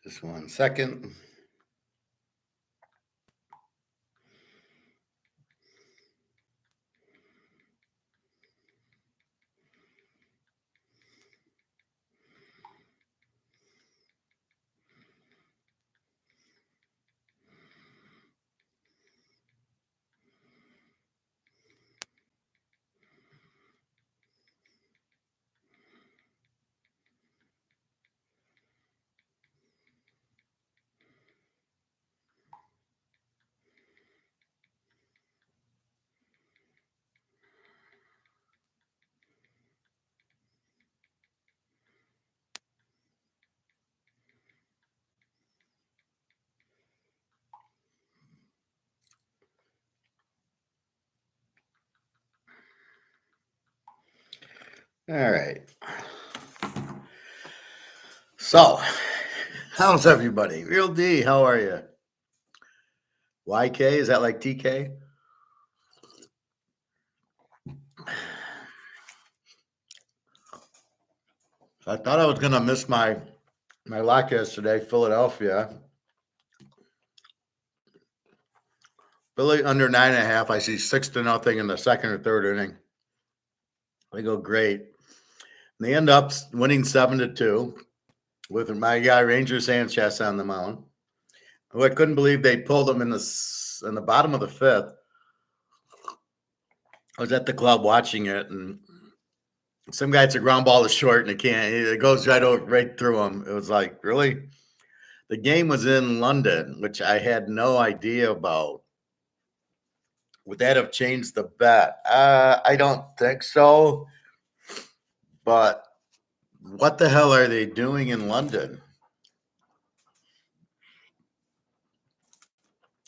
Just 1 second. All right. So, how's everybody? Real D, how are you? YK, is that like TK? I thought I was gonna miss my lock yesterday, Philadelphia. Philly under 9.5. I see 6-0 in the second or third inning. They go great. And they end up winning 7-2 with my guy Ranger Sanchez on the mound. Who I couldn't believe they pulled him in the bottom of the fifth. I was at the club watching it, and some guy hits a ground ball to short, and it goes right through him. It was like, really? The game was in London, which I had no idea about. Would that have changed the bet? I don't think so. But what the hell are they doing in London?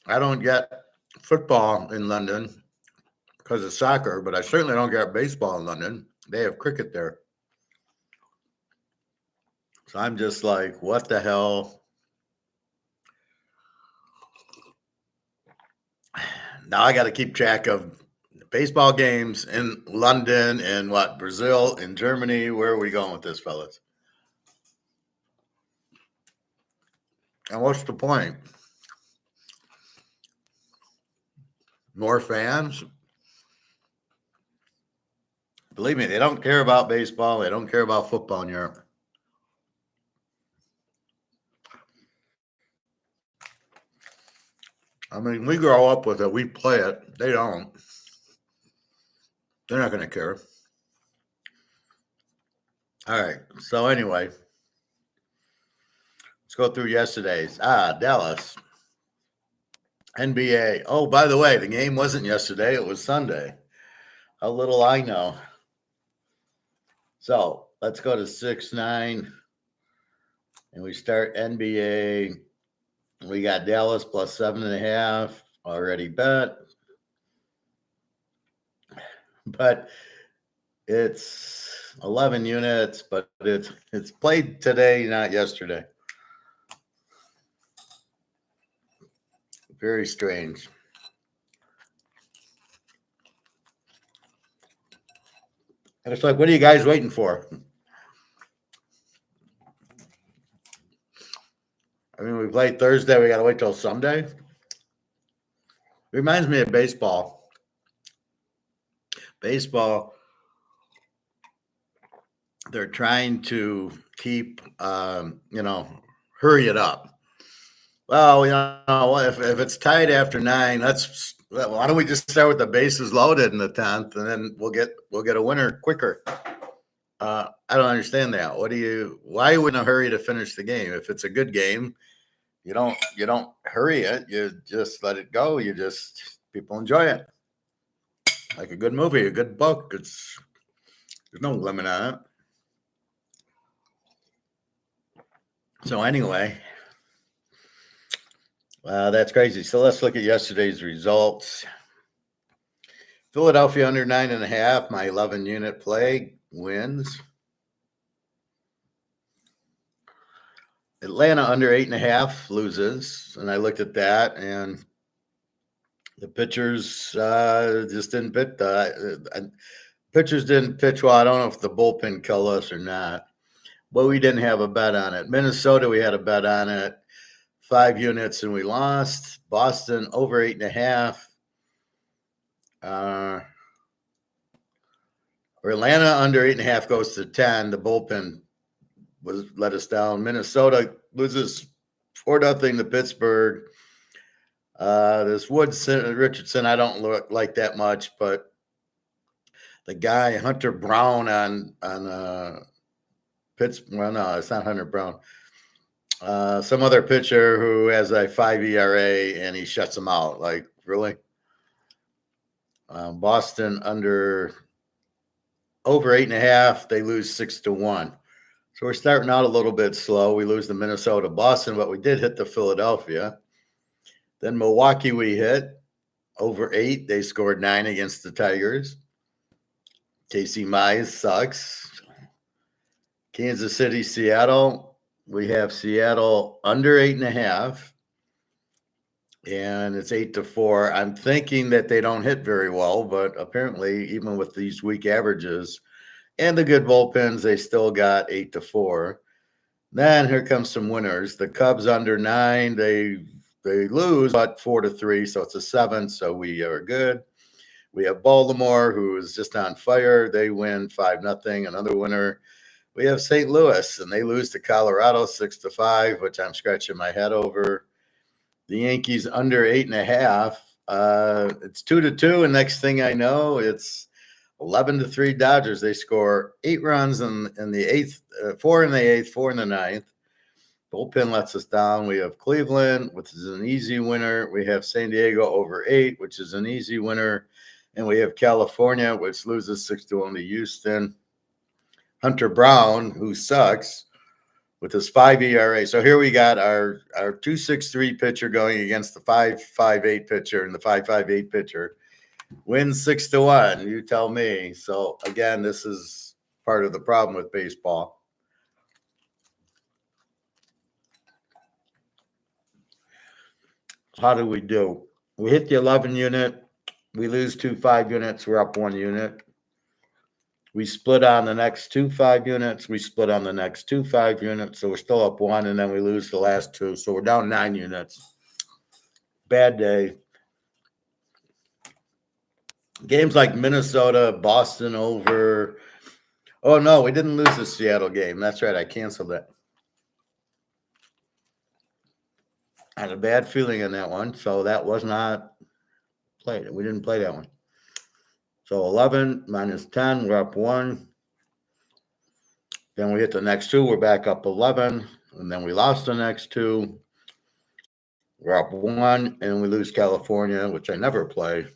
I don't get football in London because of soccer, but I certainly don't get baseball in London. They have cricket there. So I'm just like, what the hell? Now I got to keep track of baseball games in London and Brazil and Germany. Where are we going with this, fellas? And what's the point? More fans? Believe me, they don't care about baseball. They don't care about football in Europe. I mean, we grow up with it. We play it. They don't. They're not going to care. All right. So anyway, let's go through yesterday's. Dallas. NBA. Oh, by the way, the game wasn't yesterday. It was Sunday. How little I know. So let's go to 6-9. And we start NBA. We got Dallas plus 7.5 already bet. But it's 11 units, but it's played today, not yesterday. Very strange. And it's like, what are you guys waiting for? I mean, we played Thursday. We got to wait till Sunday. Reminds me of baseball. Baseball, they're trying to keep, hurry it up. Well, if it's tied after 9, why don't we just start with the bases loaded in the 10th, and then we'll get a winner quicker. I don't understand that. Why are you in a hurry to finish the game? If it's a good game, you don't hurry it. You just let it go. People enjoy it. Like a good movie, a good book. There's no limit on it. So anyway, that's crazy. So let's look at yesterday's results. Philadelphia under 9.5. My 11 unit play wins. Atlanta under 8.5 loses, and I looked at that, and the pitchers just didn't pitch. Pitchers didn't pitch well. I don't know if the bullpen killed us or not. but we didn't have a bet on it. Minnesota, we had a bet on it, 5 units, and we lost. Boston over 8.5. Atlanta under 8.5 goes to 10. The bullpen let us down. Minnesota loses 4-0 to Pittsburgh. This Woodson Richardson, I don't look like that much, but the guy Hunter Brown on Pittsburgh. Well, no, it's not Hunter Brown. Some other pitcher who has a 5 ERA and he shuts them out. Like, really? Boston over 8.5. They lose 6-1. So we're starting out a little bit slow. We lose to Minnesota, Boston, but we did hit the Philadelphia. Then Milwaukee we hit over 8. They scored 9 against the Tigers. Casey Mize sucks. Kansas City, Seattle. We have Seattle under 8.5. And it's 8-4. I'm thinking that they don't hit very well, but apparently, even with these weak averages and the good bullpens, they still got 8-4. Then here comes some winners. The Cubs under 9. They lose, but 4-3, so it's a 7. So we are good. We have Baltimore, who is just on fire. They win 5-0. Another winner. We have St. Louis, and they lose to Colorado 6-5, which I'm scratching my head over. The Yankees under 8.5. It's 2-2, and next thing I know, it's 11-3 Dodgers. They score 8 runs in the 8th, 4 in the 8th, 4 in the 9th. Bullpen lets us down. We have Cleveland, which is an easy winner. We have San Diego over 8, which is an easy winner. And we have California, which loses 6-1 to Houston. Hunter Brown, who sucks, with his 5 ERA. So here we got our 2.63 pitcher going against the 5.58 pitcher, and the 5.58 pitcher wins 6-1. You tell me. So again, this is part of the problem with baseball. How do we do? We hit the 11 unit. We lose 2 5 units. We're up 1 unit. We split on the next 2 5 units. We split on the next 2 5 units. So we're still up 1, and then we lose the last 2. So we're down 9 units. Bad day. Games like Minnesota, Boston over. Oh, no, we didn't lose the Seattle game. That's right. I canceled it. I had a bad feeling on that one. So that was not played. We didn't play that one. So 11 minus 10, we're up 1. Then we hit the next 2, we're back up 11. And then we lost the next 2. We're up 1, and we lose California, which I never play.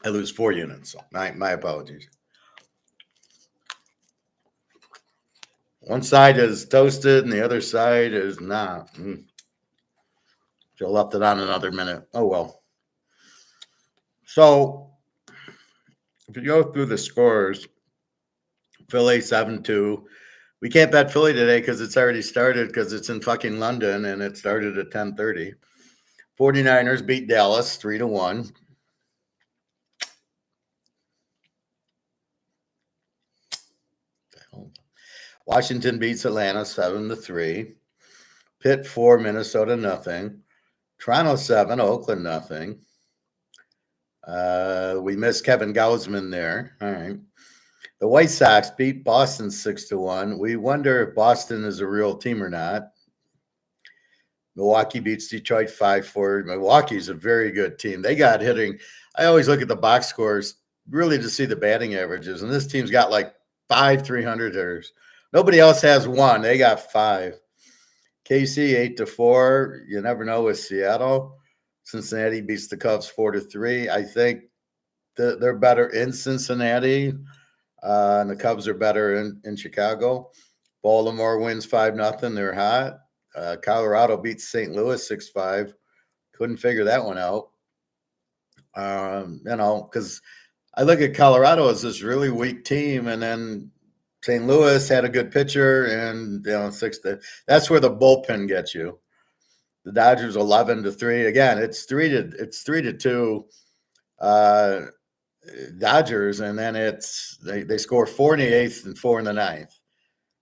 I lose 4 units. So my apologies. One side is toasted, and the other side is not. So left it on another minute. Oh, well. So if you go through the scores, Philly 7-2. We can't bet Philly today because it's already started because it's in fucking London and it started at 10:30. 49ers beat Dallas 3-1. Washington beats Atlanta 7-3. Pitt 4, Minnesota nothing. Toronto 7, Oakland nothing. We missed Kevin Gausman there. All right. The White Sox beat Boston 6-1. We wonder if Boston is a real team or not. Milwaukee beats Detroit 5-4. Milwaukee's a very good team. They got hitting. I always look at the box scores really to see the batting averages, and this team's got like 5 300ers. Nobody else has 1. They got 5. KC 8-4. You never know with Seattle. Cincinnati beats the Cubs 4-3. I think they're better in Cincinnati, and the Cubs are better in Chicago. Baltimore wins 5-0. They're hot. Colorado beats St. Louis 6-5. Couldn't figure that one out. Because I look at Colorado as this really weak team, and then St. Louis had a good pitcher, and 6-. That's where the bullpen gets you. The Dodgers 11-3. Again, it's 3-2. Dodgers, and then they score 4 in the 8th and 4 in the 9th.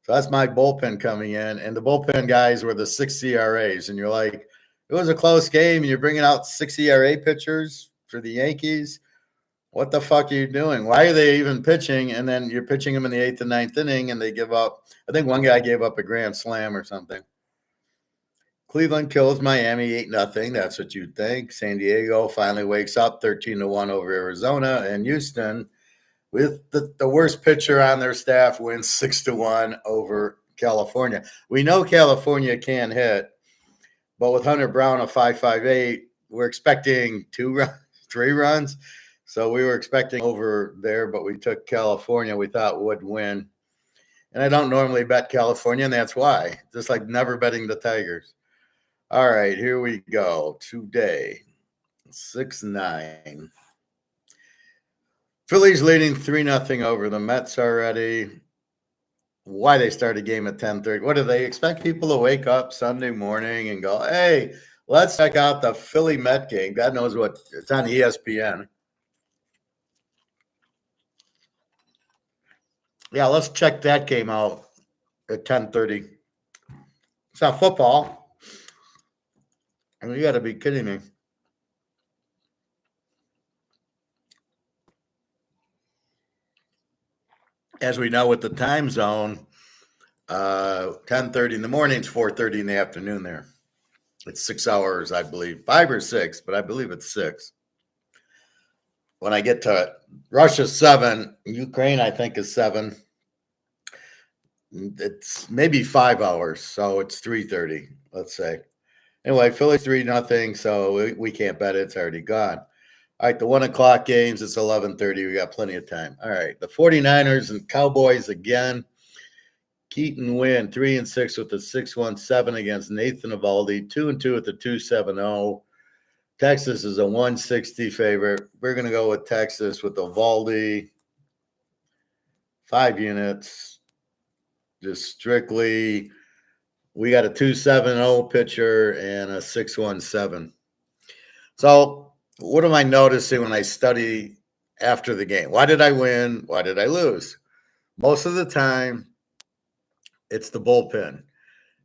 So that's my bullpen coming in. And the bullpen guys were the 6 ERAs. And you're like, it was a close game. And you're bringing out 6 ERA pitchers for the Yankees. What the fuck are you doing? Why are they even pitching? And then you're pitching them in the 8th and 9th inning, and they give up. I think one guy gave up a grand slam or something. Cleveland kills Miami 8-0. That's what you'd think. San Diego finally wakes up 13-1 over Arizona. And Houston, with the worst pitcher on their staff, wins 6-1 over California. We know California can hit, but with Hunter Brown a 5.58, we're expecting 3 runs. So we were expecting over there, but we took California. We thought would win. And I don't normally bet California, and that's why. Just like never betting the Tigers. All right, here we go. Today, 6-9. Phillies leading 3-0 over the Mets already. Why they start a game at 10:30? What do they expect people to wake up Sunday morning and go, hey, let's check out the Philly Met game? God knows what. It's on ESPN. Yeah, let's check that game out at 10:30. It's not football. I mean, you got to be kidding me. As we know with the time zone, 10:30 in the morning, it's 4:30 in the afternoon there. It's 6 hours, I believe. 5 or 6, but I believe it's 6. When I get to Russia, 7. Ukraine, I think, is 7. It's maybe 5 hours, so it's 3:30, let's say. Anyway, Phillies 3-0, so we can't bet it. It's already gone. All right, the 1 o'clock games, it's 11:30. We got plenty of time. All right, the 49ers and Cowboys again. Keaton win 3-6 with the 6-1-7 against Nathan Eovaldi, 2-2 with the 2-7-0. Texas is a 160 favorite. We're going to go with Texas with Eovaldi. 5 units. Just strictly, we got a 2-7-0 pitcher and a 6-1-7. So what am I noticing when I study after the game? Why did I win? Why did I lose? Most of the time, it's the bullpen.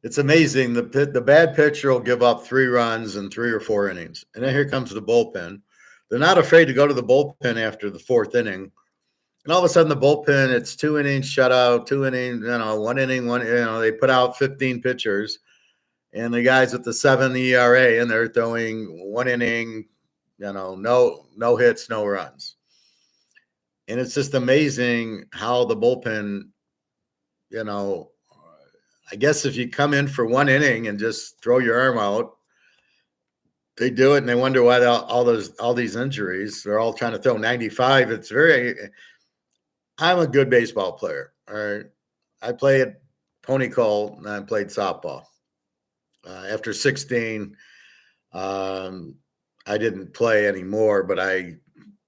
It's amazing. The bad pitcher will give up 3 runs in 3 or 4 innings. And then here comes the bullpen. They're not afraid to go to the bullpen after the 4th inning. And all of a sudden, the bullpen, it's 2 innings shutout, 2 innings, 1 inning, they put out 15 pitchers. And the guys with the 7 ERA, and they're throwing 1 inning, no hits, no runs. And it's just amazing how the bullpen, I guess if you come in for 1 inning and just throw your arm out, they do it, and they wonder why all these injuries. They're all trying to throw 95. I'm a good baseball player. All right, I play at Pony Cole, and I played softball. After 16, I didn't play anymore, but I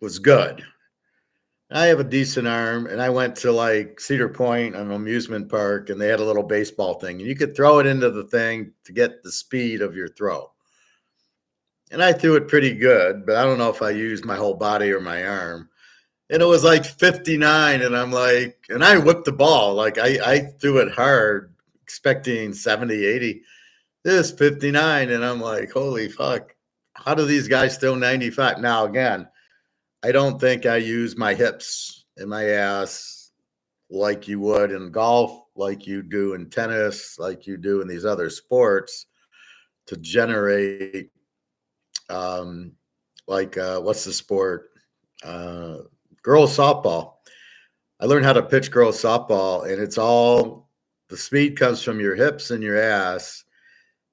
was good. I have a decent arm, and I went to like Cedar Point, an amusement park, and they had a little baseball thing, and you could throw it into the thing to get the speed of your throw. And I threw it pretty good, but I don't know if I used my whole body or my arm. And it was like 59, and I'm like, and I whipped the ball. Like I threw it hard, expecting 70, 80. This 59, and I'm like, holy fuck. How do these guys throw 95? Now, again, I don't think I use my hips and my ass like you would in golf, like you do in tennis, like you do in these other sports to generate, what's the sport? Girls softball. I learned how to pitch girls softball, and it's all the speed comes from your hips and your ass,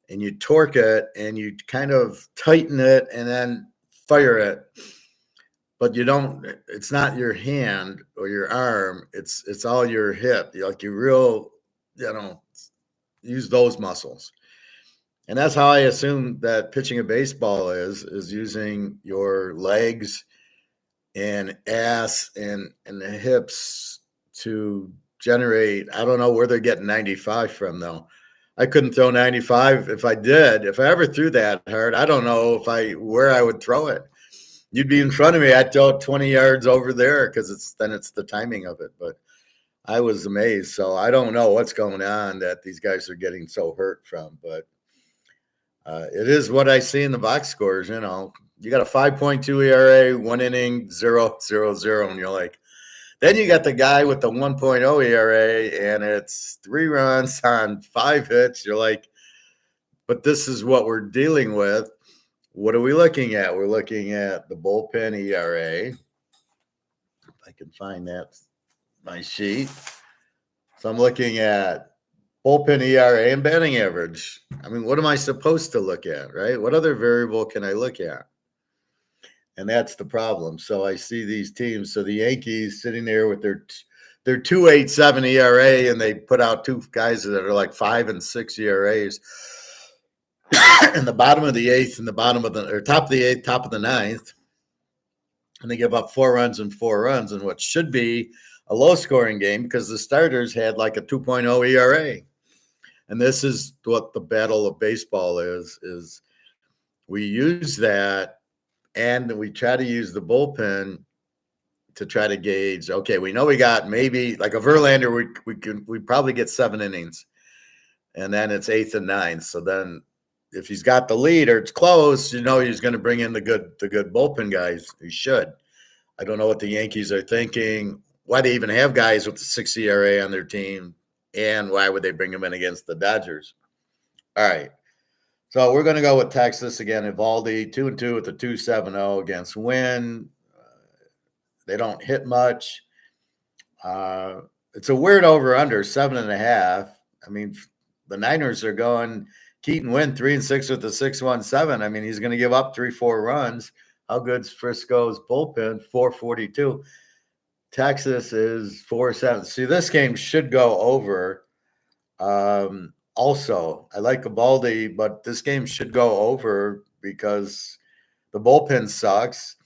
and you torque it and you kind of tighten it and then fire it. But it's not your hand or your arm. It's all your hip. Like you use those muscles. And that's how I assume that pitching a baseball is using your legs and ass and the hips to generate. I don't know where they're getting 95 from, though. I couldn't throw 95 if I did. If I ever threw that hard, I don't know where I would throw it. You'd be in front of me. I'd throw it 20 yards over there because it's the timing of it. But I was amazed. So I don't know what's going on that these guys are getting so hurt from, but it is what I see in the box scores. You know, you got a 5.2 ERA, 1 inning, 0.00, and you're like, then you got the guy with the 1.0 ERA, and it's 3 runs on 5 hits. You're like, but this is what we're dealing with. What are we looking at? We're looking at the bullpen ERA. If I can find that, my sheet. So I'm looking at bullpen ERA and batting average. I mean, what am I supposed to look at, right? What other variable can I look at? And that's the problem. So I see these teams. So the Yankees sitting there with their 2.87 ERA, and they put out 2 guys that are like 5 and 6 ERAs. In the bottom of the 8th and the bottom of the, or top of the 8th, top of the 9th. And they give up 4 runs and 4 runs in what should be a low scoring game because the starters had like a 2.0 ERA. And this is what the battle of baseball is we use that and we try to use the bullpen to try to gauge, okay, we know we got maybe like a Verlander, we probably get 7 innings. And then it's 8th and 9th. So then if he's got the lead or it's close, you know he's going to bring in the good bullpen guys. He should. I don't know what the Yankees are thinking. Why they even have guys with the 6 ERA on their team, and why would they bring them in against the Dodgers? All right. So we're going to go with Texas again. Evaldi 2-2 with the 2.70 against Wynn. They don't hit much. It's a weird over/under 7.5. I mean, the Niners are going. Keaton Wynn 3-6 with the 6.17. I mean, he's going to give up 3-4 runs. How good's Frisco's bullpen? 4.42. Texas is 4.7. See, this game should go over. Also, I like Evaldi, but this game should go over because the bullpen sucks.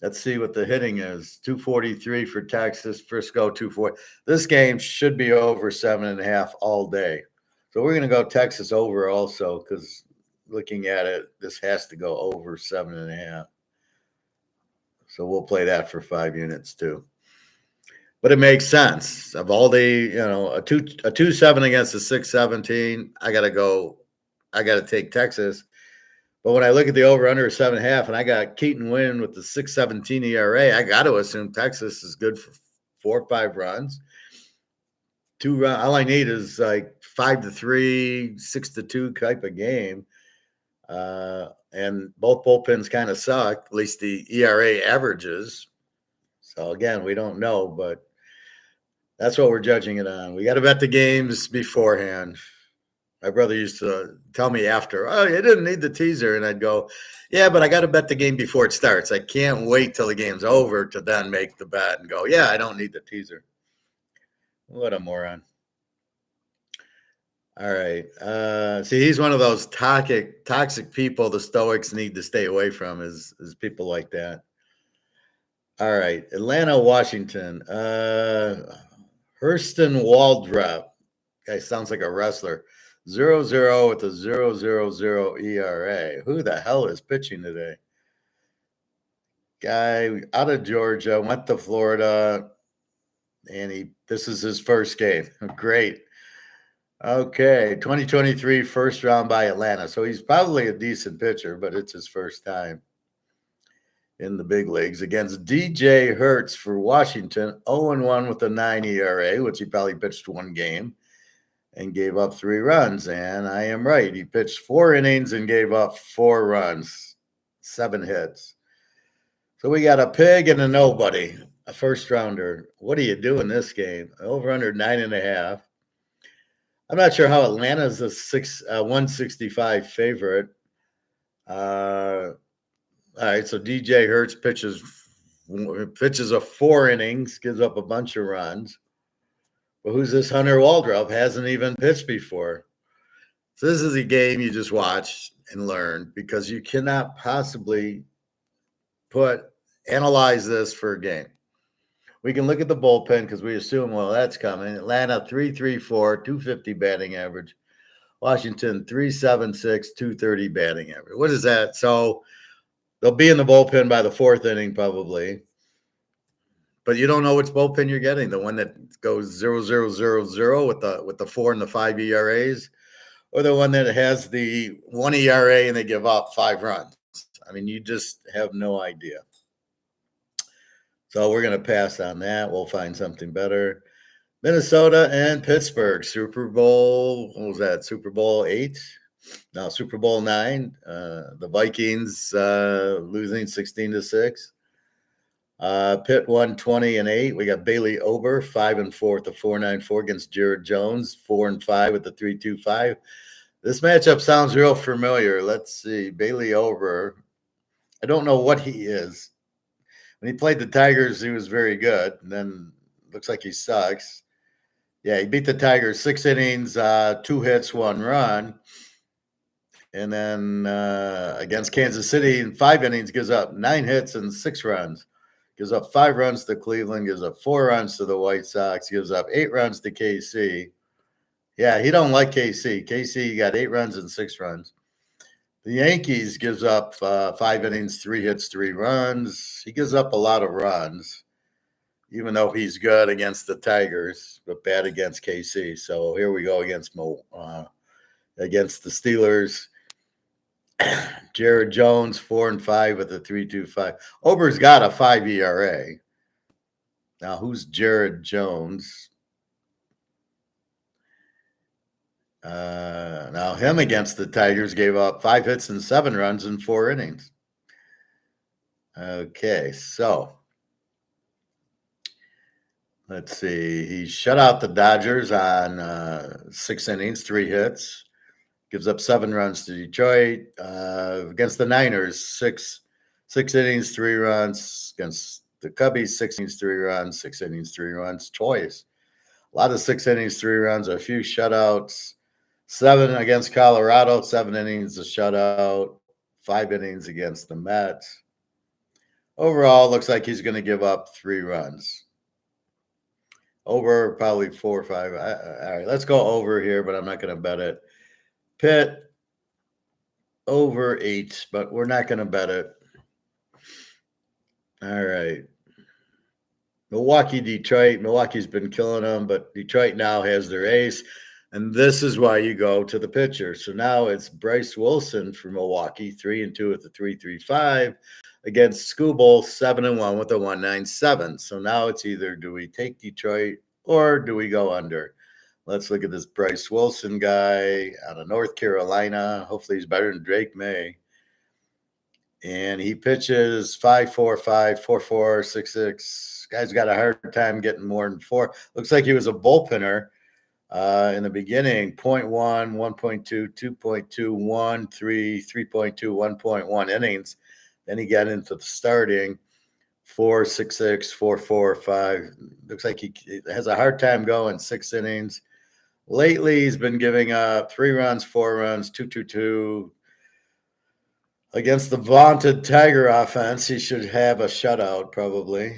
Let's see what the hitting is. 243 for Texas, Frisco 240. This game should be over 7.5 all day. So we're going to go Texas over also because looking at it, this has to go over 7.5. So we'll play that for 5 units too. But it makes sense. Evaldi, you know, a 2.7 against a 6.17. I got to take Texas. But when I look at the over/under 7.5, and I got Keaton Wynn with the 6.17 ERA, I got to assume Texas is good for 4 or 5 runs. 2 runs. All I need is like 5-3, 6-2 type of game. And both bullpens kind of suck. At least the ERA averages. So again, we don't know, but that's what we're judging it on. We got to bet the games beforehand. My brother used to tell me after, oh, you didn't need the teaser. And I'd go, yeah, but I got to bet the game before it starts. I can't wait till the game's over to then make the bet and go, yeah, I don't need the teaser. What a moron. All right. See, he's one of those toxic people the Stoics need to stay away from is people like that. All right. Atlanta, Washington. Hurston Waldrop. Guy sounds like a wrestler. 0-0 with a 0.00 ERA. Who the hell is pitching today? Guy out of Georgia, went to Florida, and this is his first game. Great. Okay, 2023 first round by Atlanta. So he's probably a decent pitcher, but it's his first time in the big leagues against DJ Hertz for Washington. 0-1 with a 9 ERA, which he probably pitched 1 game. And gave up 3 runs. And I am right. He pitched 4 innings and gave up 4 runs, 7 hits. So we got a pig and a nobody, a first rounder. What do you do in this game? Over under 9.5. I'm not sure how Atlanta's a 165 favorite. All right. So DJ Hertz pitches a 4 innings, gives up a bunch of runs. Well, who's this Hunter Waldrop? Hasn't even pitched before. So this is a game you just watch and learn because you cannot possibly analyze this for a game. We can look at the bullpen because we assume, well, that's coming. Atlanta 3.34, 250 batting average. Washington 3.76, 230 batting average. What is that? So they'll be in the bullpen by the 4th inning probably. but you don't know which bullpen you're getting. The one that goes 0-0-0-0 with the 4 and the 5 ERAs, or the one that has the 1 ERA and they give up 5 runs. I mean, you just have no idea. So we're going to pass on that. We'll find something better. Minnesota and Pittsburgh, Super Bowl. What was that? Super Bowl 8? No, Super Bowl 9. The Vikings losing 16-6. Pitt won 20-8. We got Bailey Ober 5-4 at the 4.94 against Jared Jones 4-5 at the 3.25. This matchup sounds real familiar. Let's see. Bailey Ober. I don't know what he is. When he played the Tigers, he was very good. And then looks like he sucks. Yeah, he beat the Tigers 6 innings, 2 hits, 1 run. And then against Kansas City in 5 innings, gives up 9 hits and 6 runs. Gives up 5 runs to Cleveland, gives up 4 runs to the White Sox, gives up 8 runs to KC. Yeah, he don't like KC. KC got 8 runs and 6 runs. The Yankees gives up 5 innings, 3 hits, 3 runs. He gives up a lot of runs, even though he's good against the Tigers, but bad against KC. So here we go against the Steelers. Jared Jones 4-5 with a 3.25. Ober's got a 5 ERA. Now who's Jared Jones? Now him against the Tigers gave up 5 hits and 7 runs in 4 innings. Okay, so let's see. He shut out the Dodgers on 6 innings, 3 hits. Gives up 7 runs to Detroit. Against the Niners, 6 innings, 3 runs. Against the Cubbies, 6 innings, 3 runs. 6 innings, 3 runs. Twice. A lot of 6 innings, 3 runs. A few shutouts. 7 against Colorado. 7 innings, a shutout. 5 innings against the Mets. Overall, looks like he's going to give up 3 runs. Over probably 4 or 5. All right, let's go over here, but I'm not going to bet it. Pitt over 8, but we're not going to bet it. All right. Milwaukee, Detroit. Milwaukee's been killing them, but Detroit now has their ace. And this is why you go to the pitcher. So now it's Bryce Wilson for Milwaukee, 3-2 at the 3.35 against Skubal, 7-1 with a 1.97. So now it's either do we take Detroit or do we go under? Let's look at this Bryce Wilson guy out of North Carolina. Hopefully he's better than Drake May. And he pitches 5.45, 4.4, 6.6. Guy's got a hard time getting more than 4. Looks like he was a bullpenner in the beginning. 0.1, 1.2, 2.2, 1, 3, 3.2, 1.1 innings. Then he got into the starting. 4, 6.6, 4.4, 5. Looks like he has a hard time going 6 innings. Lately, he's been giving up 3 runs, 4 runs, 2.22. Against the vaunted Tiger offense, he should have a shutout probably.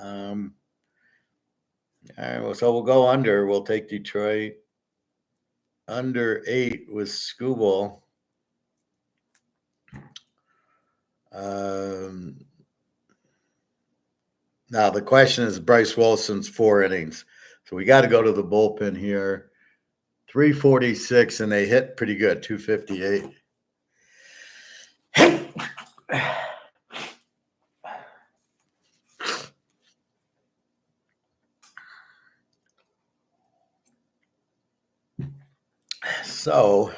All right, well, so we'll go under. We'll take Detroit. Under 8 with Skubal. Now, the question is Bryce Wilson's 4 innings. So we got to go to the bullpen here. 346, and they hit pretty good, 258. So,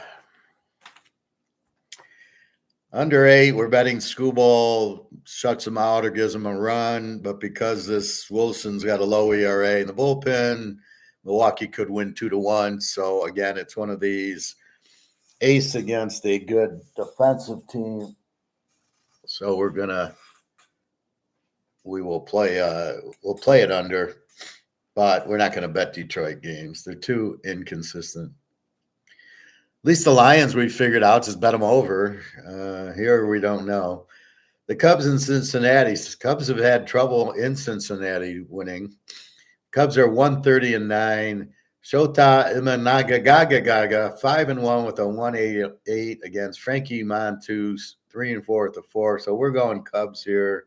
under 8, we're betting Skubal shuts him out or gives him a run. But because this Wilson's got a low ERA in the bullpen, Milwaukee could win 2-1. So, again, it's one of these ace against a good defensive team. So we will play it under, but we're not going to bet Detroit games. They're too inconsistent. At least the Lions we figured out just bet them over. Here we don't know. The Cubs in Cincinnati. Cubs have had trouble in Cincinnati winning. Cubs are 130-9. Shota Imanaga 5-1 with a 1.88 against Frankie Montas, 3-4 at the 4. So we're going Cubs here.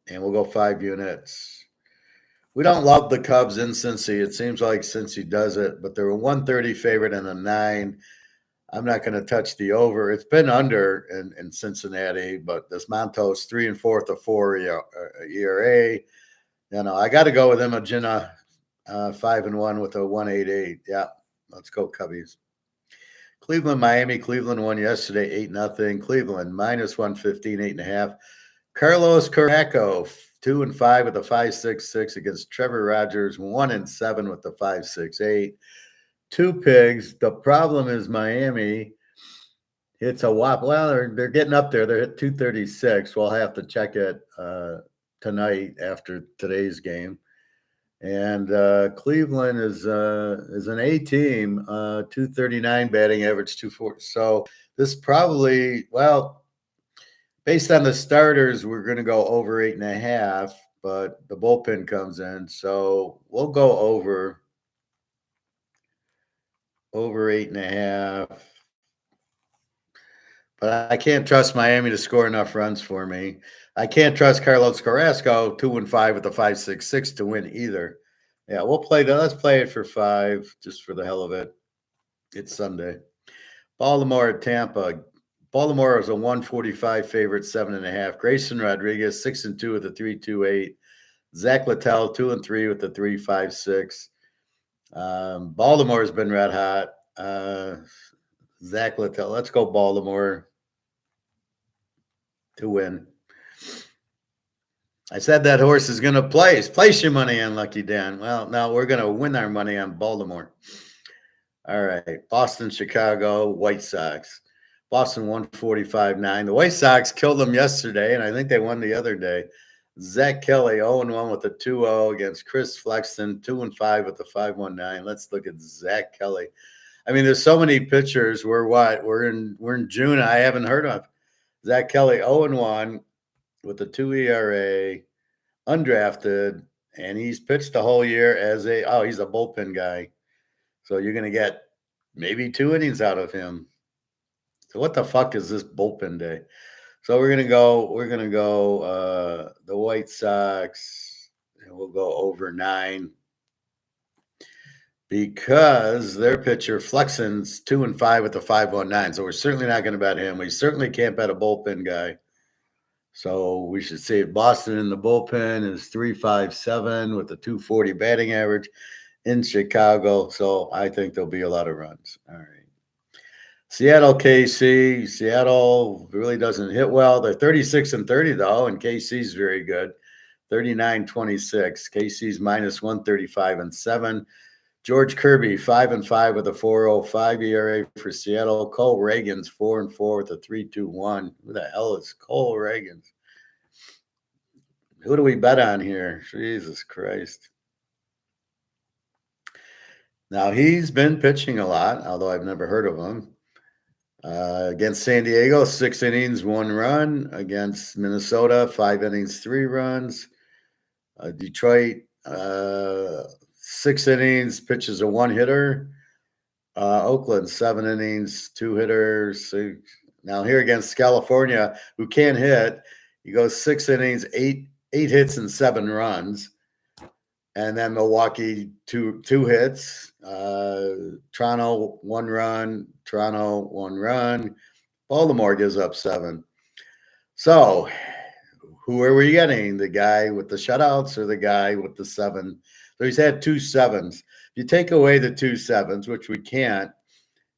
and we'll go 5 units. We don't love the Cubs in Cincy. It seems like Cincy does it, but they're a 130 favorite and a 9. I'm not going to touch the over. It's been under in Cincinnati, but this Montos 3 and 4 to 4 ERA. I got to go with Imagina 5 and 1 with a 188. Yeah, let's go Cubbies. Cleveland, Miami. Cleveland won yesterday 8-0. Cleveland minus 115, 8.5. Carlos Carrasco 2 and 5 with a 5.66 against Trevor Rogers 1 and 7 with the 5.68. 2 pigs. The problem is Miami. It's a whop. Well, they're getting up there. They're at 236. We'll have to check it tonight after today's game. And Cleveland is an A team, 239 batting average, 240. So this probably, well, based on the starters, we're going to go over 8.5, but the bullpen comes in, so we'll go over 8.5. But I can't trust Miami to score enough runs for me. I can't trust Carlos Carrasco 2 and 5 with a 5.66 to win either. Yeah, we'll play that. Let's play it for 5, just for the hell of it. It's Sunday. Baltimore at Tampa. Baltimore is a 145 favorite, 7.5. Grayson Rodriguez 6 and 2 with a 3.28. Zach Littell 2 and 3 with the 3.56. Baltimore has been red hot. Zach Littell. Let's go Baltimore to win. I said that horse is going to place. Place your money on Lucky Dan. Well, now we're going to win our money on Baltimore. All right. Boston, Chicago, White Sox. Boston 145-9. The White Sox killed them yesterday, and I think they won the other day. Zach Kelly 0-1 with a 2-0 against Chris Flexen, 2-5 with the 5.19. Let's look at Zach Kelly. I mean, there's so many pitchers. We're in June. I haven't heard of Zach Kelly 0-1 with a 2 ERA, undrafted, and he's pitched the whole year as he's a bullpen guy. So you're going to get maybe 2 innings out of him. So what the fuck is this bullpen day? So we're gonna go the White Sox, and we'll go over 9 because their pitcher Flexen's 2 and 5 with the 5.19. So we're certainly not going to bet him. We certainly can't bet a bullpen guy. So we should say Boston in the bullpen is 3.57 with a 240 batting average in Chicago. So I think there'll be a lot of runs. All right. Seattle, KC. Seattle really doesn't hit well. They're 36 and 30 though, and KC's very good. 39-26. KC's minus 135 and 7. George Kirby 5 and 5 with a 4.05 ERA for Seattle. Cole Reagan's 4 and 4 with a 3.21. Who the hell is Cole Reagan? Who do we bet on here? Jesus Christ. Now he's been pitching a lot, although I've never heard of him. Against San Diego, 6 innings, 1 run. Against Minnesota, 5 innings, 3 runs. Detroit, 6 innings, pitches a 1-hitter. Oakland, 7 innings, 2 hitters. So now here against California, who can't hit, he goes 6 innings, 8 hits and 7 runs. And then Milwaukee, two hits. Toronto, 1 run. Toronto, 1 run. Baltimore gives up 7. So who are we getting? The guy with the shutouts or the guy with the 7? So he's had 2 7s. If you take away the 2 7s, which we can't,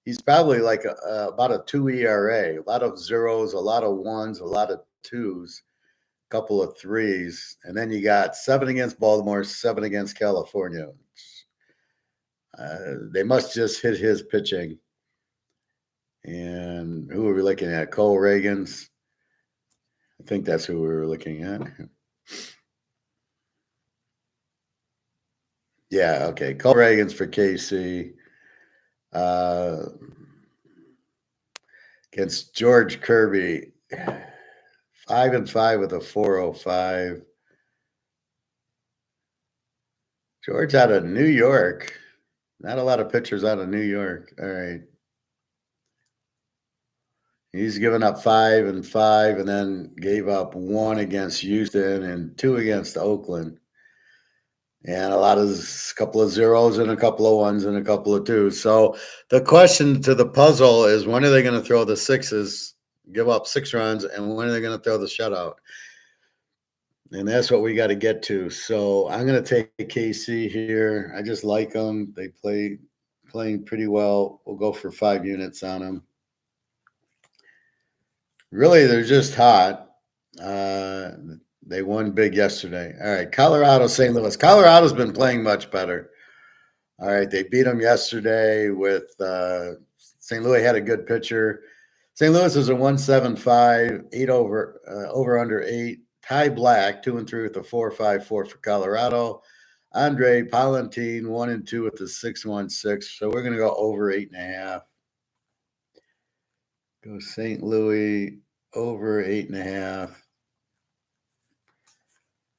he's probably like about a 2 ERA. A lot of 0s, a lot of 1s, a lot of 2s. Couple of 3s, and then you got 7 against Baltimore, 7 against California. They must just hit his pitching. And who are we looking at? Cole Reagan's. I think that's who we were looking at. Yeah, okay. Cole Reagan's for KC. Against George Kirby. 5 and 5 with a 4.05. George out of New York. Not a lot of pitchers out of New York. All right. He's given up 5 and 5, and then gave up 1 against Houston and 2 against Oakland. And a couple of zeros and a couple of ones and a couple of twos. So the question to the puzzle is, when are they going to throw the sixes, give up 6 runs, and when are they going to throw the shutout? And that's what we got to get to. So I'm going to take KC here. I just like them. They playing pretty well. We'll go for 5 units on them. Really, they're just hot. They won big yesterday. All right, Colorado, St. Louis. Colorado's been playing much better. All right, they beat them yesterday with St. Louis had a good pitcher. St. Louis is a 175, 8 over under 8. Ty Black, 2 and 3 with the 4.54 for Colorado. Andre Palantine, 1 and 2 with the 6.16. So we're going to go over 8.5. Go St. Louis over 8.5.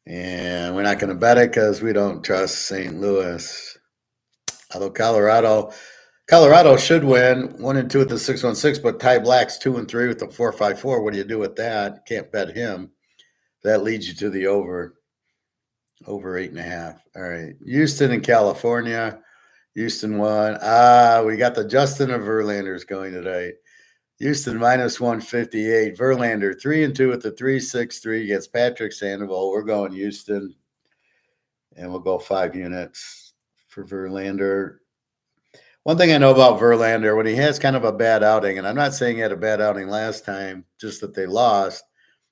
And we're not going to bet it because we don't trust St. Louis. Although Colorado should win 1 and 2 with the 6.16, but Ty Black's 2 and 3 with the 4.54. What do you do with that? Can't bet him. That leads you to the over 8.5. All right. Houston and California. Houston won. We got the Justin of Verlanders going today. Houston minus 158. Verlander 3 and 2 with the 3.63 against Patrick Sandoval. We're going Houston, and we'll go 5 units for Verlander. One thing I know about Verlander, when he has kind of a bad outing, and I'm not saying he had a bad outing last time, just that they lost.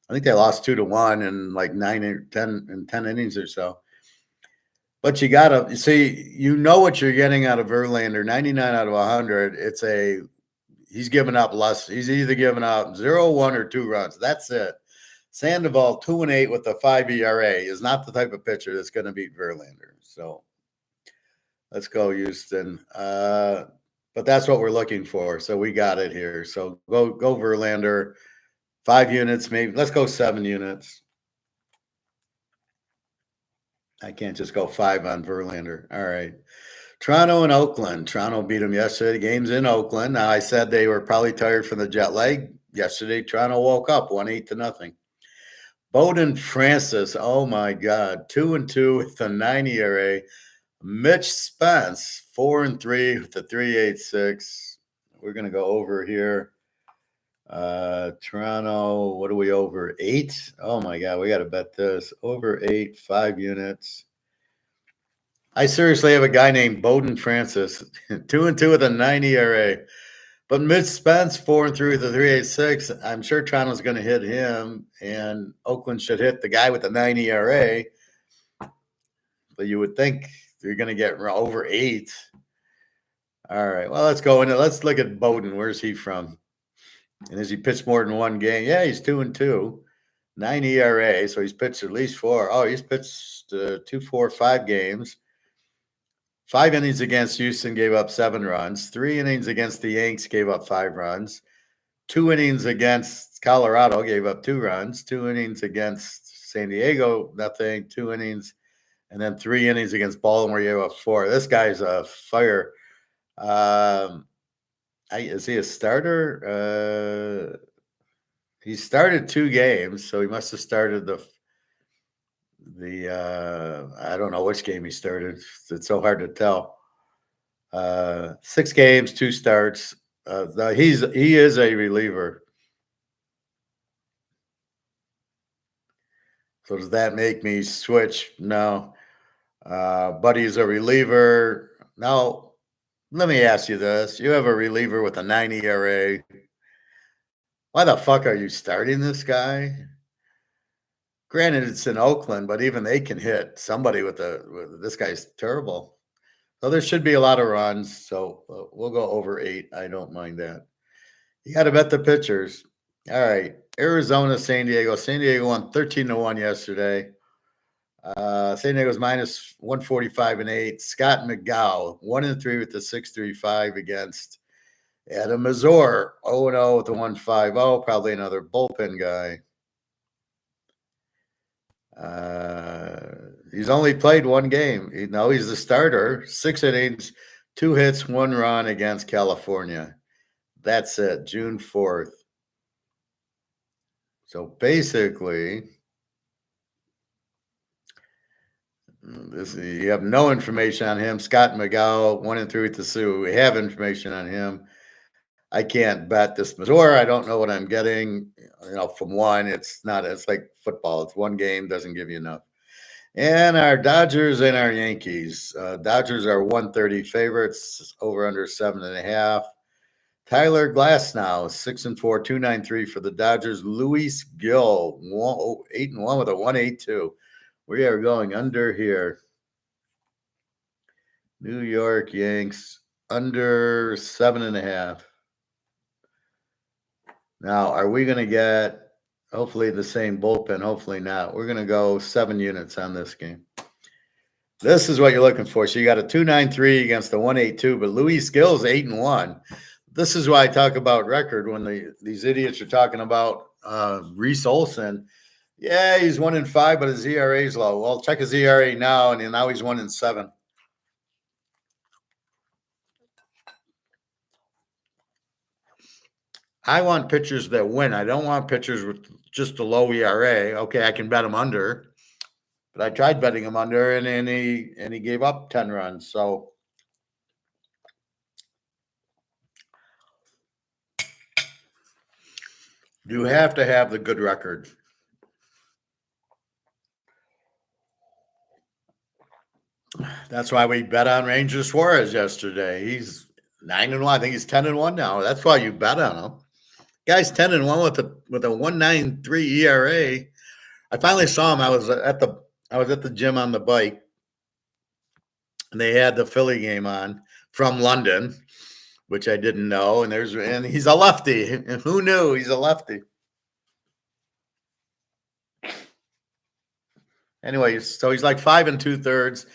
I think they lost 2-1 in like 9 or 10 innings or so. But you got to see, you know what you're getting out of Verlander. 99 out of 100. He's giving up less. He's either giving up 0, 1, or 2 runs. That's it. Sandoval, 2 and 8 with a 5 ERA, is not the type of pitcher that's going to beat Verlander. So let's go Houston. But that's what we're looking for. So we got it here. So go Verlander. 5 units, maybe. Let's go 7 units. I can't just go 5 on Verlander. All right. Toronto and Oakland. Toronto beat them yesterday. The game's in Oakland. Now, I said they were probably tired from the jet lag. Yesterday, Toronto woke up 1-8-0. Bowden Francis, oh my God, 2 and 2 with a 9 ERA. Mitch Spence, 4 and 3 with a 3.86. We're going to go over here. Toronto, what are we over? 8? Oh my God, we got to bet this. Over 8, 5 units. I seriously have a guy named Bowden Francis, 2 and 2 with a 9 ERA. But Mitch Spence, 4 and 3 with a 3.86. I'm sure Toronto's going to hit him, and Oakland should hit the guy with the 9 ERA. But you would think you're going to get over 8. All right, well, let's go into. Let's look at Bowden. Where's he from? And has he pitched more than 1 game? Yeah, he's 2 and 2, 9 ERA. So he's pitched at least 4. Oh, he's pitched 2, 4, 5 games. 5 innings against Houston, gave up 7 runs. 3 innings against the Yanks, gave up 5 runs. 2 innings against Colorado, gave up 2 runs. 2 innings against San Diego, nothing. 2 innings, and then 3 innings against Baltimore, gave up 4. This guy's a fire. Is he a starter? He started 2 games, so he must have started the I don't know which game he started. It's so hard to tell. 6 games, 2 starts. He is a reliever. So does that make me switch? No. But he's a reliever. Now, let me ask you this. You have a reliever with a 9 ERA. Why the fuck are you starting this guy? Granted, it's in Oakland, but even they can hit somebody with this guy's terrible. So there should be a lot of runs. So we'll go over 8. I don't mind that. You got to bet the pitchers. All right. Arizona, San Diego. San Diego won 13-1 yesterday. San Diego's minus 145 and 8. Scott McGow, 1 and 3 with the 6.35 against Adam Mazur, 0-0 with the 1.50. Probably another bullpen guy. He's only played 1 game. He's the starter. 6 innings, 2 hits, 1 run against California. That's it. June 4th. So basically, you have no information on him. Scott McGow, 1-3 with the Sioux. We have information on him. I can't bet this Mazur. I don't know what I'm getting. From one, it's not. It's like football. It's one game, doesn't give you enough. And our Dodgers and our Yankees. Dodgers are 130 favorites, over under 7.5. Tyler Glasnow, 6-4, 293 for the Dodgers. Luis Gil, 8-1 with a 182. We are going under here. New York Yanks under 7.5. Now, are we going to get hopefully the same bullpen? Hopefully not. We're going to go 7 units on this game. This is what you're looking for. So you got a 293 against the 182, but Luis Gill's 8-1. This is why I talk about record when these idiots are talking about Reese Olson. Yeah, he's 1-5, but his ERA is low. Well, check his ERA now, and now he's 1-7. I want pitchers that win. I don't want pitchers with just a low ERA. Okay, I can bet him under, but I tried betting him under, and he gave up 10 runs. So you have to have the good record. That's why we bet on Ranger Suarez yesterday. He's 9-1. I think he's 10-1 now. That's why you bet on him. Guy's 10-1 with a 1.93 ERA. I finally saw him. I was at the gym on the bike, and they had the Philly game on from London, which I didn't know. And he's a lefty. And who knew he's a lefty? Anyway, so he's like 5 2/3.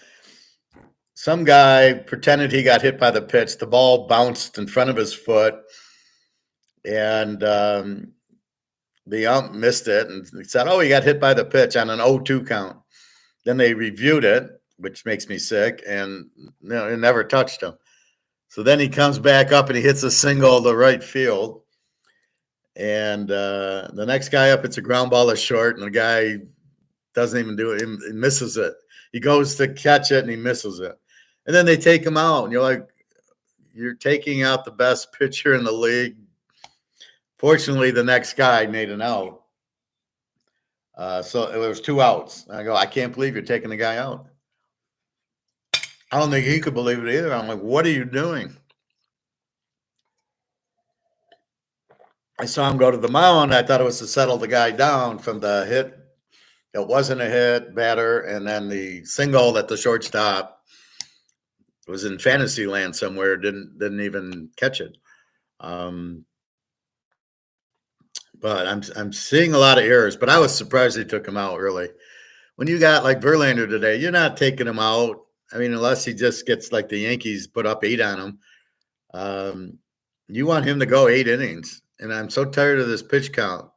Some guy pretended he got hit by the pitch. The ball bounced in front of his foot, and the ump missed it and said, "Oh, he got hit by the pitch on an 0-2 count." Then they reviewed it, which makes me sick, and it never touched him. So then he comes back up and he hits a single to right field. And the next guy up, it's a ground ball to short, and the guy doesn't even do it. He misses it. He goes to catch it, and he misses it. And then they take him out, and you're like, you're taking out the best pitcher in the league. Fortunately, the next guy made an out. So it was 2 outs. I go, I can't believe you're taking the guy out. I don't think he could believe it either. I'm like, what are you doing? I saw him go to the mound. I thought it was to settle the guy down from the hit. It wasn't a hit, batter, and then the single at the shortstop was in fantasy land somewhere. Didn't even catch it. But I'm seeing a lot of errors. But I was surprised they took him out early. When you got like Verlander today, you're not taking him out. I mean, unless he just gets like the Yankees put up 8 on him. You want him to go 8 innings. And I'm so tired of this pitch count.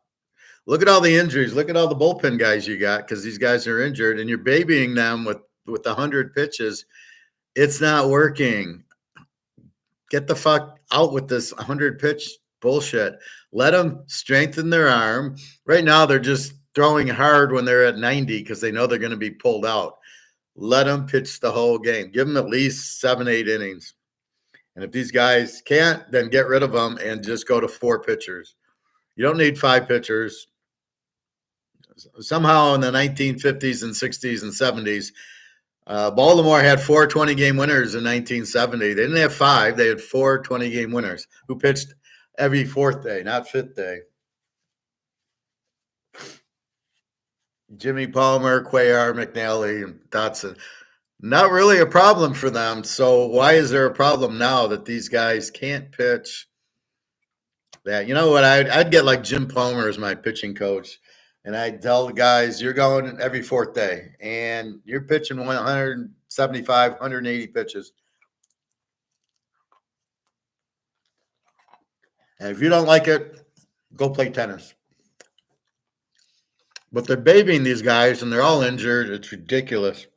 Look at all the injuries. Look at all the bullpen guys you got, because these guys are injured, and you're babying them with 100 pitches. It's not working. Get the fuck out with this 100 pitch bullshit. Let them strengthen their arm. Right now, they're just throwing hard when they're at 90 because they know they're going to be pulled out. Let them pitch the whole game. Give them at least 7, 8 innings. And if these guys can't, then get rid of them and just go to 4 pitchers. You don't need 5 pitchers. Somehow in the 1950s and 60s and 70s, Baltimore had 4 20-game winners in 1970. They didn't have 5. They had 4 20-game winners who pitched every 4th day, not 5th day. Jimmy Palmer, Cuellar, McNally, and Dotson. Not really a problem for them. So why is there a problem now that these guys can't pitch? That, you know what, I'd get like Jim Palmer as my pitching coach, and I'd tell the guys, you're going every 4th day, and you're pitching 175, 180 pitches. And if you don't like it, go play tennis. But they're babying these guys, and they're all injured. It's ridiculous.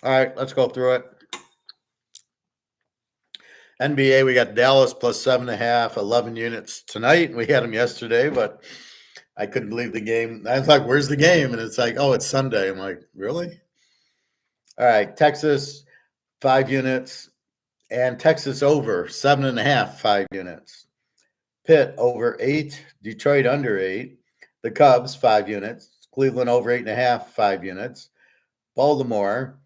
All right, let's go through it. NBA, we got Dallas plus 7.5, 11 units tonight. We had them yesterday, but I couldn't believe the game. I was like, "Where's the game?" And it's like, "Oh, it's Sunday." I'm like, "Really?" All right, Texas 5 units, and Texas over 7.5 5 units. Pitt over 8, Detroit under 8, the Cubs 5 units, Cleveland over 8.5 5 units, Baltimore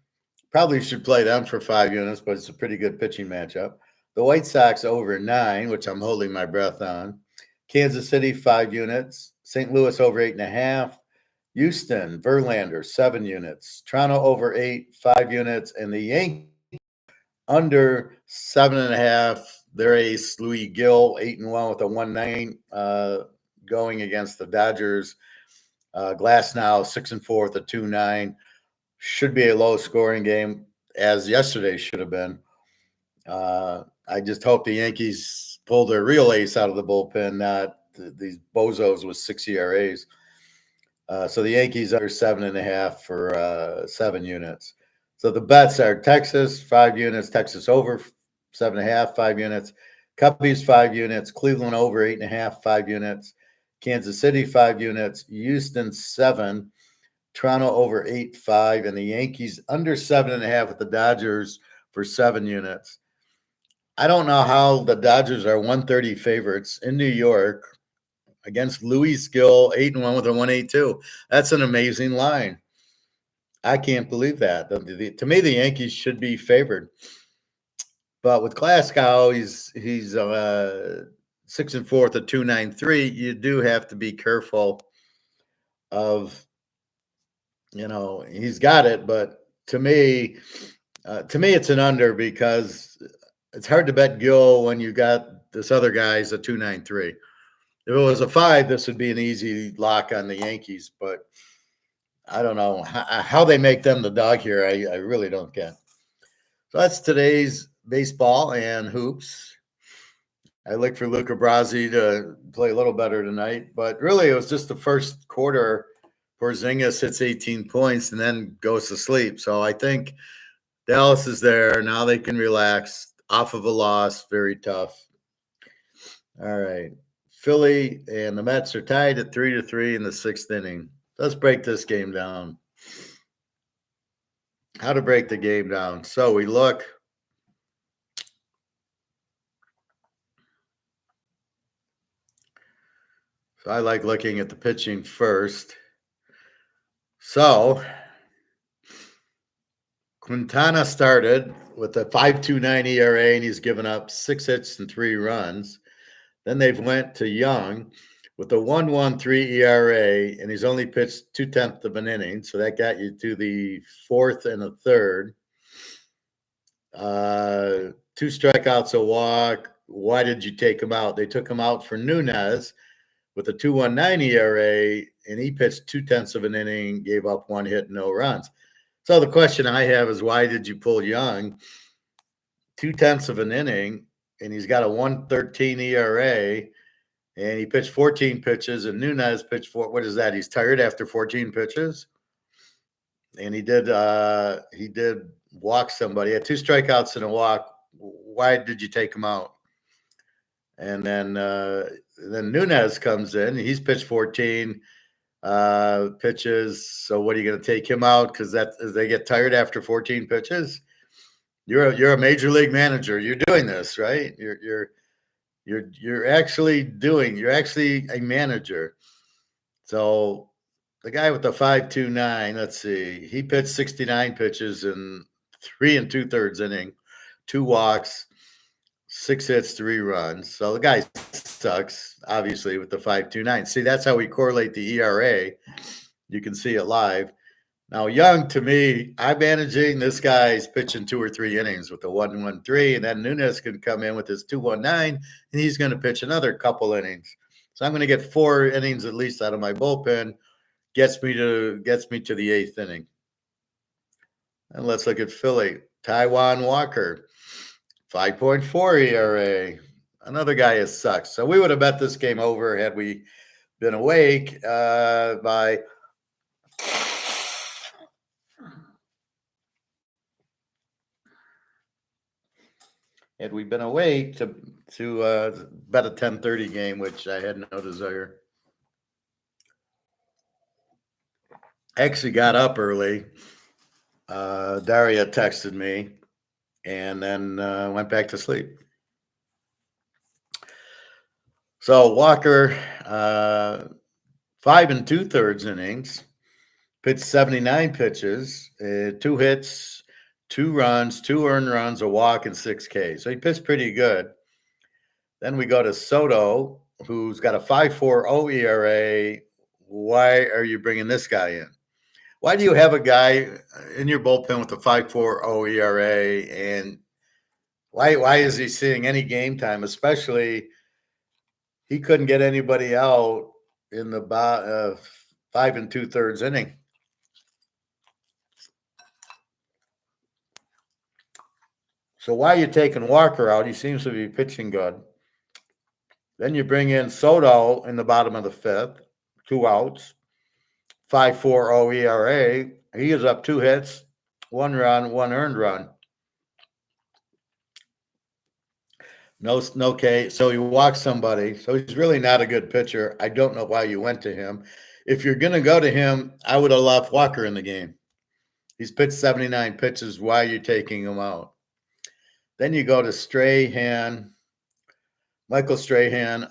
probably should play them for 5 units, but it's a pretty good pitching matchup. The White Sox over 9, which I'm holding my breath on. Kansas City 5 units, St. Louis over 8.5, Houston Verlander 7 units, Toronto over 8 5 units, and the Yankees under 7.5. Their ace Louis Gill 8-1 with a 1.9 going against the Dodgers. Glass now 6-4 with a 2.9. Should be a low scoring game, as yesterday should have been. I just hope the Yankees pull their real ace out of the bullpen, not these bozos with 6 ERAs. So the Yankees under 7.5 for 7 units. So the bets are Texas 5 units, Texas over 7.5 5 units, Cubbies 5 units, Cleveland over 8.5 5 units, Kansas City 5 units, Houston 7, Toronto over 8.5, and the Yankees under 7.5 with the Dodgers for 7 units. I don't know how the Dodgers are 130 favorites in New York against Louis Gill 8-1 with a 1.82. That's an amazing line. I can't believe that. To me, the Yankees should be favored, but with Glasgow, he's 6-4 with a 2.93. You do have to be careful of, he's got it, but to me, it's an under because it's hard to bet Gill when you got this other guy's a 2.93. If it was a 5, this would be an easy lock on the Yankees, but I don't know how they make them the dog here. I really don't get. So that's today's baseball and hoops. I look for Luca Brasi to play a little better tonight, but really it was just the first quarter. Porzingis hits 18 points and then goes to sleep. So I think Dallas is there. Now they can relax off of a loss. Very tough. All right. Philly and the Mets are tied at 3-3 in the 6th inning. Let's break this game down. How to break the game down. So we look. So I like looking at the pitching first. So Quintana started with a 5.29 ERA, and he's given up 6 hits and 3 runs. Then they've went to Young with a 1.13 ERA, and he's only pitched 2/10 of an inning. So that got you to the 4th and a third. 2 strikeouts, a walk. Why did you take him out? They took him out for Nunez with a 2.19 ERA, and he pitched 2/10 of an inning, gave up 1 hit, no runs. So the question I have is, why did you pull Young 2/10 of an inning, and he's got a 1.13 ERA, and he pitched 14 pitches, and Nunez pitched what is that? He's tired after 14 pitches, and he did walk somebody. He had 2 strikeouts and a walk. Why did you take him out? And then Nunez comes in. He's pitched 14 pitches. So what are you going to take him out because they get tired after 14 pitches? You're a major league manager. You're doing this, right? You're actually a manager. So the guy with the 5.29, let's see, he pitched 69 pitches in 3 2/3 inning, 2 walks, 6 hits, 3 runs. So the guy sucks, obviously, with the 5.29. See, that's how we correlate the ERA. You can see it live. Now, Young, to me, I'm managing this guy's pitching 2 or 3 innings with the 1.13, and then Nunez can come in with his 2.19, and he's going to pitch another couple innings. So I'm going to get 4 innings at least out of my bullpen. Gets me to the 8th inning. And let's look at Philly. Taiwan Walker, 5.4 ERA. Another guy has sucked. So we would have bet this game over had we been awake by had we been awake to bet a 10:30 game, which I had no desire. Actually got up early. Daria texted me and then went back to sleep. So Walker, 5 2/3 innings, pitched 79 pitches, 2 hits, 2 runs, 2 earned runs, a walk, and 6 Ks. So he pitched pretty good. Then we go to Soto, who's got a 5.40 ERA. Why are you bringing this guy in? Why do you have a guy in your bullpen with a 5.40 ERA, and why is he seeing any game time? Especially, he couldn't get anybody out in the 5 2/3 inning. So why are you taking Walker out? He seems to be pitching good. Then you bring in Soto in the bottom of the fifth, 2 outs, 5.40 ERA. He is up 2 hits, 1 run, 1 earned run. No K. So he walks somebody. So he's really not a good pitcher. I don't know why you went to him. If you're going to go to him, I would have left Walker in the game. He's pitched 79 pitches. Why are you taking him out? Then you go to Strahan. Michael Strahan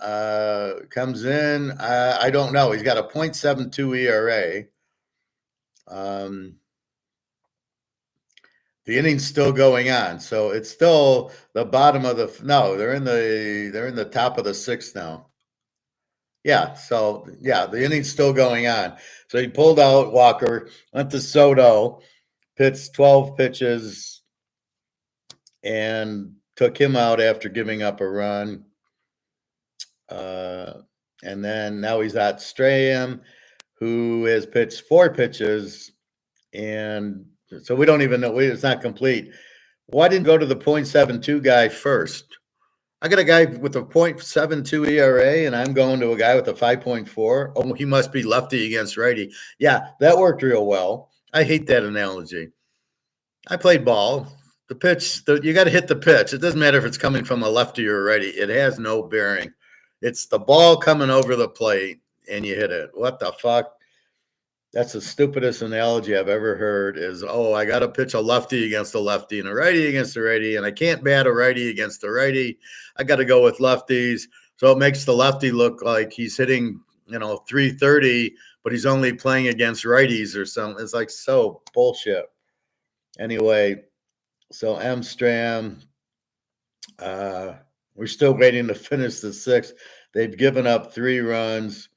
comes in. I don't know. He's got a .72 ERA. The inning's still going on, so it's still the bottom of the. No, they're in the top of the sixth now. Yeah, so yeah, the inning's still going on. So he pulled out Walker, went to Soto, pitched 12 pitches, and took him out after giving up a run. And then now he's at Strahan, who has pitched 4 pitches, and so we don't even know. It's not complete. Why didn't go to the .72 guy first? I got a guy with a .72 ERA, and I'm going to a guy with a 5.4. Oh, he must be lefty against righty. Yeah, that worked real well. I hate that analogy. I played ball. The pitch, you got to hit the pitch. It doesn't matter if it's coming from a lefty or a righty. It has no bearing. It's the ball coming over the plate, and you hit it. What the fuck? That's the stupidest analogy I've ever heard is, oh, I got to pitch a lefty against a lefty and a righty against a righty, and I can't bat a righty against a righty. I got to go with lefties. So it makes the lefty look like he's hitting, 330, but he's only playing against righties or something. It's like so bullshit. Anyway, so Amstram, we're still waiting to finish the sixth. They've given up 3 runs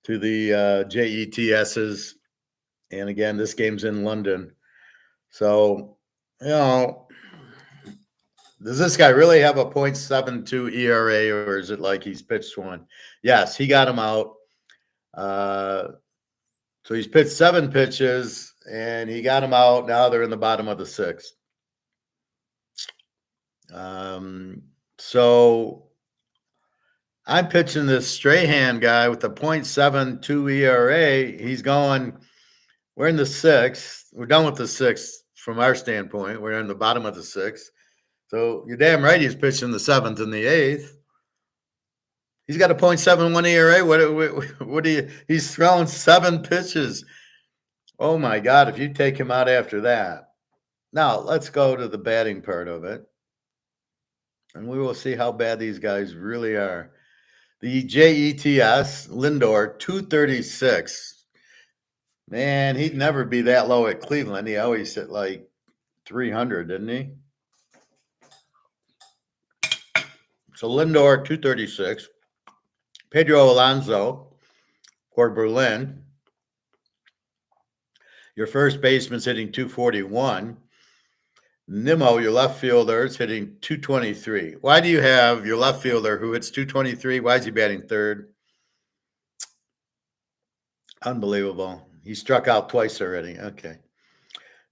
to the JETSs. And again, this game's in London. So, does this guy really have a .72 ERA, or is it like he's pitched one? Yes, he got him out. So he's pitched 7 pitches, and he got him out. Now they're in the bottom of the sixth. So I'm pitching this Strahan guy with a .72 ERA. He's going, we're in the sixth. We're done with the sixth from our standpoint. We're in the bottom of the sixth. So you're damn right he's pitching the seventh and the eighth. He's got a .71 ERA. What do you? He's throwing 7 pitches. Oh my God! If you take him out after that, now let's go to the batting part of it, and we will see how bad these guys really are. The JETS Lindor 236. Man, he'd never be that low at Cleveland. He always hit like 300, didn't he? So Lindor 236. Pedro Alonso for Berlin. Your first baseman's hitting 241. Nimmo, your left fielder, is hitting 223. Why do you have your left fielder who hits 223? Why is he batting third? Unbelievable. He struck out twice already. Okay.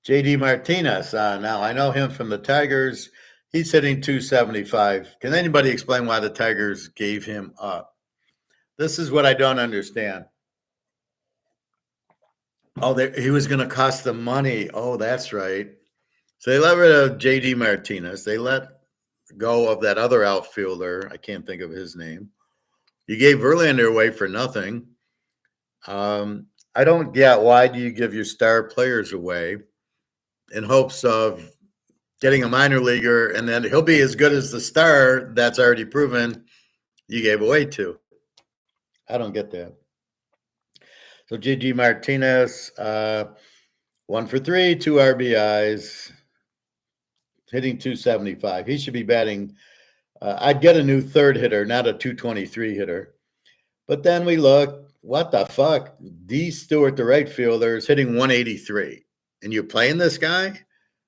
JD Martinez. Now, I know him from the Tigers. He's hitting 275. Can anybody explain why the Tigers gave him up? This is what I don't understand. Oh, he was going to cost them money. Oh, that's right. So they let rid of JD Martinez. They let go of that other outfielder. I can't think of his name. You gave Verlander away for nothing. I don't get why do you give your star players away in hopes of getting a minor leaguer, and then he'll be as good as the star that's already proven you gave away to. I don't get that. So JD Martinez, 1 for 3, 2 RBIs, hitting 275. He should be batting. I'd get a new third hitter, not a 223 hitter. But then we look, what the fuck? D. Stewart, the right fielder, is hitting 183. And you're playing this guy?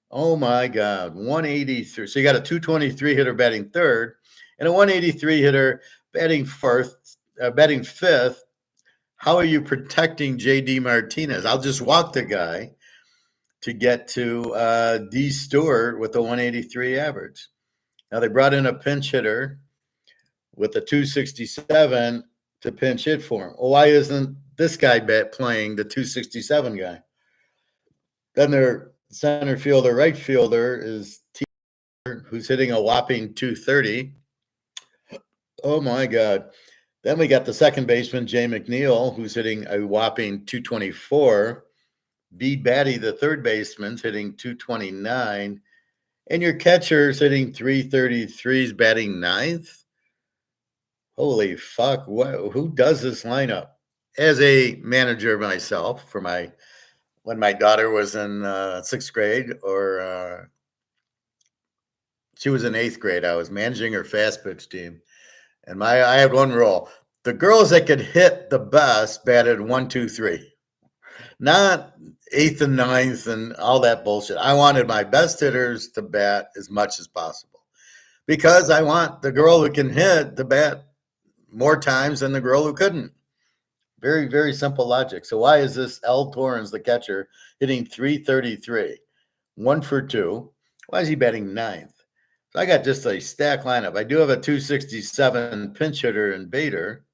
Oh my God, 183. So you got a 223 hitter batting third and a 183 hitter batting fifth. How are you protecting JD Martinez? I'll just walk the guy to get to D. Stewart with a 183 average. Now they brought in a pinch hitter with a 267 to pinch hit for him. Well, why isn't this guy playing the 267 guy? Then their center fielder, right fielder is Teaserking, who's hitting a whopping 230. Oh my God. Then we got the second baseman, Jay McNeil, who's hitting a whopping 224. B. Batty, the third baseman's hitting 229. And your catcher's hitting 333's batting ninth. Holy fuck. Who does this lineup? As a manager myself, when my daughter was in sixth grade, or she was in eighth grade, I was managing her fast pitch team. And I had one rule. The girls that could hit the best batted 1, 2, 3. Not eighth and ninth and all that bullshit. I wanted my best hitters to bat as much as possible because I want the girl who can hit to bat more times than the girl who couldn't. Very, very simple logic. So why is this L. Torrens, the catcher, hitting 333, 1 for 2? Why is he batting ninth? So I got just a stack lineup. I do have a 267 pinch hitter in Bader.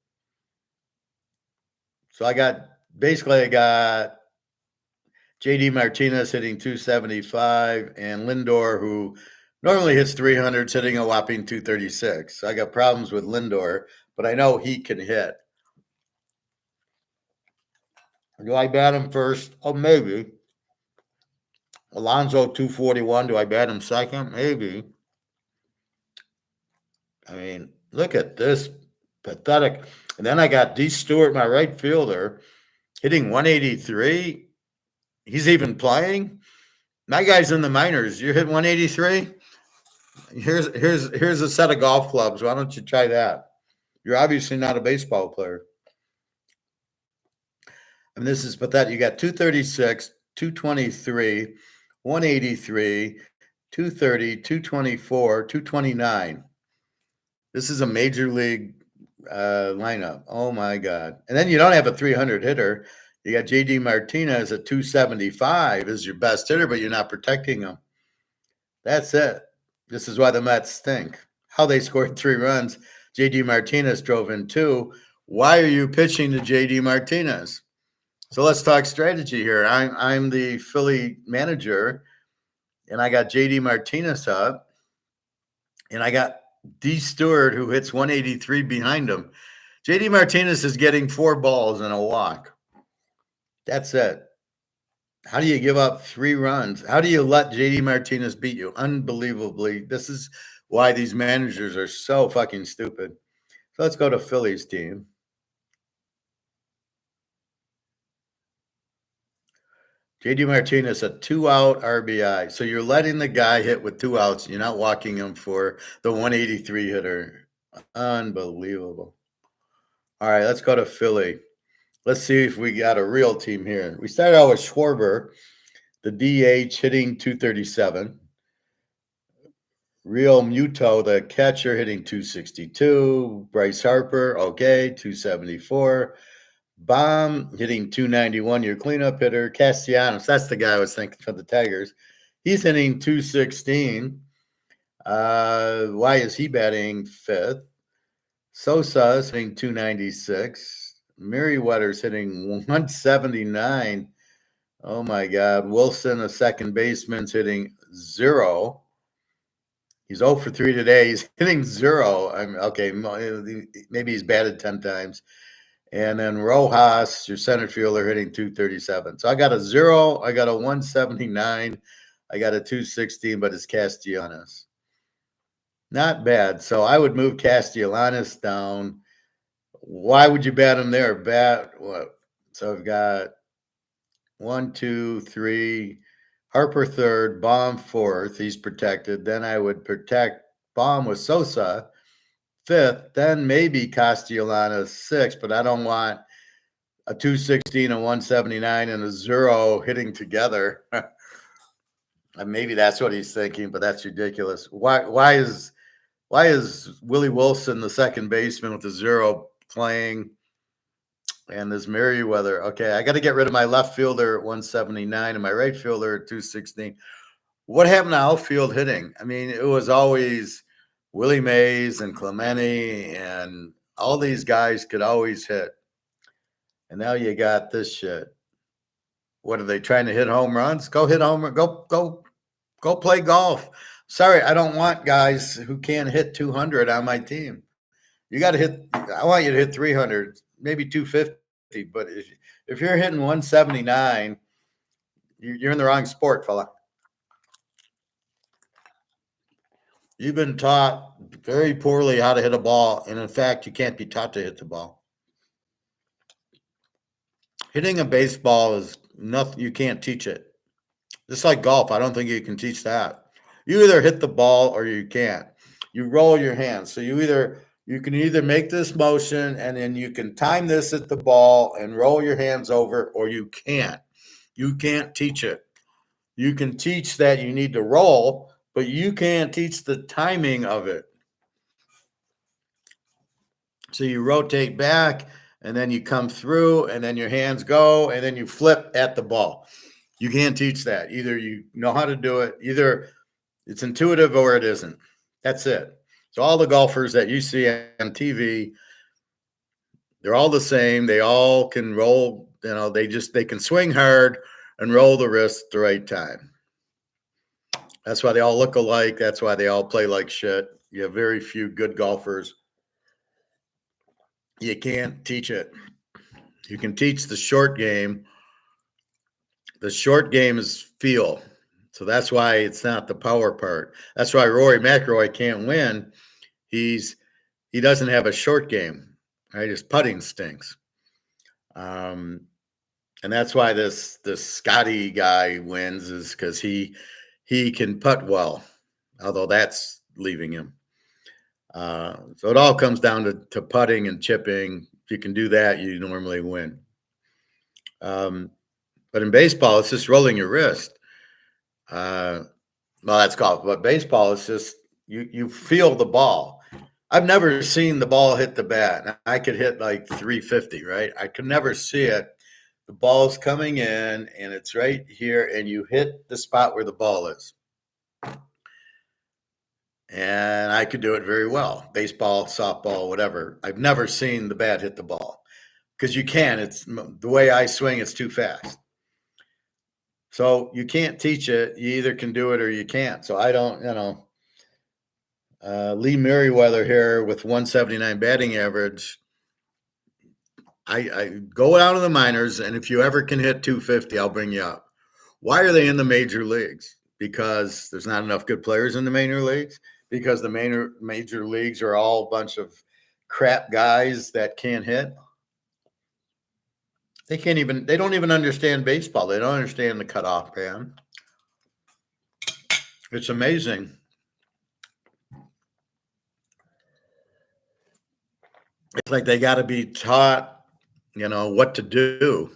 So I got JD Martinez hitting 275 and Lindor, who normally hits 300, hitting a whopping 236. So I got problems with Lindor, but I know he can hit. Do I bat him first? Oh, maybe. Alonso 241. Do I bat him second? Maybe. I mean, look at this pathetic. And then I got D. Stewart, my right fielder, hitting 183. He's even playing. My guy's in the minors. You're hitting 183. Here's a set of golf clubs. Why don't you try that? You're obviously not a baseball player. And this is pathetic. You got 236, 223, 183, 230, 224, 229. This is a major league lineup. Oh my God. And then you don't have a 300 hitter. You got JD Martinez at 275 as your best hitter, but you're not protecting him. That's it. This is why the Mets stink. How they scored 3 runs. JD Martinez drove in 2. Why are you pitching to JD Martinez? So let's talk strategy here. I'm the Philly manager, and I got JD Martinez up, and I got D. Stewart, who hits 183 behind him. JD Martinez is getting 4 balls and a walk. That's it. How do you give up 3 runs? How do you let JD Martinez beat you? Unbelievably. This is why these managers are so fucking stupid. So let's go to Philly's team. JD Martinez, a 2-out RBI. So you're letting the guy hit with 2 outs. You're not walking him for the 183 hitter. Unbelievable. All right, let's go to Philly. Let's see if we got a real team here. We started out with Schwarber, the DH, hitting 237. Real Muto, the catcher, hitting 262. Bryce Harper, okay, 274. Baum hitting 291, your cleanup hitter. Castellanos, that's the guy I was thinking for the Tigers. He's hitting 216. Why is he batting 5th? Sosa's hitting 296. Merriweather's hitting 179. Oh my God. Wilson, a second baseman's hitting 0. He's 0 for 3 today. He's hitting 0. Okay, maybe he's batted 10 times. And then Rojas, your center fielder, hitting 237. So I got a 0, I got a 179, I got a 216, but it's Castellanos. Not bad. So I would move Castellanos down. Why would you bat him there? Bat what? So I've got 1, 2, 3. Harper third, Baum fourth. He's protected. Then I would protect Baum with Sosa fifth. Then maybe Castellanos sixth, but I don't want a 216, a 179, and a 0 hitting together. Maybe that's what he's thinking, but that's ridiculous. Why is Willie Wilson, the second baseman with the 0, playing? And this Merriweather. Okay, I got to get rid of my left fielder at 179 and my right fielder at 216. What happened to outfield hitting? I mean, it was always Willie Mays and Clemente, and all these guys could always hit. And now you got this shit. What are they trying to hit home runs? Go hit home run. Go play golf. Sorry, I don't want guys who can't hit 200 on my team. You got to hit. I want you to hit 300, maybe 250. But if you're hitting 179, you're in the wrong sport, fella. You've been taught very poorly how to hit a ball, and in fact, you can't be taught to hit the ball. Hitting a baseball is nothing. You can't teach it. Just like golf, I don't think you can teach that. You either hit the ball or you can't. You roll your hands. So you can either make this motion and then you can time this at the ball and roll your hands over, or you can't. You can't teach it. You can teach that you need to roll, but you can't teach the timing of it. So you rotate back and then you come through and then your hands go and then you flip at the ball. You can't teach that. Either you know how to do it, either it's intuitive or it isn't. That's it. So all the golfers that you see on TV, they're all the same. They all can roll, they can swing hard and roll the wrist at the right time. That's why they all look alike. That's why they all play like shit. You have very few good golfers. You can't teach it. You can teach the short game. The short game is feel. So that's why it's not the power part. That's why Rory McIlroy can't win. He doesn't have a short game, right? His putting stinks. And that's why this Scotty guy wins, is because he can putt well, although that's leaving him. So it all comes down to putting and chipping. If you can do that, you normally win. But in baseball, it's just rolling your wrist. Well, that's golf. But baseball is just you feel the ball. I've never seen the ball hit the bat. I could hit like 350, right? I could never see it. The ball's coming in, and it's right here, and you hit the spot where the ball is. And I could do it very well. Baseball, softball, whatever. I've never seen the bat hit the ball because you can. It's the way I swing, it's too fast. So you can't teach it. You either can do it or you can't. So I don't, Lee Merriweather here with 179 batting average. I go down to the minors, and if you ever can hit 250, I'll bring you up. Why are they in the major leagues? Because there's not enough good players in the major leagues? Because the major leagues are all a bunch of crap guys that can't hit? They don't even understand baseball. They don't understand the cutoff man. It's amazing. It's like they got to be taught, what to do.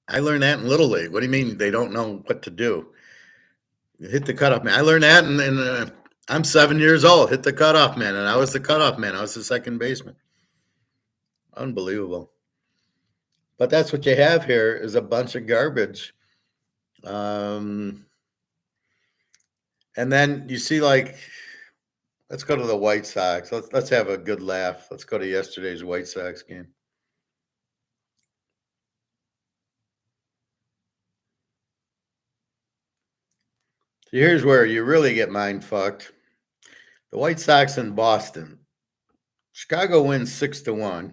I learned that in Little League. What do you mean they don't know what to do? Hit the cutoff man. I learned that, and I'm 7 years old. Hit the cutoff man, and I was the cutoff man. I was the second baseman. Unbelievable. But that's what you have here is a bunch of garbage. And then you see, let's go to the White Sox. Let's have a good laugh. Let's go to yesterday's White Sox game. So here's where you really get mind fucked. The White Sox in Boston Chicago wins 6-1.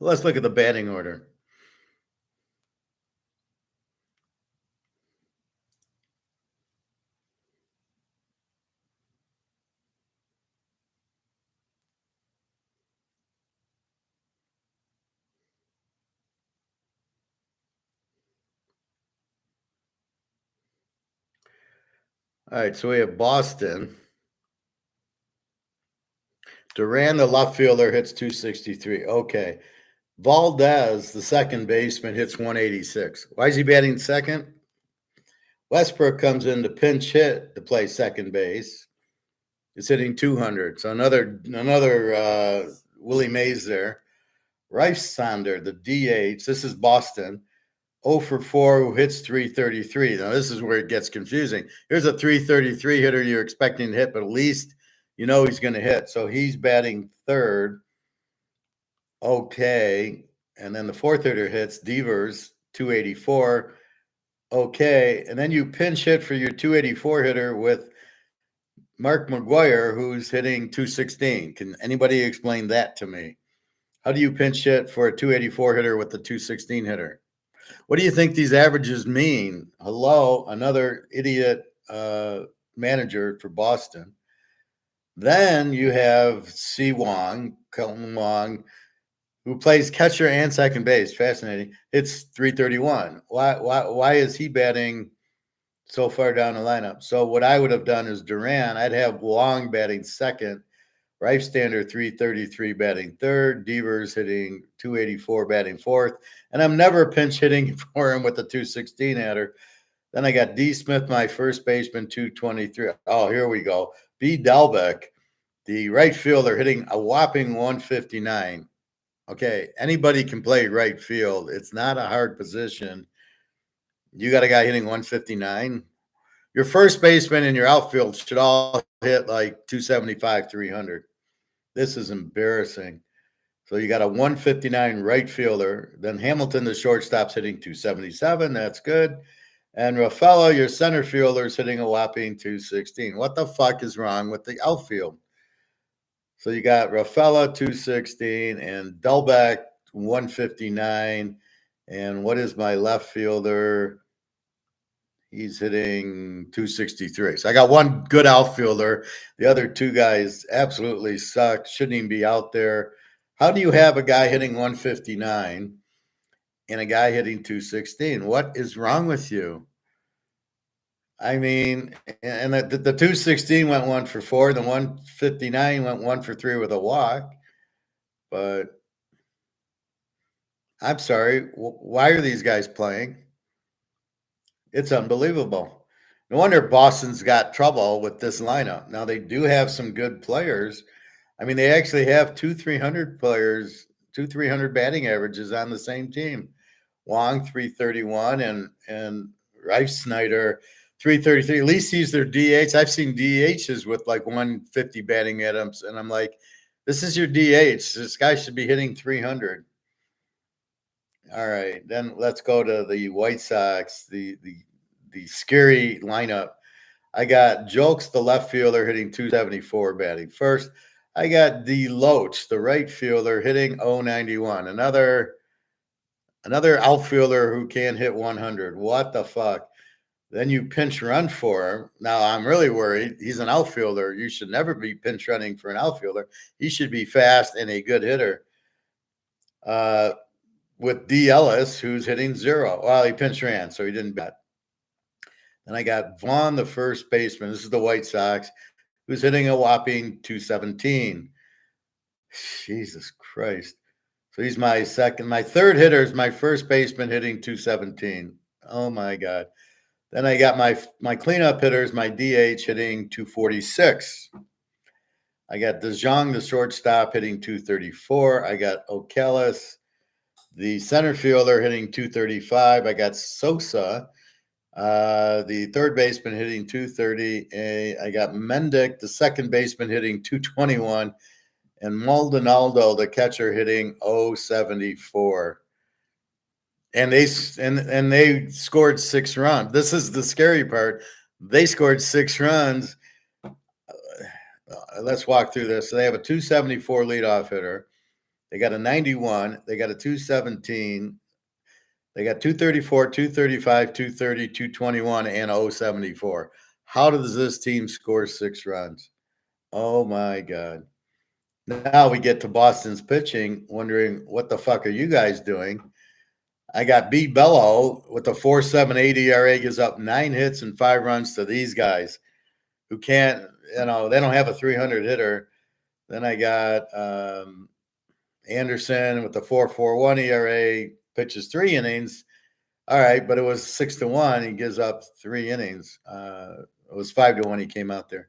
Let's look at the batting order. All right, so we have Boston. Duran, the left fielder, hits 263. Okay. Valdez, the second baseman, hits 186. Why is he batting second? Westbrook comes in to pinch hit to play second base. Is hitting 200. So another Willie Mays there. Reifsander, the DH. This is Boston. 0 for 4, who hits 333. Now, this is where it gets confusing. Here's a 333 hitter you're expecting to hit, but at least you know he's going to hit. So he's batting third. Okay. And then the fourth hitter hits, Devers, 284. Okay. And then you pinch hit for your 284 hitter with Mark McGuire, who's hitting 216. Can anybody explain that to me? How do you pinch hit for a 284 hitter with the 216 hitter? What do you think these averages mean? Hello, another idiot manager for Boston. Then you have Kelton Wong, who plays catcher and second base. Fascinating. It's 331. Why is he batting so far down the lineup? So what I would have done is Duran. I'd have Wong batting second, Reifstander 333 batting third, Devers hitting 284 batting fourth, and I'm never pinch hitting for him with the 216 hitter. Then I got D. Smith, my first baseman, 223. Oh, here we go. B. Delbeck, the right fielder, hitting a whopping 159. Okay, anybody can play right field. It's not a hard position. You got a guy hitting 159. Your first baseman and your outfield should all hit like 275, 300. This is embarrassing. So you got a 159 right fielder. Then Hamilton, the shortstop's hitting 277. That's good. And Rafaela, your center fielder, is hitting a whopping 216. What the fuck is wrong with the outfield? So you got Rafaela 216 and Delbeck 159. And what is my left fielder? He's hitting 263. So I got one good outfielder. The other two guys absolutely suck. Shouldn't even be out there. How do you have a guy hitting 159 and a guy hitting 216? What is wrong with you? I mean, and the 216 went 1 for 4. The 159 went 1 for 3 with a walk. But I'm sorry. Why are these guys playing? It's unbelievable. No wonder Boston's got trouble with this lineup. Now, they do have some good players. I mean, they actually have 300 players, 300 batting averages on the same team. Wong, 331, and Reifsnyder, 333. At least he's their DH. I've seen DHs with like 150 batting atoms, and I'm like, this is your DH. This guy should be hitting 300. All right, then let's go to the White Sox, the scary lineup. I got Jokes, the left fielder, hitting 274 batting first. I got DeLoach, the right fielder, hitting 091. Another outfielder who can hit 100. What the fuck? Then you pinch run for him. Now I'm really worried. He's an outfielder. You should never be pinch running for an outfielder. He should be fast and a good hitter. With D. Ellis, who's hitting 0. Well, he pinch ran, so he didn't bat. Then I got Vaughn, the first baseman. This is the White Sox, who's hitting a whopping 217. Jesus Christ. So he's my second. My third hitter is my first baseman hitting 217. Oh, my God. Then I got my cleanup hitters, my DH hitting 246. I got DeJong, the shortstop, hitting 234. I got Ocalis, the center fielder, hitting 235. I got Sosa, the third baseman, hitting 230. I got Mendick, the second baseman, hitting 221. And Maldonado, the catcher, hitting 074. And they scored 6 runs. This is the scary part. They scored 6 runs. let's walk through this. So they have a 274 leadoff hitter. They got a 91. They got a 217. They got 234, 235, 230, 221, and 074. How does this team score 6 runs? Oh my God. Now we get to Boston's pitching, wondering what the fuck are you guys doing? I got B. Bello with a 4.78 ERA, gives up 9 hits and 5 runs to these guys who can't, they don't have a 300 hitter. Then I got Anderson with the 4.41 ERA, pitches 3 innings. All right, but it was 6-1. He gives up 3 innings. It was 5-1. He came out there.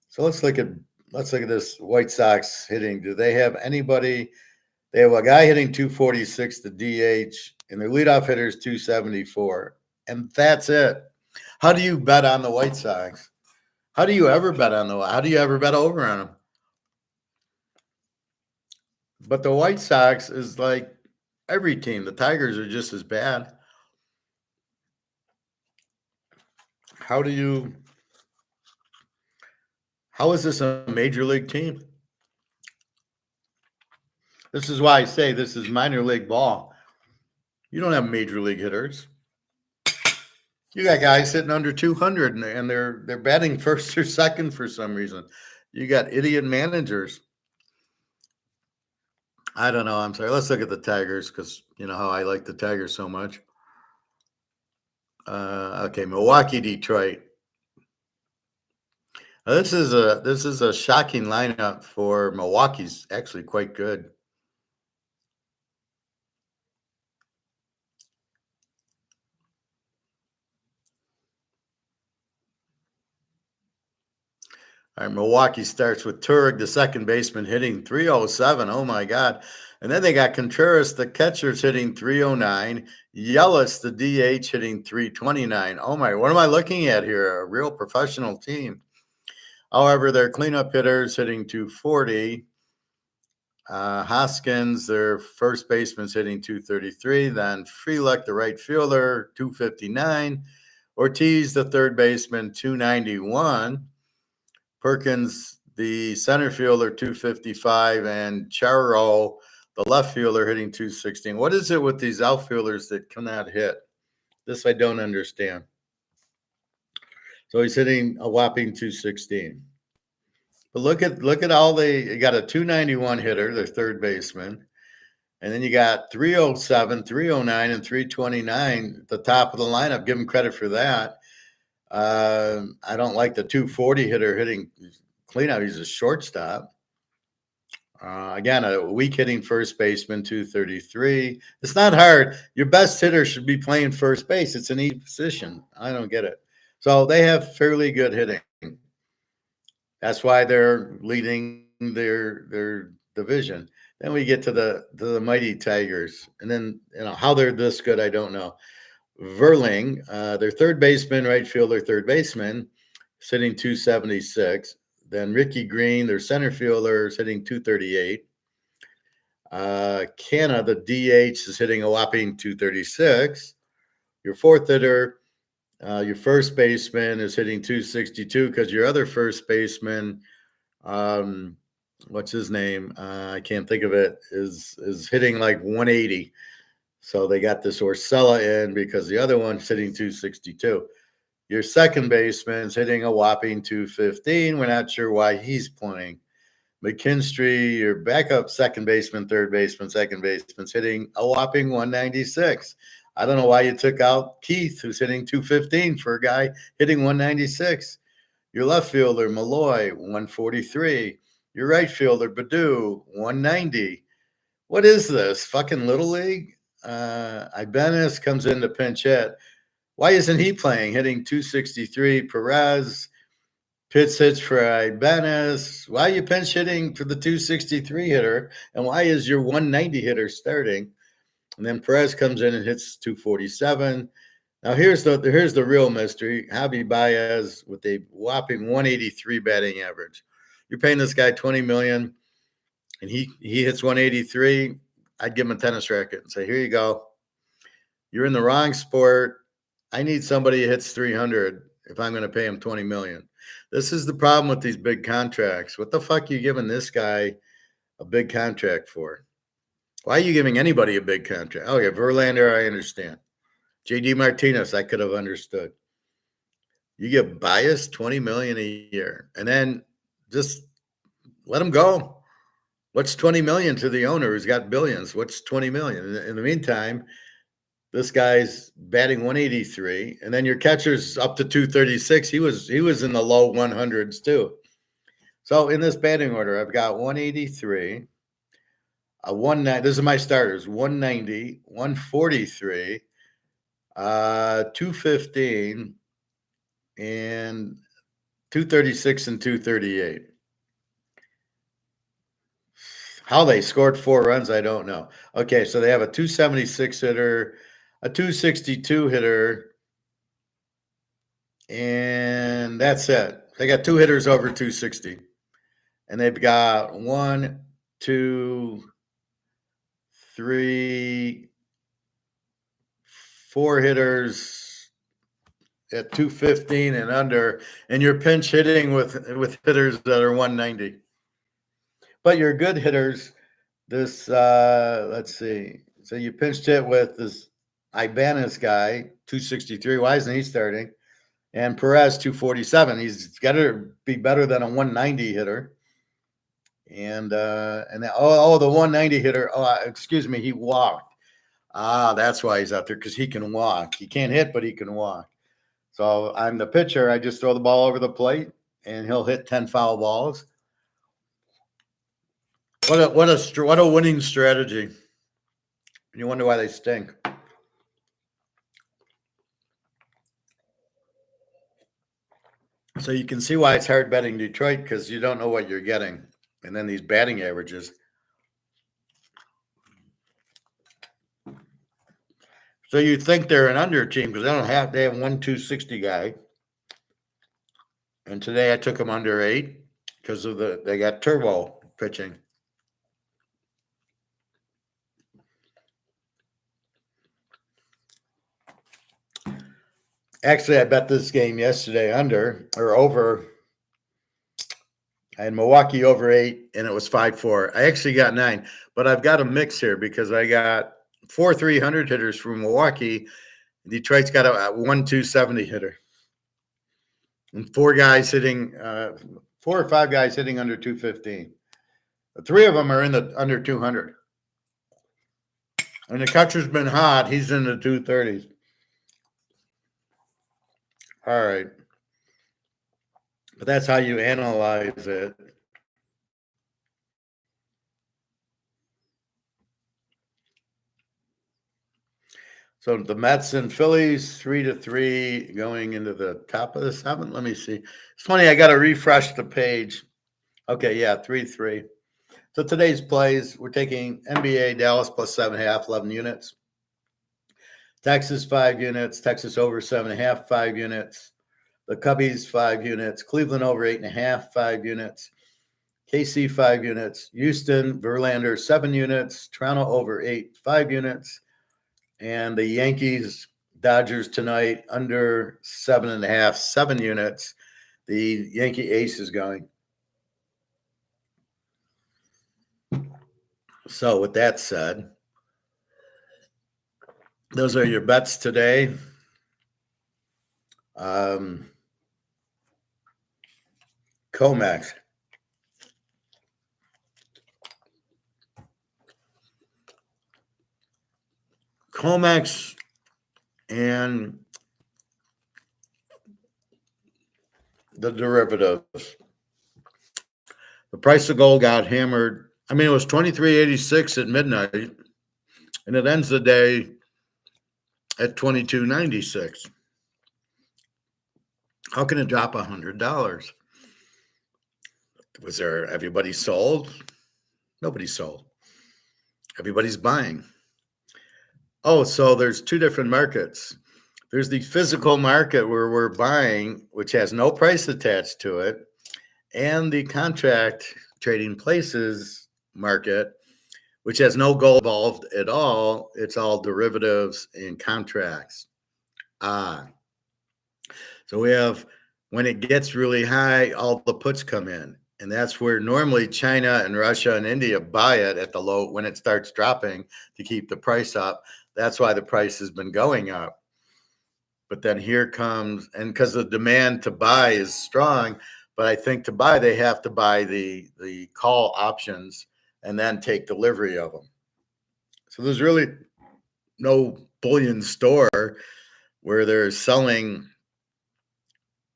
So let's look at this White Sox hitting. Do they have anybody? They have a guy hitting 246, the DH, and their leadoff hitter is 274, and that's it. How do you bet on the White Sox? How do you ever bet over on them? But the White Sox is like every team. The Tigers are just as bad. How is this a major league team? This is why I say this is minor league ball. You don't have major league hitters. You got guys hitting under 200 and they're batting first or second for some reason. You got idiot managers. I don't know. I'm sorry. Let's look at the Tigers because you know how I like the Tigers so much. Okay, Milwaukee, Detroit. This is a shocking lineup for Milwaukee's actually quite good. All right, Milwaukee starts with Turek, the second baseman, hitting 307. Oh my God. And then they got Contreras, the catcher's hitting 309. Yelich, the DH, hitting 329. Oh my, what am I looking at here? A real professional team. However, their cleanup hitters hitting 240. Hoskins, their first baseman's hitting 233. Then Frelick, the right fielder, 259. Ortiz, the third baseman, 291. Perkins, the center fielder, 255. And Charo, the left fielder, hitting 216. What is it with these outfielders that cannot hit? This I don't understand. So he's hitting a whopping 216. But look at all they got a 291 hitter, their third baseman. And then you got 307, 309, and 329 at the top of the lineup. Give them credit for that. I don't like the 240 hitter hitting cleanout. He's a shortstop. Again, a weak hitting first baseman, 233. It's not hard. Your best hitter should be playing first base. It's an easy position. I don't get it. So they have fairly good hitting. That's why they're leading their division. Then we get to the mighty Tigers, and then how they're this good, I don't know. Verling, their third baseman, right fielder, third baseman, sitting 276. Then Ricky Green, their center fielder, is hitting 238. Canna, the DH, is hitting a whopping 236. Your fourth hitter, your first baseman, is hitting 262 because your other first baseman, what's his name? I can't think of it, is hitting like 180. So they got this Orcella in because the other one's hitting 262. Your second baseman's hitting a whopping 215. We're not sure why he's playing. McKinstry, your backup second baseman, third baseman, second baseman's hitting a whopping 196. I don't know why you took out Keith, who's hitting 215 for a guy hitting 196. Your left fielder, Malloy, 143. Your right fielder, Badu, 190. What is this? Fucking Little League? Ibanez comes in to pinch hit. Why isn't he playing? Hitting 263. Perez, Pitts hits for Ibanez. Why are you pinch hitting for the 263 hitter? And why is your 190 hitter starting? And then Perez comes in and hits 247. Now here's the real mystery. Javi Baez with a whopping 183 batting average. You're paying this guy $20 million, and he hits 183. I'd give him a tennis racket and say, here you go. You're in the wrong sport. I need somebody who hits 300 if I'm going to pay him $20 million. This is the problem with these big contracts. What the fuck are you giving this guy a big contract for? Why are you giving anybody a big contract? Oh, yeah, Verlander, I understand. JD Martinez, I could have understood. You get Bias $20 million a year, and then just let him go. What's $20 million to the owner who's got billions? What's $20 million? In the meantime, this guy's batting 183, and then your catcher's up to 236. He was in the low 100s too. So in this batting order, I've got 183, a 19. This is my starters: 190, 143, 215, and 236 and 238. How they scored 4 runs, I don't know. Okay, so they have a 276 hitter, a 262 hitter, and that's it. They got 2 hitters over 260. And they've got 1, 2, 3, 4 hitters at 215 and under, and you're pinch hitting with hitters that are 190. But your good hitters, this let's see. So you pinched hit with this Ibanez guy, 263. Why isn't he starting? And Perez, 247. He's got to be better than a 190 hitter. And the 190 hitter. Oh, excuse me, he walked. That's why he's out there, because he can walk. He can't hit, but he can walk. So I'm the pitcher. I just throw the ball over the plate, and he'll hit 10 foul balls. What a winning strategy. You wonder why they stink. So you can see why it's hard betting Detroit, because you don't know what you're getting. And then these batting averages. So you think they're an under team because they have 1 260 guy. And today I took them under 8 because of they got turbo pitching. Actually, I bet this game yesterday under or over. I had Milwaukee over 8, and it was 5-4. I actually got 9, but I've got a mix here because I got 4 300 hitters from Milwaukee. Detroit's got a 1 270 hitter, and 4 or 5 guys hitting under 215. The 3 of them are in the under 200, and the catcher's been hot. He's in the 230s. All right. But that's how you analyze it. So the Mets and Phillies 3-3 going into the top of the 7th. Let me see. It's funny. I got to refresh the page. Okay. Yeah. 3-3. So today's plays, we're taking NBA Dallas plus 7.5, 11 units. Texas 5 units. Texas over 7.5, 5 units. The Cubbies 5 units. Cleveland over 8.5, 5 units. KC 5 units. Houston, Verlander 7 units. Toronto over 8, 5 units. And the Yankees, Dodgers tonight under 7.5, 7 units. The Yankee ace is going. So with that said, those are your bets today. Comex. Comex and the derivatives. The price of gold got hammered. I mean, it was $23.86 at midnight, and it ends the day at $22.96. How can it drop $100? Was there everybody sold? Nobody sold. Everybody's buying. Oh, so there's 2 different markets. There's the physical market where we're buying, which has no price attached to it, and the contract trading places market, which has no gold involved at all. It's all derivatives and contracts. So we have when it gets really high, all the puts come in. And that's where normally China and Russia and India buy it at the low when it starts dropping to keep the price up. That's why the price has been going up. But then here comes, and because the demand to buy is strong, but I think to buy, they have to buy the call options and then take delivery of them. So there's really no bullion store where they're selling.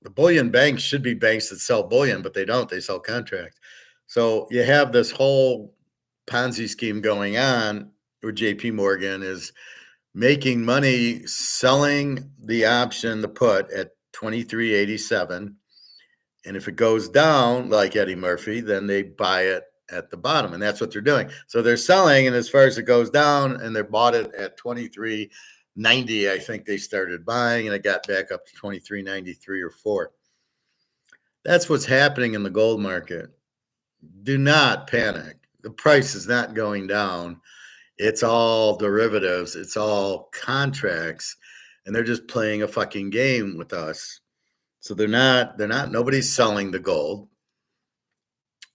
The bullion banks should be banks that sell bullion, but they don't. They sell contracts. So you have this whole Ponzi scheme going on where JP Morgan is making money selling the option, the put at 23.87. And if it goes down like Eddie Murphy, then they buy it at the bottom. And that's what they're doing. So they're selling, and as far as it goes down, and they bought it at 23.90, I think they started buying, and it got back up to 23.93 or 4. That's what's happening in the gold market. Do not panic. The price is not going down. It's all derivatives. It's all contracts, and they're just playing a fucking game with us. So nobody's selling the gold.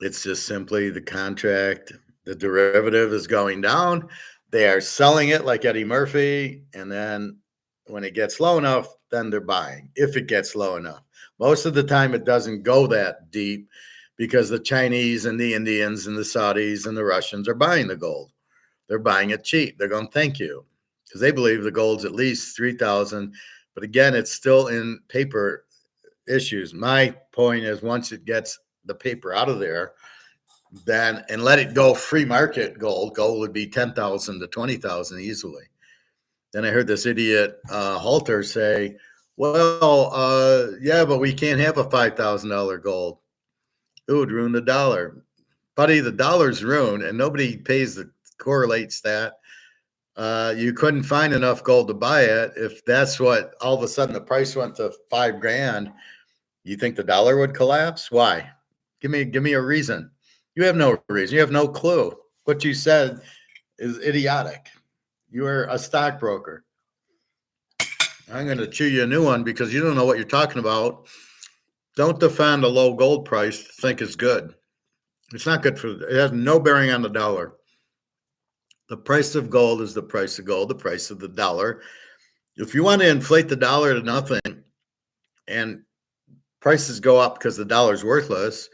It's just simply the contract, the derivative is going down. They are selling it like Eddie Murphy. And then when it gets low enough, then they're buying, if it gets low enough. Most of the time it doesn't go that deep because the Chinese and the Indians and the Saudis and the Russians are buying the gold. They're buying it cheap. They're going, thank you, because they believe the gold's at least 3,000. But again, it's still in paper issues. My point is, once it gets the paper out of there, then and let it go free market gold would be 10,000 to 20,000 easily. Then I heard this idiot Halter say, well, yeah, but we can't have a $5,000 gold. It would ruin the dollar. Buddy, the dollar's ruined, and nobody correlates that. You couldn't find enough gold to buy it. If that's what all of a sudden the price went to $5,000, you think the dollar would collapse? Why? Give me a reason. You have no reason. You have no clue. What you said is idiotic. You are a stockbroker. I'm going to chew you a new one because you don't know what you're talking about. Don't defend a low gold price to think it's good. It's not good it has no bearing on the dollar. The price of gold is the price of gold, the price of the dollar. If you want to inflate the dollar to nothing and prices go up because the dollar's worthless,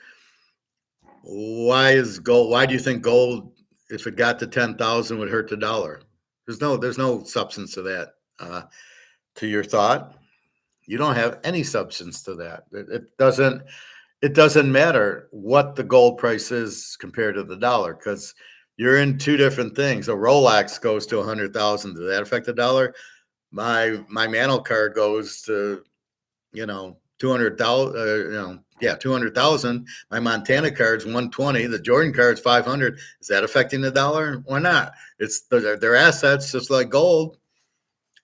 why do you think gold, if it got to 10,000, would hurt the dollar? There's no substance to that. To your thought, you don't have any substance to that. It doesn't matter what the gold price is compared to the dollar, because you're in two different things. A Rolex goes to 100,000. Does that affect the dollar? My Mantle card goes to 200,000. 200,000. My Montana card's 120. The Jordan card's 500. Is that affecting the dollar? Why not? It's their assets, just like gold.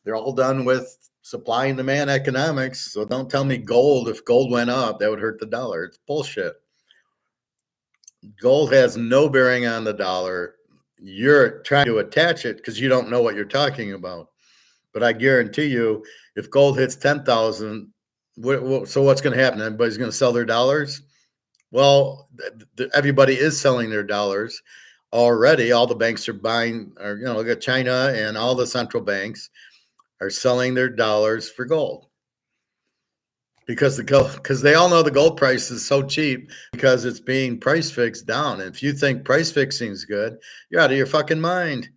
They're all done with supply and demand economics. So don't tell me gold. If gold went up, that would hurt the dollar. It's bullshit. Gold has no bearing on the dollar. You're trying to attach it because you don't know what you're talking about. But I guarantee you, if gold hits 10,000, so what's going to happen? Everybody's going to sell their dollars? Well, everybody is selling their dollars already. All the banks are buying, look at China, and all the central banks are selling their dollars for gold. Because they all know the gold price is so cheap because it's being price fixed down. And if you think price fixing is good, you're out of your fucking mind.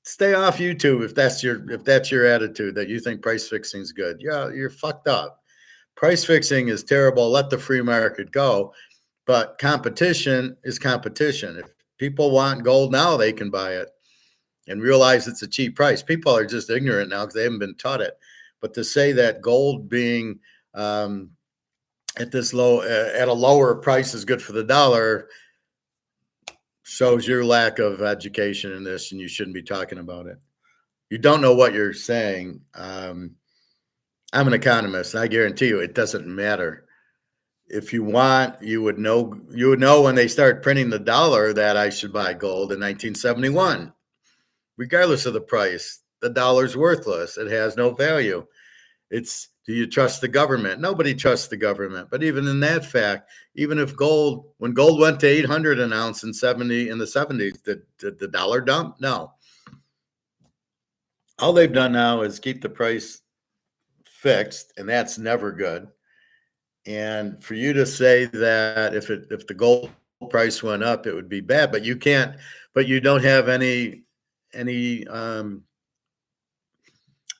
Stay off YouTube if that's your attitude, that you think price fixing is good. Yeah, you're fucked up. Price fixing is terrible. Let the free market go. But competition is competition. If people want gold now, they can buy it and realize it's a cheap price. People are just ignorant now because they haven't been taught it. But to say that gold being at a lower price is good for the dollar shows your lack of education in this, and you shouldn't be talking about it. You don't know what you're saying. I'm an economist, and I guarantee you it doesn't matter. If you want, you would know when they start printing the dollar that I should buy gold in 1971. Regardless of the price, the dollar's worthless. It has no value. Do you trust the government? Nobody trusts the government. But even in that fact, even if when gold went to 800 an ounce in the 70s, did the dollar dump? No. All they've done now is keep the price fixed, and that's never good. And for you to say that if the gold price went up, it would be bad, but you don't have any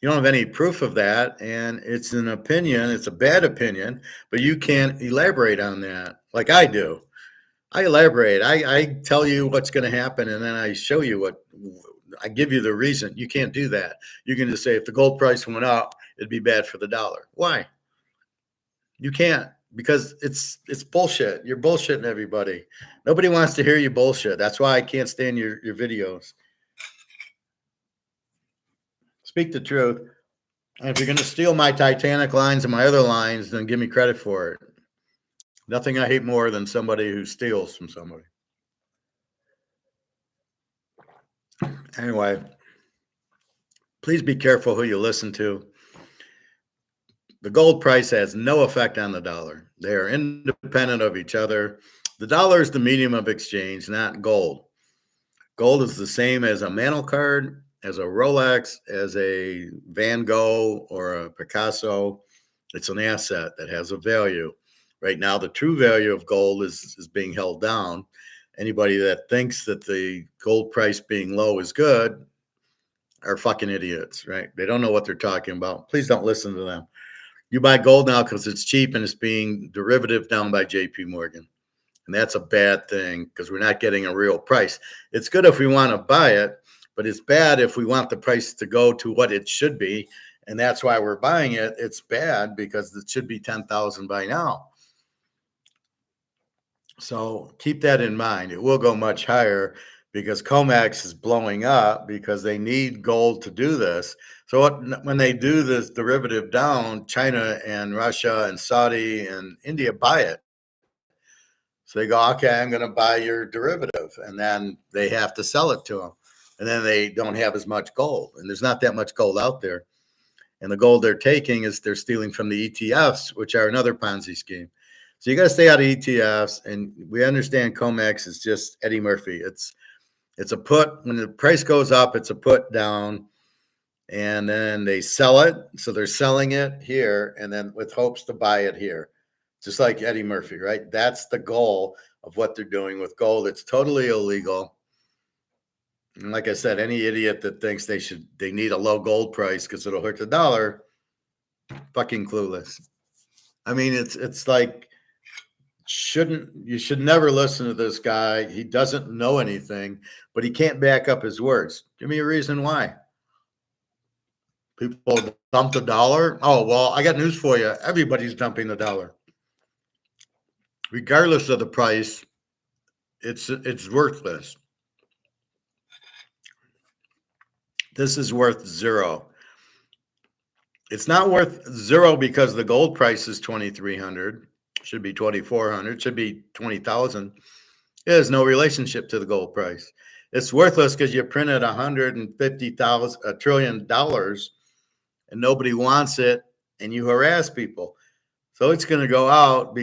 you don't have any proof of that, and it's an opinion. It's a bad opinion, but you can't elaborate on that like I do. I elaborate. I tell you what's going to happen, and then I show you I give you the reason. You can't do that. You can just say if the gold price went up, it'd be bad for the dollar. Why? You can't, because it's bullshit. You're bullshitting everybody. Nobody wants to hear you bullshit. That's why I can't stand your videos. Speak the truth. And if you're going to steal my Titanic lines and my other lines, then give me credit for it. Nothing I hate more than somebody who steals from somebody. Anyway, please be careful who you listen to. The gold price has no effect on the dollar. They are independent of each other. The dollar is the medium of exchange, not gold. Gold is the same as a mantle card, as a Rolex, as a Van Gogh or a Picasso. It's an asset that has a value. Right now, the true value of gold is being held down. Anybody that thinks that the gold price being low is good are fucking idiots, right? They don't know what they're talking about. Please don't listen to them. You buy gold now because it's cheap and it's being derivative down by JP Morgan. And that's a bad thing because we're not getting a real price. It's good if we want to buy it, but it's bad if we want the price to go to what it should be. And that's why we're buying it. It's bad because it should be 10,000 by now. So keep that in mind. It will go much higher because COMEX is blowing up because they need gold to do this. So when they do this derivative down, China and Russia and Saudi and India buy it. So they go, okay, I'm going to buy your derivative. And then they have to sell it to them. And then they don't have as much gold. And there's not that much gold out there. And the gold they're taking is they're stealing from the ETFs, which are another Ponzi scheme. So you got to stay out of ETFs. And we understand COMEX is just Eddie Murphy. It's a put. When the price goes up, it's a put down. And then they sell it. So they're selling it here and then with hopes to buy it here. Just like Eddie Murphy, right? That's the goal of what they're doing with gold. It's totally illegal. And like I said, any idiot that thinks they need a low gold price because it'll hurt the dollar, fucking clueless. I mean, it's like you should never listen to this guy. He doesn't know anything, but he can't back up his words. Give me a reason why. People dump the dollar. Oh, well, I got news for you. Everybody's dumping the dollar. Regardless of the price, it's worthless. This is worth zero. It's not worth zero because the gold price is 2,300. Should be 2,400. Should be 20,000. It has no relationship to the gold price. It's worthless because you printed $150 trillion and nobody wants it, and you harass people. So it's going to go out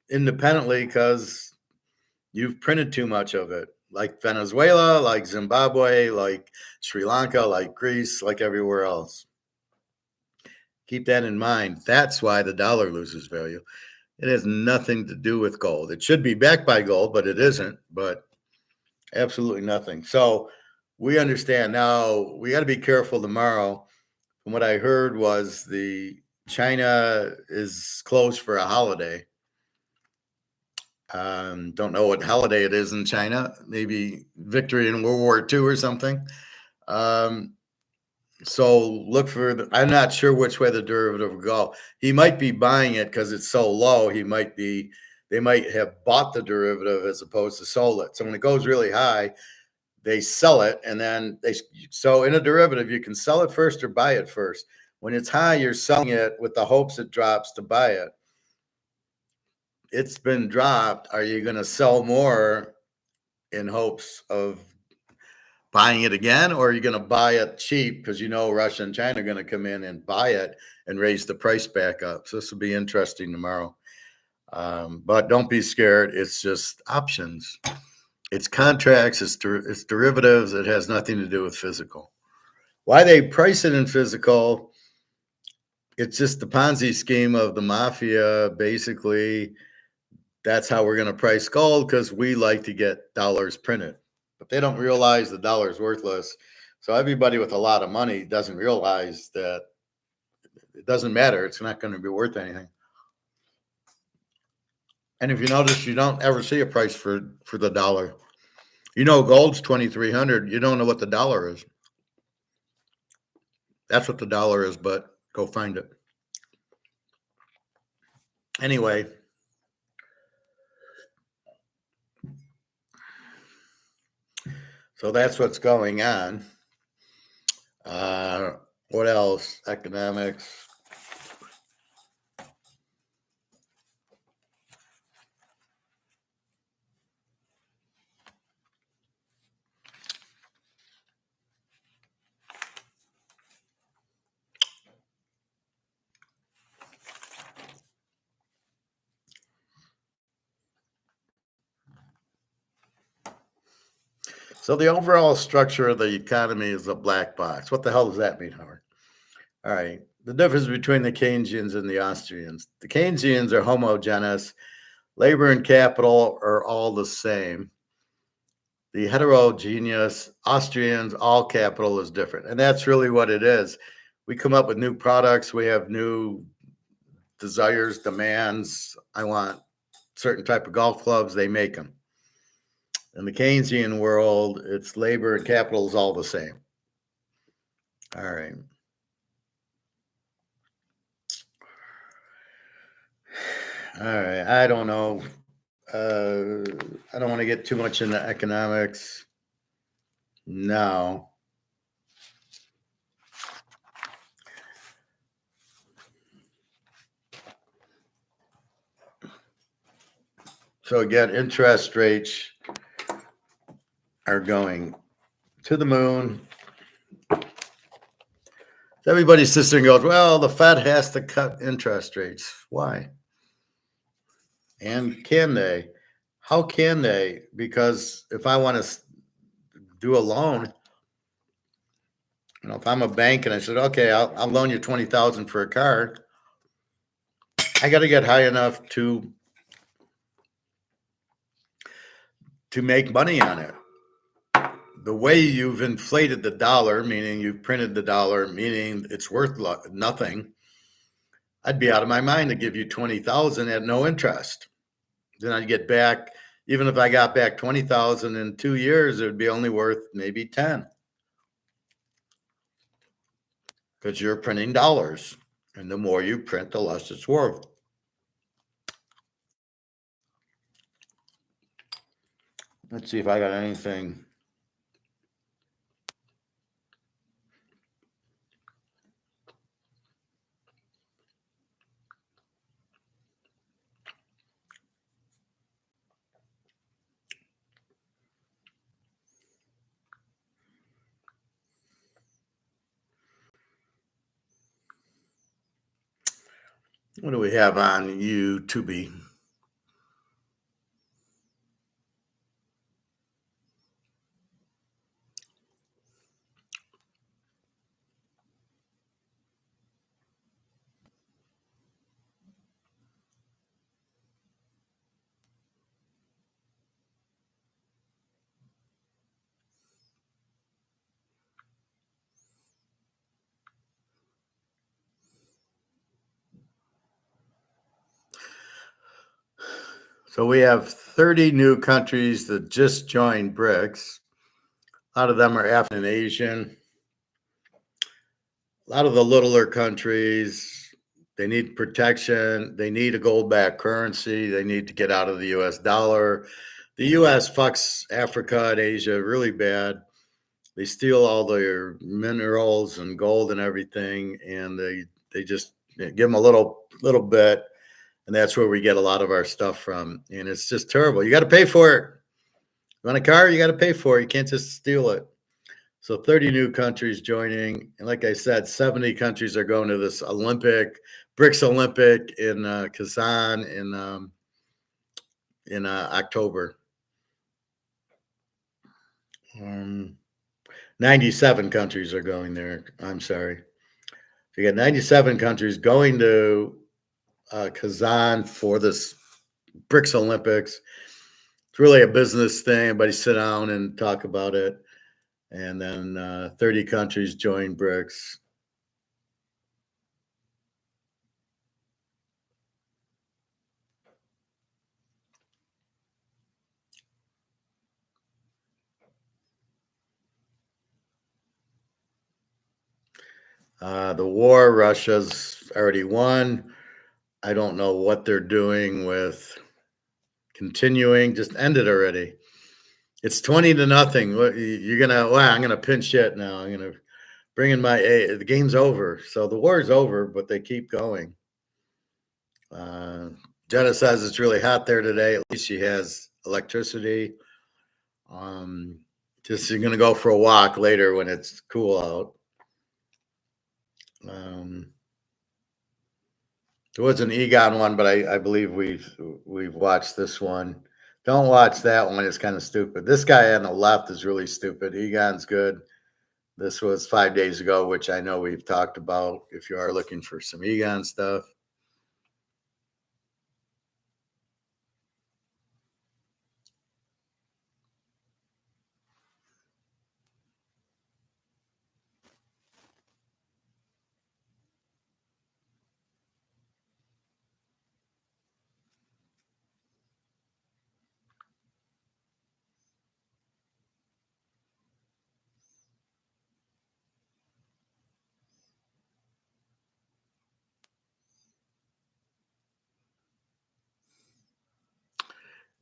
independently because you've printed too much of it, like Venezuela, like Zimbabwe, like Sri Lanka, like Greece, like everywhere else. Keep that in mind. That's why the dollar loses value. It has nothing to do with gold. It should be backed by gold, but it isn't, but absolutely nothing. So we understand now we got to be careful tomorrow. From what I heard was China is closed for a holiday. Don't know what holiday it is in China. Maybe victory in World War II or something. So look for I'm not sure which way the derivative will go. He might be buying it because it's so low. They might have bought the derivative as opposed to sold it. So when it goes really high, they sell it, and then so in a derivative, you can sell it first or buy it first. When it's high, you're selling it with the hopes it drops to buy it. It's been dropped. Are you going to sell more in hopes of buying it again, or are you going to buy it cheap because you know Russia and China are going to come in and buy it and raise the price back up? So this will be interesting tomorrow. But don't be scared. It's just options. It's contracts. It's derivatives. It has nothing to do with physical. Why they price it in physical? It's just the Ponzi scheme of the mafia. Basically, that's how we're going to price gold because we like to get dollars printed. But they don't realize the dollar is worthless. So everybody with a lot of money doesn't realize that it doesn't matter. It's not going to be worth anything. And if you notice, you don't ever see a price for the dollar. You know, gold's 2,300. You don't know what the dollar is. That's what the dollar is, but go find it. Anyway, so that's what's going on. What else? Economics. So the overall structure of the economy is a black box. What the hell does that mean, Howard? All right. The difference between the Keynesians and the Austrians. The Keynesians are homogeneous. Labor and capital are all the same. The heterogeneous Austrians, all capital is different. And that's really what it is. We come up with new products. We have new desires, demands. I want certain type of golf clubs. They make them. In the Keynesian world, it's labor and capital is all the same. All right. All right. I don't know. I don't want to get too much into economics. No. So again, interest rates are going to the moon. Everybody sits there and goes, well, the Fed has to cut interest rates. Why? And can they? How can they? Because if I want to do a loan, if I'm a bank and I said, okay, I'll loan you $20,000 for a car, I got to get high enough to make money on it. The way you've inflated the dollar, meaning you've printed the dollar, meaning it's worth nothing, I'd be out of my mind to give you $20,000 at no interest. Then I'd get back, even if I got back $20,000 in 2 years, it would be only worth maybe 10. Because you're printing dollars. And the more you print, the less it's worth. Let's see if I got anything. What do we have on YouTube? So we have 30 new countries that just joined BRICS. A lot of them are African and Asian. A lot of the littler countries, they need protection. They need a gold-backed currency. They need to get out of the U.S. dollar. The U.S. fucks Africa and Asia really bad. They steal all their minerals and gold and everything, and they just give them a little bit, and that's where we get a lot of our stuff from. And it's just terrible. You got to pay for it. You want a car? You got to pay for it. You can't just steal it. So 30 new countries joining. And like I said, 70 countries are going to this BRICS Olympic in Kazan in October. 97 countries are going there. I'm sorry. You got 97 countries going to Kazan for this BRICS Olympics. It's really a business thing. Everybody sit down and talk about it. And then 30 countries join BRICS. The war, Russia's already won. I don't know what they're doing with continuing. Just end it already. It's 20-0. I'm gonna pinch hit now. I'm gonna bring in my A. The game's over. So the war's over, but they keep going. Jenna says it's really hot there today. At least she has electricity. Just you're gonna go for a walk later when it's cool out. There was an Egon one, but I believe we've watched this one. Don't watch that one. It's kind of stupid. This guy on the left is really stupid. Egon's good. This was 5 days ago, which I know we've talked about if you are looking for some Egon stuff.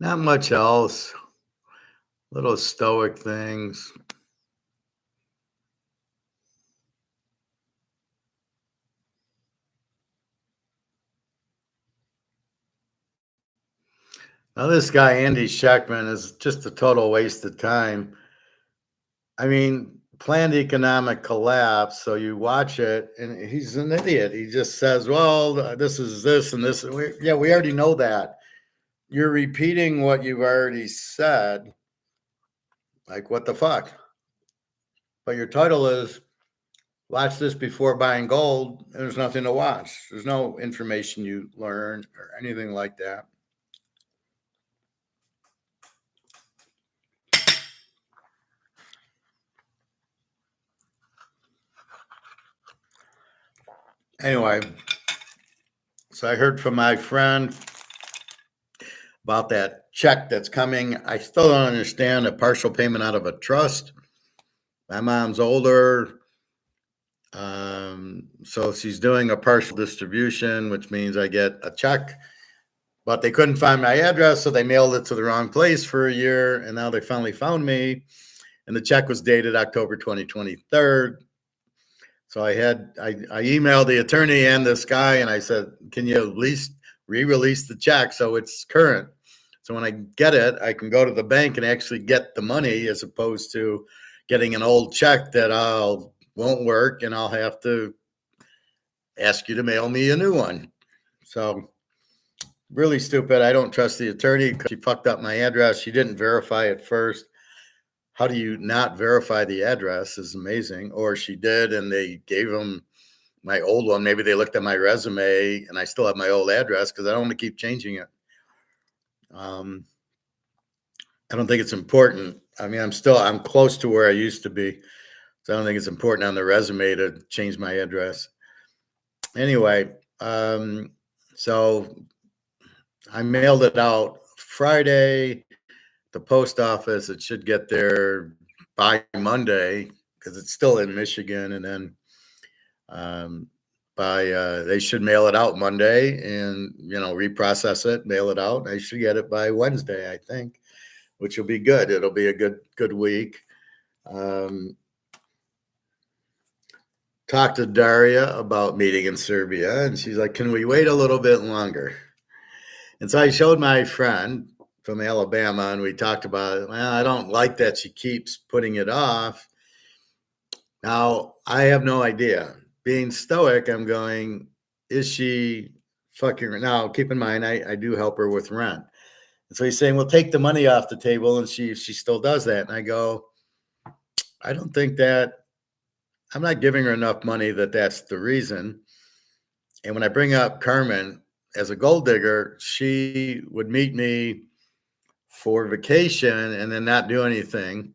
Not much else. Little stoic things. Now, this guy, Andy Scheckman, is just a total waste of time. I mean, planned economic collapse. So you watch it, and he's an idiot. He just says, well, this is this and this. We already know that. You're repeating what you've already said. Like, what the fuck? But your title is watch this before buying gold. And there's nothing to watch. There's no information you learn or anything like that. Anyway, so I heard from my friend about that check that's coming. I still don't understand a partial payment out of a trust. My mom's older. So she's doing a partial distribution, which means I get a check, but they couldn't find my address. So they mailed it to the wrong place for a year. And now they finally found me. And the check was dated October 2023. So I emailed the attorney and this guy, and I said, can you at least re-release the check so it's current? So when I get it, I can go to the bank and actually get the money as opposed to getting an old check that won't work and I'll have to ask you to mail me a new one. So really stupid. I don't trust the attorney because she fucked up my address. She didn't verify it first. How do you not verify the address is amazing. Or she did and they gave them my old one. Maybe they looked at my resume and I still have my old address because I don't want to keep changing it. I don't think it's important. I mean, I'm close to where I used to be. So I don't think it's important on the resume to change my address. Anyway, so I mailed it out Friday. The post office, it should get there by Monday because it's still in Michigan. And then they should mail it out Monday and, reprocess it, mail it out. I should get it by Wednesday, I think, which will be good. It'll be a good week. Talked to Daria about meeting in Serbia, and she's like, can we wait a little bit longer? And so I showed my friend from Alabama, and we talked about it. Well, I don't like that she keeps putting it off. Now, I have no idea. Being stoic, I'm going, is she fucking? Now, keep in mind, I do help her with rent. And so he's saying, well, take the money off the table. And she still does that. And I go, I don't think that, I'm not giving her enough money that that's the reason. And when I bring up Carmen as a gold digger, she would meet me for vacation and then not do anything.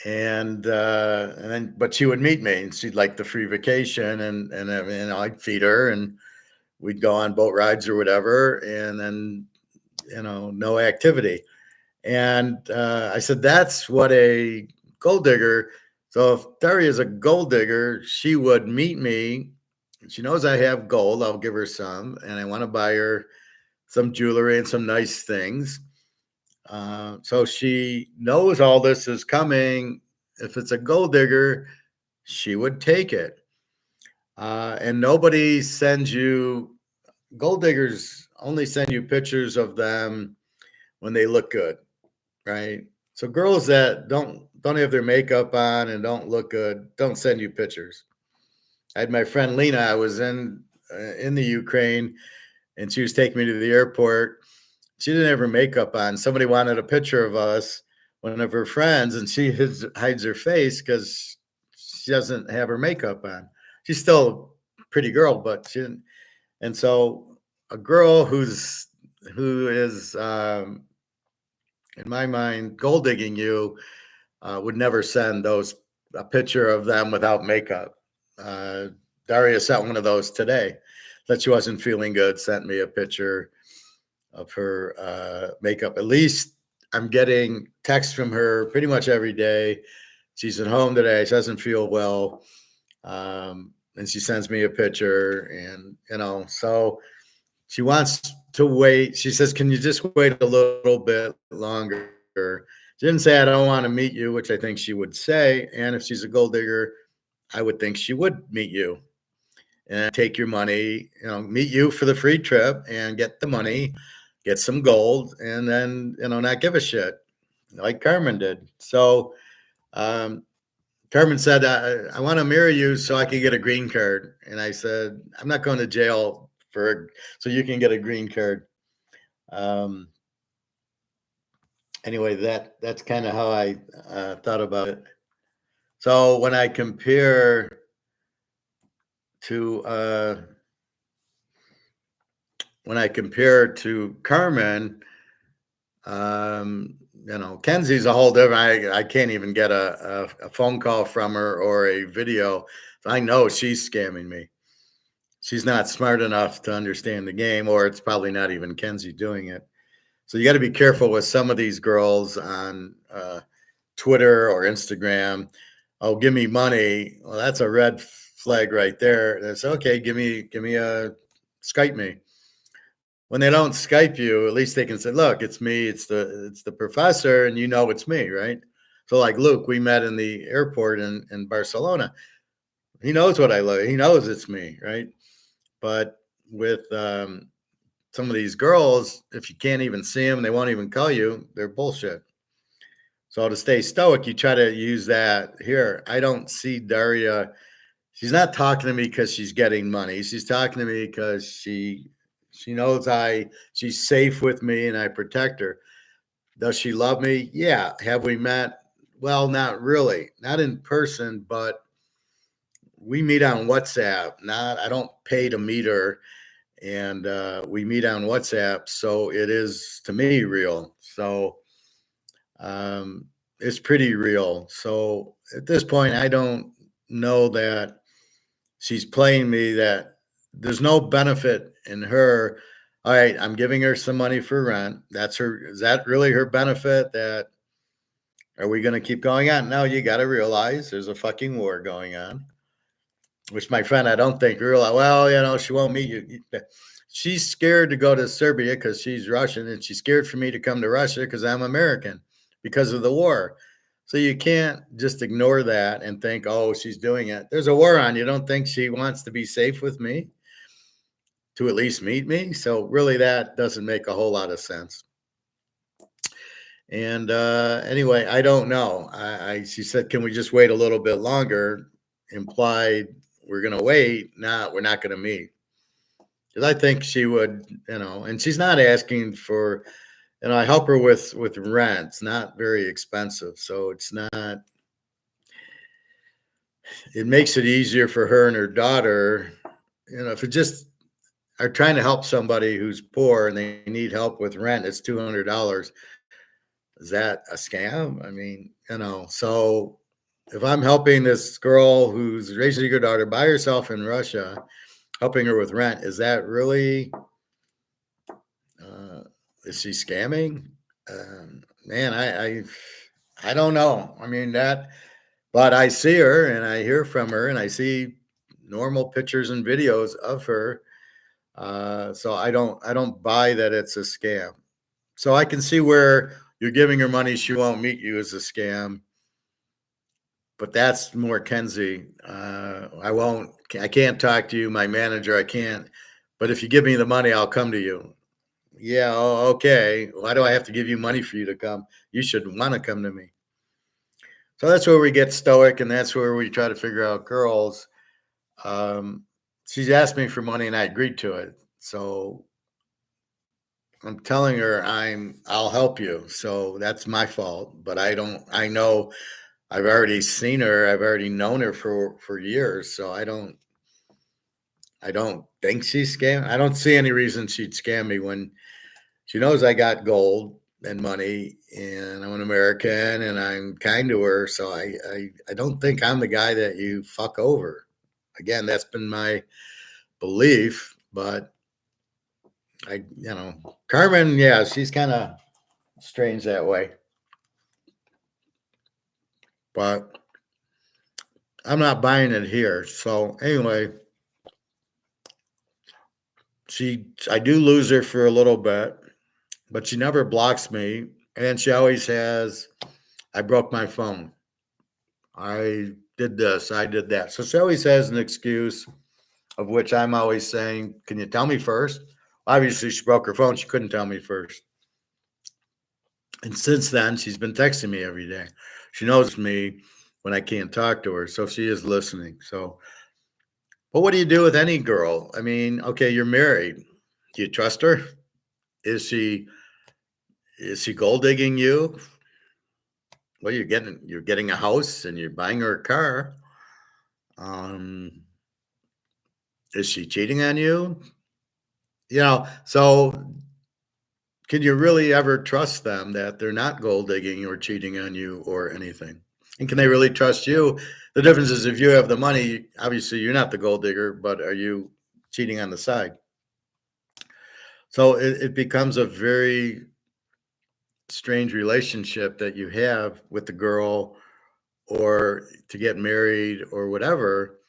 And then, but she would meet me and she'd like the free vacation and I'd feed her and we'd go on boat rides or whatever. And then, no activity. And I said, that's what a gold digger. So if Daria is a gold digger, she would meet me. She knows I have gold. I'll give her some. And I want to buy her some jewelry and some nice things. So she knows all this is coming. If it's a gold digger, she would take it. And nobody sends you, gold diggers only send you pictures of them when they look good, right? So girls that don't have their makeup on and don't look good don't send you pictures. I had my friend Lena. I was in the Ukraine, and she was taking me to the airport. She didn't have her makeup on. Somebody wanted a picture of us, one of her friends, and she hides her face because she doesn't have her makeup on. She's still a pretty girl, but she didn't. And so a girl who is in my mind gold digging you would never send a picture of them without makeup. Daria sent one of those today that she wasn't feeling good, sent me a picture of her makeup. At least I'm getting texts from her pretty much every day. She's at home today. She doesn't feel well. And she sends me a picture and, so she wants to wait. She says, can you just wait a little bit longer? She didn't say, I don't want to meet you, which I think she would say. And if she's a gold digger, I would think she would meet you and take your money, meet you for the free trip and get the money, get some gold, and then, not give a shit like Carmen did. So Carmen said, I want to marry you so I can get a green card. And I said, I'm not going to jail so you can get a green card. Anyway, that's kind of how I thought about it. So when I compare to Carmen, Kenzie's a whole different. I can't even get a phone call from her or a video. I know she's scamming me. She's not smart enough to understand the game, or it's probably not even Kenzie doing it. So you got to be careful with some of these girls on Twitter or Instagram. Oh, give me money. Well, that's a red flag right there. That's okay. Give me a Skype me. When they don't Skype you, at least they can say, look, it's me. It's the professor. And it's me, right? So like Luke, we met in the airport in Barcelona. He knows what I look. He knows it's me, right? But with some of these girls, if you can't even see them, they won't even call you. They're bullshit. So to stay stoic, you try to use that here. I don't see Daria. She's not talking to me because she's getting money. She's talking to me because she knows she's safe with me and I protect her. Does she love me? Yeah. Have we met? Well, not really. Not in person, but we meet on WhatsApp. I don't pay to meet her. And we meet on WhatsApp, so it is to me real. So it's pretty real. So at this point, I don't know that she's playing me. That there's no benefit in her. All right, I'm giving her some money for rent. That's her. Is that really her benefit? That are we going to keep going on? No, you got to realize there's a fucking war going on. Which my friend, I don't think realize. Well, she won't meet you. She's scared to go to Serbia because she's Russian, and she's scared for me to come to Russia because I'm American because of the war. So you can't just ignore that and think, oh, she's doing it. There's a war on. You don't think she wants to be safe with me to at least meet me? So really that doesn't make a whole lot of sense. And anyway, I don't know. She said, "Can we just wait a little bit longer?" Implied we're going to wait. Nah, we're not going to meet because I think she would, and she's not asking for, I help her with rent. It's not very expensive, so it's not. It makes it easier for her and her daughter. If it just are trying to help somebody who's poor and they need help with rent, it's $200. Is that a scam? I mean, so if I'm helping this girl who's raising her daughter by herself in Russia, helping her with rent, is that really, uh, is she scamming? Man, I don't know. I mean, but I see her and I hear from her and I see normal pictures and videos of her. So I don't buy that it's a scam. So I can see where you're giving her money, she won't meet you as a scam. But that's more Kenzie. I can't talk to you, my manager, I can't. But if you give me the money, I'll come to you. Yeah, oh, okay. Why do I have to give you money for you to come? You should want to come to me. So that's where we get stoic, and that's where we try to figure out girls. Um, she's asked me for money, and I agreed to it. So I'm telling her I'll help you. So that's my fault. But I don't. I know I've already seen her. I've already known her for years. So I don't think she's scam. I don't see any reason she'd scam me when she knows I got gold and money and I'm an American and I'm kind to her. So I don't think I'm the guy that you fuck over. Again, that's been my belief, but Carmen, yeah, she's kind of strange that way, but I'm not buying it here. So anyway, I do lose her for a little bit, but she never blocks me. And she always has, I broke my phone. I did this, I did that. So she always has an excuse, of which I'm always saying, can you tell me first? Obviously, she broke her phone. She couldn't tell me first. And since then, she's been texting me every day. She knows me when I can't talk to her. So she is listening. So, but what do you do with any girl? I mean, okay, you're married. Do you trust her? Is she gold digging you? Well, you're getting a house and you're buying her a car. Um, is she cheating on you? So can you really ever trust them that they're not gold digging or cheating on you or anything? And can they really trust you? The difference is if you have the money, obviously you're not the gold digger, but are you cheating on the side? So it becomes a very strange relationship that you have with the girl or to get married or whatever.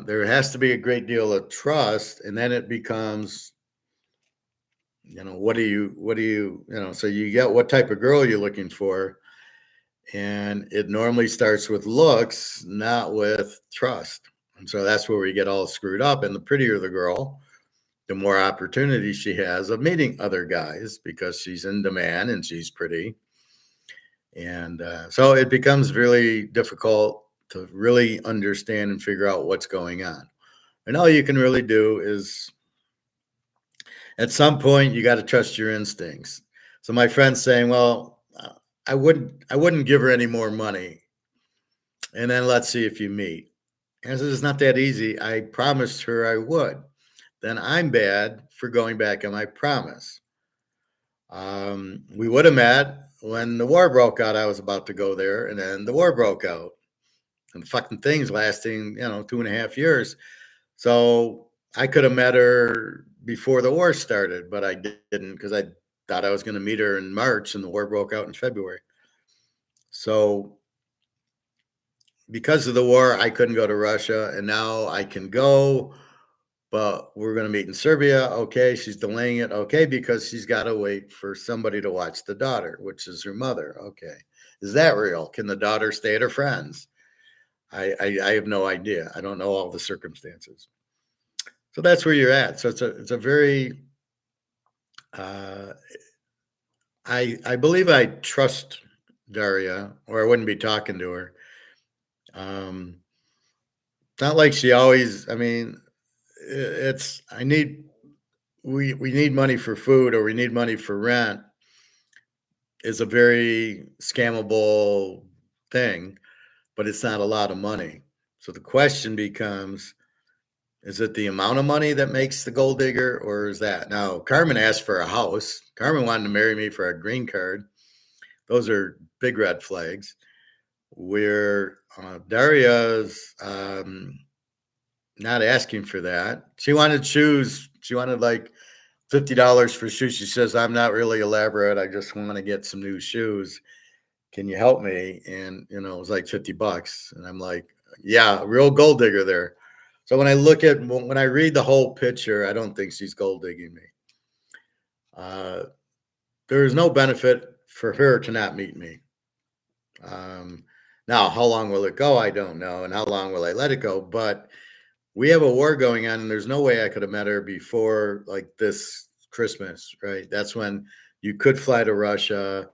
There has to be a great deal of trust, and then it becomes, so you get what type of girl you're looking for. And it normally starts with looks, not with trust. And so that's where we get all screwed up. And the prettier the girl, the more opportunity she has of meeting other guys because she's in demand and she's pretty. And so it becomes really difficult to really understand and figure out what's going on. And all you can really do is at some point you got to trust your instincts. So my friend's saying, well, I wouldn't give her any more money. And then let's see if you meet. And I said, it's not that easy. I promised her I would. Then I'm bad for going back on my promise. We would have met when the war broke out. I was about to go there, and then the war broke out. And the fucking thing's lasting, 2.5 years. So I could have met her before the war started, but I didn't because I thought I was going to meet her in March, and the war broke out in February. So because of the war, I couldn't go to Russia, and now I can go, but we're going to meet in Serbia. Okay, she's delaying it. Okay, because she's got to wait for somebody to watch the daughter, which is her mother. Okay, is that real? Can the daughter stay at her friends? I have no idea. I don't know all the circumstances. So that's where you're at. So it's a very uh, I believe I trust Daria, or I wouldn't be talking to her. Um, not like she always. I mean, it's I need we need money for food, or we need money for rent is a very scammable thing, but it's not a lot of money. So the question becomes, is it the amount of money that makes the gold digger, or is that now? Carmen asked for a house. Carmen wanted to marry me for a green card. Those are big red flags. Where Daria's not asking for that. She wanted shoes. She wanted like $50 for shoes. She says, I'm not really elaborate. I just want to get some new shoes. Can you help me? And, it was like $50. And I'm like, yeah, real gold digger there. So when I read the whole picture, I don't think she's gold digging me. There is no benefit for her to not meet me. Now, how long will it go? I don't know. And how long will I let it go? But we have a war going on, and there's no way I could have met her before like this Christmas, right? That's when you could fly to Russia,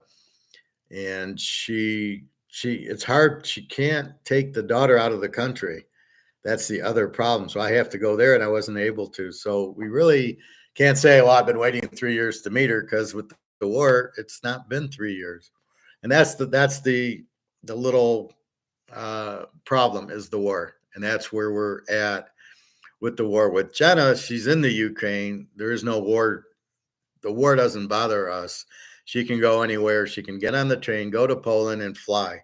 and it's hard. She can't take the daughter out of the country. That's the other problem. So I have to go there, and I wasn't able to. So we really can't say, well, I've been waiting 3 years to meet her, because with the war, it's not been 3 years. And that's the little problem is the war. And that's where we're at with the war. With Jenna, she's in the Ukraine. There is no war. The war doesn't bother us. She can go anywhere. She can get on the train, go to Poland, and fly.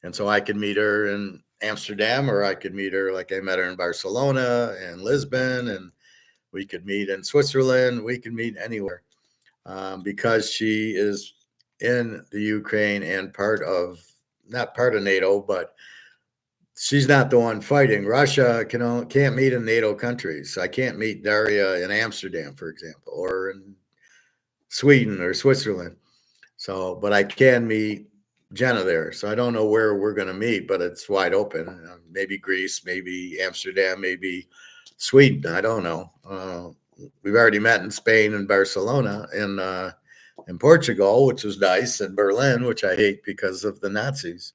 And so I could meet her in Amsterdam, or I could meet her like I met her in Barcelona and Lisbon, and we could meet in Switzerland. We could meet anywhere, because she is in the Ukraine and not part of NATO, but she's not the one fighting. Russia can't meet in NATO countries. So I can't meet Daria in Amsterdam, for example, or in Sweden or Switzerland. So, but I can meet Jenna there. So I don't know where we're going to meet, but it's wide open. Maybe Greece, maybe Amsterdam, maybe Sweden. I don't know. We've already met in Spain and Barcelona, and in Portugal, which was nice, and Berlin, which I hate because of the Nazis.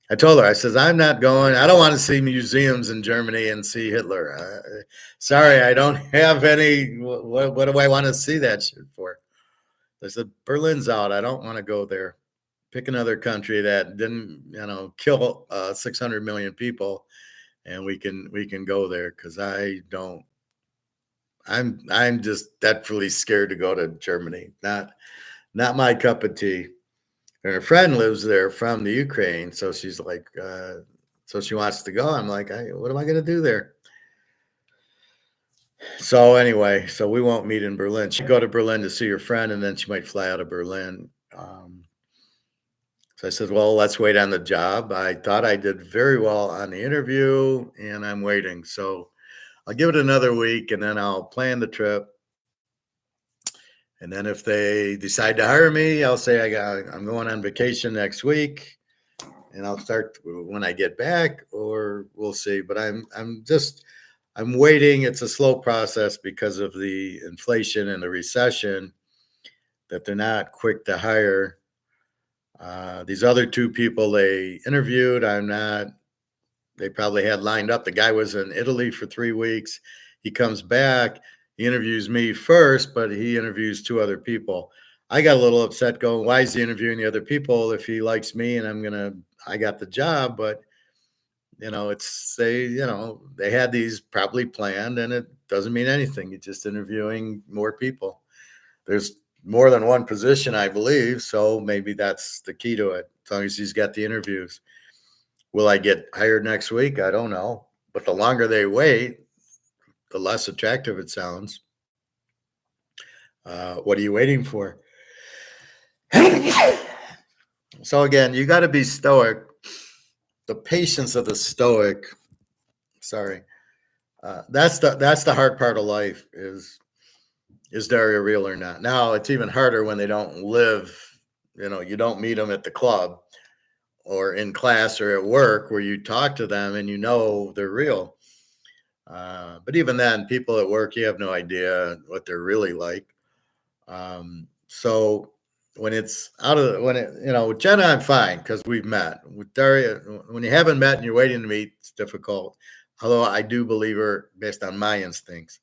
I told her, I says, I'm not going. I don't want to see museums in Germany and see Hitler. Sorry, I don't have any. What do I want to see that shit for? I said, Berlin's out. I don't want to go there. Pick another country that didn't, kill 600 million people, and we can go there, because I don't. I'm just deathly scared to go to Germany. Not my cup of tea. And her friend lives there from the Ukraine, so she's like, so she wants to go. I'm like, what am I going to do there? So anyway, so we won't meet in Berlin. She'd go to Berlin to see her friend, and then she might fly out of Berlin. So I said, well, let's wait on the job. I thought I did very well on the interview, and I'm waiting. So I'll give it another week, and then I'll plan the trip. And then if they decide to hire me, I'll say I'm going on vacation next week, and I'll start when I get back, or we'll see. But I'm waiting. It's a slow process because of the inflation and the recession, that they're not quick to hire. These other two people they interviewed, they probably had lined up. The guy was in Italy for 3 weeks. He comes back. He interviews me first, but he interviews 2 other people. I got a little upset going, why is he interviewing the other people if he likes me and I got the job? But, they had these probably planned, and it doesn't mean anything. You're just interviewing more people. There's more than one position, I believe. So maybe that's the key to it. As long as he's got the interviews. Will I get hired next week? I don't know. But the longer they wait, the less attractive it sounds. What are you waiting for? So again, you got to be stoic. The patience of the stoic. Sorry, that's the hard part of life. Is Daria real or not? Now it's even harder when they don't live. You don't meet them at the club or in class or at work, where you talk to them and they're real. But even then, people at work, you have no idea what they're really like. So when it's out of when it, with Jenna, I'm fine because we've met. With Daria, when you haven't met and you're waiting to meet, it's difficult. Although I do believe her based on my instincts.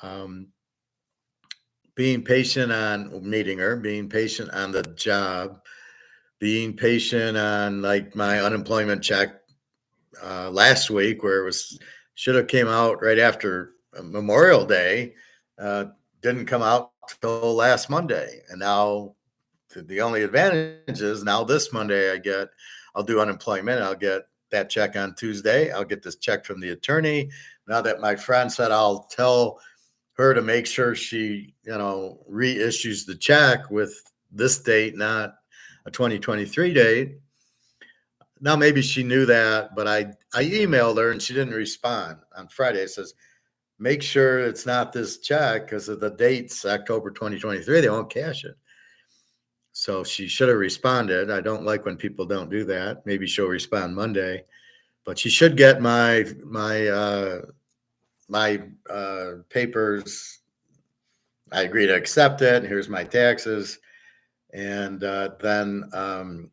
Um, being patient on meeting her, being patient on the job, being patient on like my unemployment check last week, where it was should have came out right after Memorial Day, uh, didn't come out till last Monday, and now the only advantage is now this Monday I'll do unemployment. I'll get that check on Tuesday. I'll get this check from the attorney. Now that my friend said I'll tell her to make sure she, reissues the check with this date, not a 2023 date. Now maybe she knew that, but I emailed her and she didn't respond on Friday. It says, make sure it's not this check because of the dates, October 2023, they won't cash it. So she should have responded. I don't like when people don't do that. Maybe she'll respond Monday, but she should get my papers. I agree to accept it. Here's my taxes, and then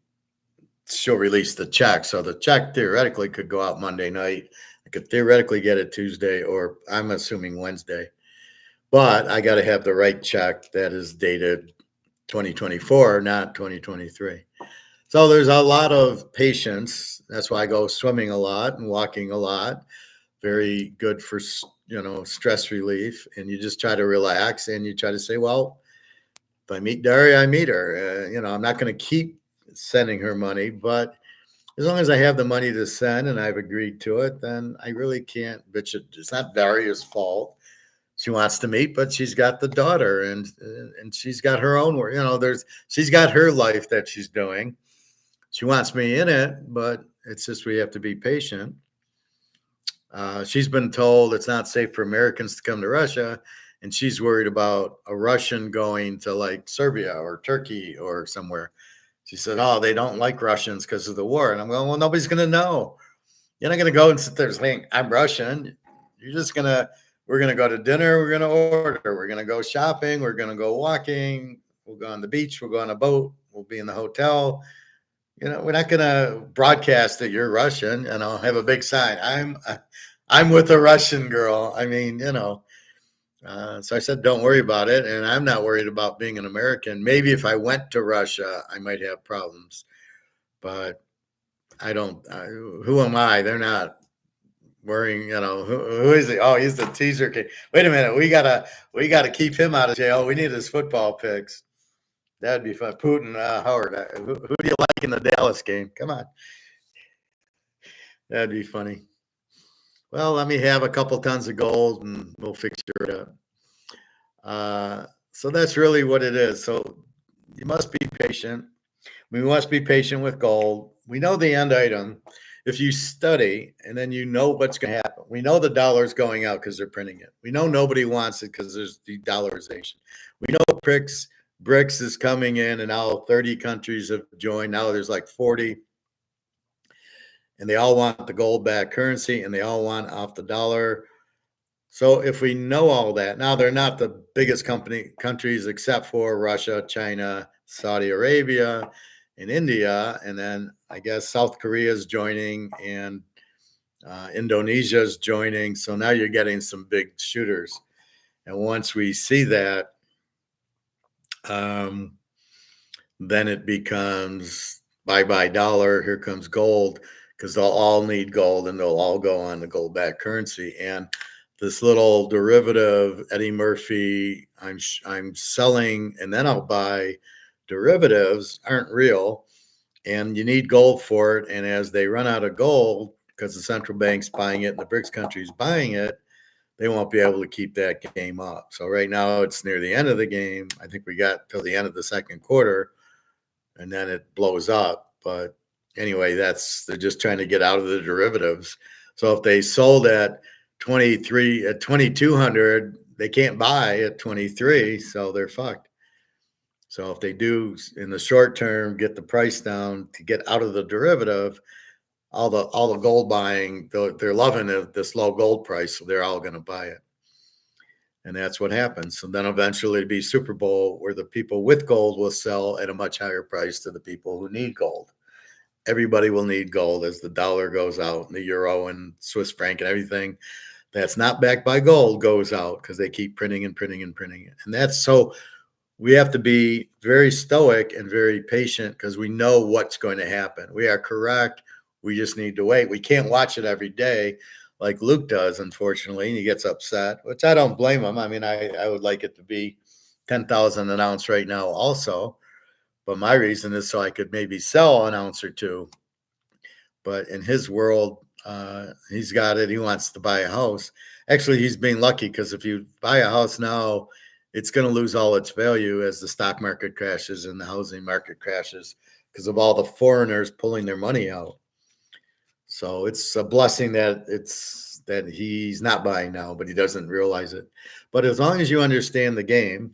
she'll release the check. So the check theoretically could go out Monday night. I could theoretically get it Tuesday, or I'm assuming Wednesday. But I got to have the right check that is dated 2024, not 2023. So there's a lot of patience. That's why I go swimming a lot and walking a lot. Very good for, stress relief. And you just try to relax and you try to say, well, if I meet Daria, I meet her. I'm not going to keep sending her money, but as long as I have the money to send and I've agreed to it, then I really can't bitch it. It's not Daria's fault. She wants to meet, but she's got the daughter and she's got her own work. She's got her life that she's doing. She wants me in it, but it's just we have to be patient. She's been told it's not safe for Americans to come to Russia, and she's worried about a Russian going to like Serbia or Turkey or somewhere. She said, "Oh, they don't like Russians because of the war." And I'm going, "Well, nobody's going to know. You're not going to go and sit there saying I'm Russian. You're just we're going to go to dinner. We're going to order. We're going to go shopping. We're going to go walking. We'll go on the beach. We'll go on a boat. We'll be in the hotel. We're not going to broadcast that you're Russian and I'll have a big sign. I'm with a Russian girl. I mean, so I said, don't worry about it. And I'm not worried about being an American. Maybe if I went to Russia, I might have problems, but I don't, who am I? They're not worrying, who is he? Oh, he's the teaser kid. Wait a minute. We gotta keep him out of jail. We need his football picks. That'd be fun. Putin, Howard. Who do you like in the Dallas game? Come on. That'd be funny. Well, let me have a couple tons of gold and we'll fix it up. So that's really what it is. So you must be patient. We must be patient with gold. We know the end item. If you study and then you know what's going to happen, we know the dollar's going out because they're printing it. We know nobody wants it because there's the dollarization. We know BRICS is coming in and now 30 countries have joined. Now there's like 40. And they all want the gold backed currency and they all want off the dollar. So if we know all that, now they're not the biggest countries except for Russia, China, Saudi Arabia, and India. And then I guess South Korea is joining and Indonesia is joining. So now you're getting some big shooters. And once we see that, then it becomes bye-bye dollar. Here comes gold, because they'll all need gold and they'll all go on the gold-backed currency. And this little derivative, Eddie Murphy, I'm selling and then I'll buy derivatives aren't real. And you need gold for it. And as they run out of gold, because the central bank's buying it and the BRICS countries buying it, they won't be able to keep that game up. So right now it's near the end of the game. I think we got till the end of the second quarter and then it blows up. But anyway, they're just trying to get out of the derivatives. So if they sold at 2200, they can't buy at 23, so they're fucked. So if they do in the short term get the price down to get out of the derivative, all the gold buying, they're loving this low gold price, so they're all going to buy it. And that's what happens. So then eventually it'd be Super Bowl where the people with gold will sell at a much higher price to the people who need gold. Everybody will need gold as the dollar goes out and the euro and Swiss franc and everything that's not backed by gold goes out because they keep printing and printing and printing it. And that's so we have to be very stoic and very patient because we know what's going to happen. We are correct. We just need to wait. We can't watch it every day like Luke does, unfortunately, and he gets upset, which I don't blame him. I mean, I would like it to be 10,000 an ounce right now also, but my reason is so I could maybe sell an ounce or two. But in his world, he's got it. He wants to buy a house. Actually, he's being lucky because if you buy a house now, it's going to lose all its value as the stock market crashes and the housing market crashes because of all the foreigners pulling their money out. So it's a blessing that he's not buying now, but he doesn't realize it. But as long as you understand the game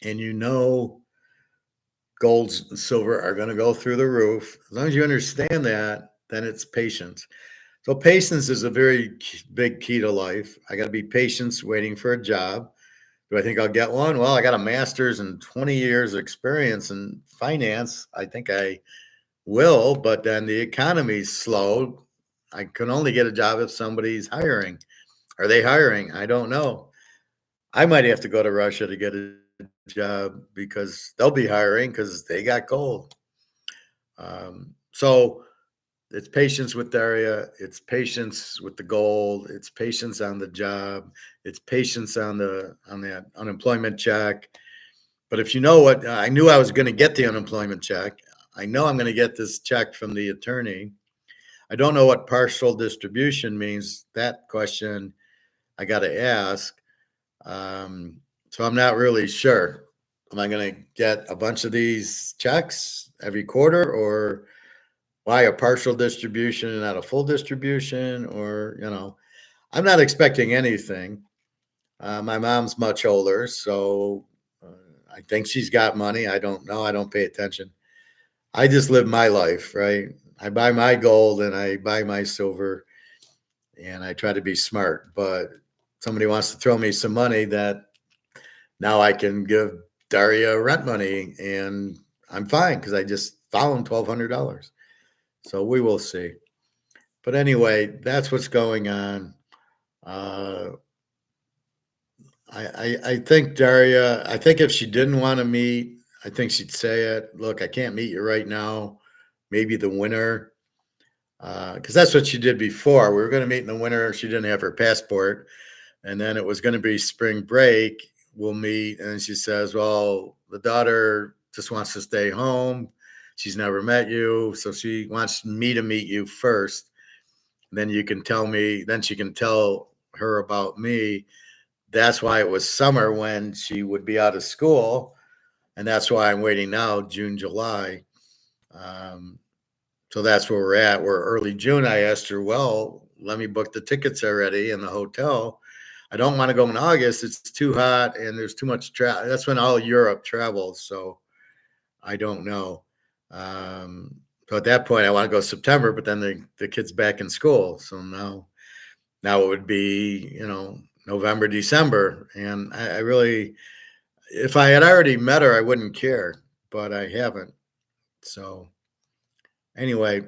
and you know gold and silver are going to go through the roof, as long as you understand that, then it's patience. So patience is a very big key to life. I got to be patient waiting for a job. Do I think I'll get one? Well, I got a master's and 20 years of experience in finance. I think I will, but then the economy's slow. I can only get a job if somebody's hiring. Are they hiring? I don't know. I might have to go to Russia to get a job because they'll be hiring because they got gold. So it's patience with Daria. It's patience with the gold. It's patience on the job. It's patience on that unemployment check. But if you know what, I knew I was going to get the unemployment check. I know I'm going to get this check from the attorney. I don't know what partial distribution means. That question I got to ask. So I'm not really sure. Am I going to get a bunch of these checks every quarter, or why a partial distribution and not a full distribution? Or, I'm not expecting anything. My mom's much older, so I think she's got money. I don't know. I don't pay attention. I just live my life, right? I buy my gold and I buy my silver and I try to be smart. But somebody wants to throw me some money that now I can give Daria rent money and I'm fine because I just found $1,200. So we will see. But anyway, that's what's going on. I think Daria, I think if she didn't want to meet, I think she'd say it. Look, I can't meet you right now. Maybe the winter. Because that's what she did before. We were going to meet in the winter. She didn't have her passport. And then it was going to be spring break. We'll meet. And she says, well, the daughter just wants to stay home. She's never met you. So she wants me to meet you first. Then you can tell me, then she can tell her about me. That's why it was summer when she would be out of school. And that's why I'm waiting now, June, July. So that's where we're at. We're early June. I asked her, well, let me book the tickets already in the hotel. I don't want to go in August. It's too hot and there's too much travel. That's when all Europe travels. So I don't know. So at that point, I want to go September, but then the kid's back in school. So now it would be, November, December. And I really, if I had already met her, I wouldn't care, but I haven't. So anyway,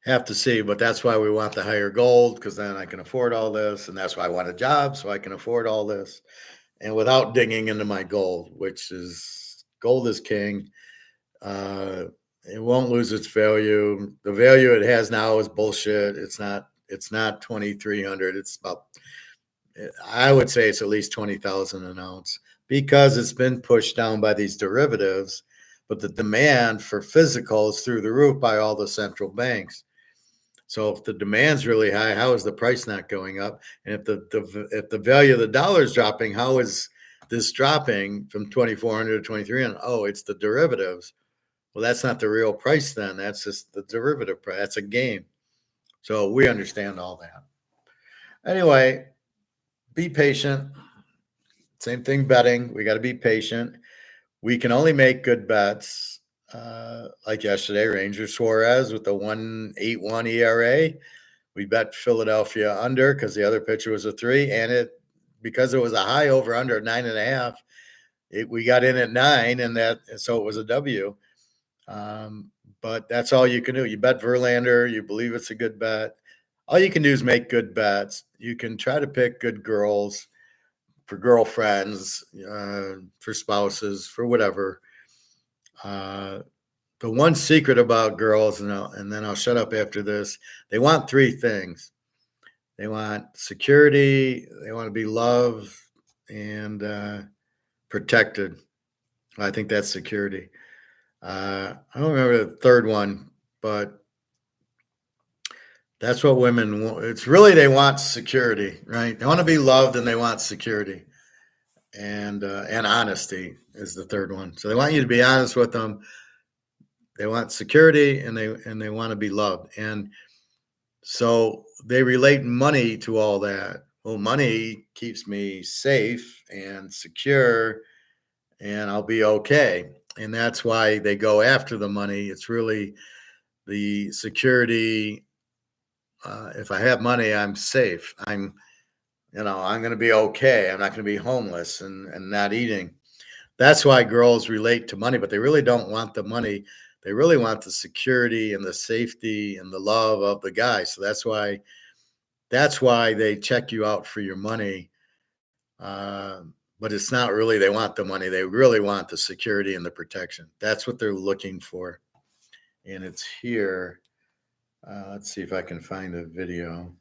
have to see, but that's why we want the higher gold, because then I can afford all this. And that's why I want a job, so I can afford all this. And without digging into my gold, which is gold is king. It won't lose its value. The value it has now is bullshit. It's not 2,300. It's about, I would say it's at least 20,000 an ounce because it's been pushed down by these derivatives, but the demand for physical is through the roof by all the central banks. So if the demand's really high, how is the price not going up? And if the value of the dollar is dropping, how is this dropping from 2,400 to 2,300? Oh, it's the derivatives. Well, that's not the real price then. That's just the derivative price. That's a game. So we understand all that. Anyway, be patient. Same thing betting. We got to be patient. We can only make good bets. Like yesterday, Ranger Suarez with the 1.81 ERA. We bet Philadelphia under because the other pitcher was a 3, and it because it was a high over under 9.5, we got in at 9, and so it was a W. But that's all you can do. You bet Verlander, you believe it's a good bet. All you can do is make good bets. You can try to pick good girls for girlfriends, for spouses, for whatever. The one secret about girls, and then I'll shut up after this, they want 3 things. They want security, they want to be loved, and protected. I think that's security. I don't remember the third one, but that's what women want. It's really, they want security, right? They want to be loved and they want security. And honesty is the third one. So they want you to be honest with them. They want security and they want to be loved. And so they relate money to all that. Well, money keeps me safe and secure, and I'll be okay. And that's why they go after the money. It's really the security. If I have money, I'm safe. I'm going to be okay. I'm not going to be homeless and not eating. That's why girls relate to money, but they really don't want the money. They really want the security and the safety and the love of the guy. So that's why they check you out for your money. But it's not really they want the money. They really want the security and the protection. That's what they're looking for. And it's here. Let's see if I can find a video.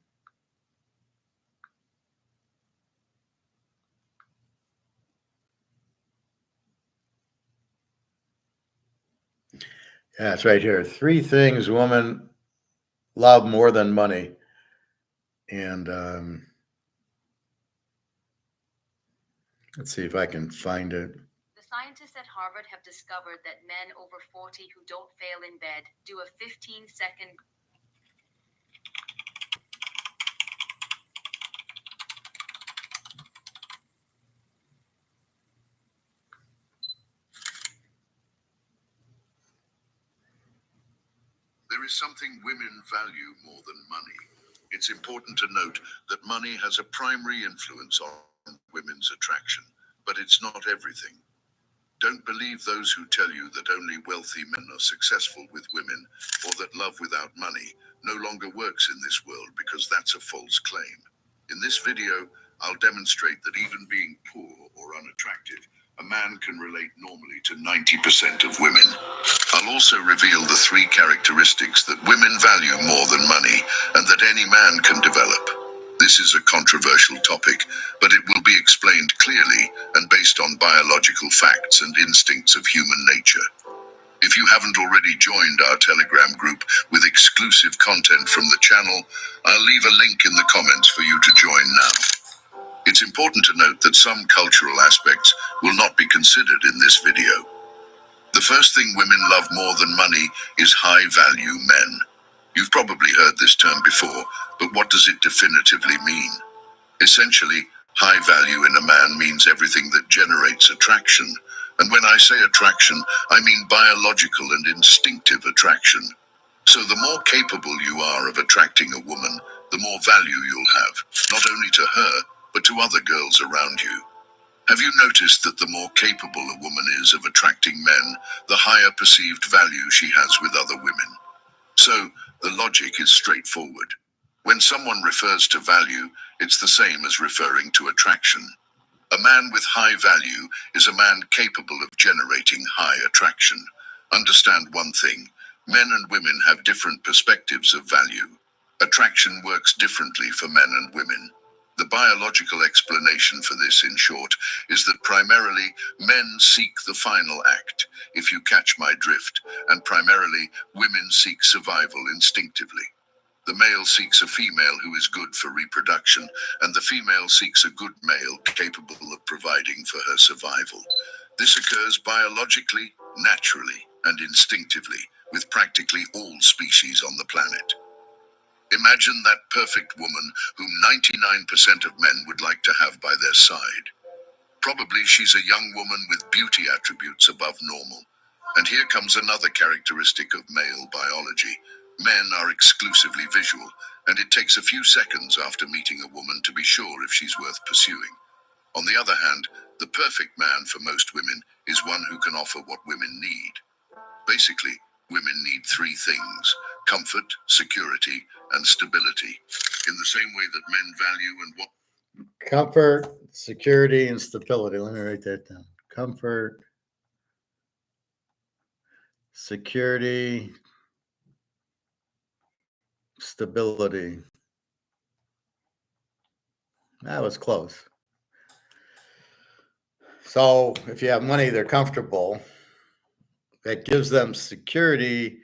Yeah, it's right here. 3 things women love more than money. And let's see if I can find it. The scientists at Harvard have discovered that men over 40 who don't fail in bed do a 15-second. There is something women value more than money. It's important to note that money has a primary influence on women's attraction, but it's not everything. Don't believe those who tell you that only wealthy men are successful with women, or that love without money no longer works in this world, because that's a false claim. In this video, I'll demonstrate that even being poor or unattractive, a man can relate normally to 90% of women. I'll also reveal the 3 characteristics that women value more than money, and that any man can develop. This is a controversial topic, but it will be explained clearly and based on biological facts and instincts of human nature. If you haven't already joined our Telegram group with exclusive content from the channel, I'll leave a link in the comments for you to join now. It's important to note that some cultural aspects will not be considered in this video. The first thing women love more than money is high-value men. You've probably heard this term before, but what does it definitively mean? Essentially, high value in a man means everything that generates attraction. And when I say attraction, I mean biological and instinctive attraction. So the more capable you are of attracting a woman, the more value you'll have, not only to her, but to other girls around you. Have you noticed that the more capable a woman is of attracting men, the higher perceived value she has with other women? So, the logic is straightforward. When someone refers to value, it's the same as referring to attraction. A man with high value is a man capable of generating high attraction. Understand one thing: men and women have different perspectives of value. Attraction works differently for men and women. The biological explanation for this, in short, is that primarily men seek the final act, if you catch my drift, and primarily women seek survival instinctively. The male seeks a female who is good for reproduction, and the female seeks a good male capable of providing for her survival. This occurs biologically, naturally, and instinctively with practically all species on the planet. Imagine that perfect woman whom 99% of men would like to have by their side. Probably she's a young woman with beauty attributes above normal. And here comes another characteristic of male biology. Men are exclusively visual, and it takes a few seconds after meeting a woman to be sure if she's worth pursuing. On the other hand, the perfect man for most women is one who can offer what women need. Basically, women need three things: comfort, security, and stability. In the same way that men value and what Comfort, security, and stability. Let me write that down. Comfort, security, stability. That was close. So if you have money, they're comfortable. That gives them security,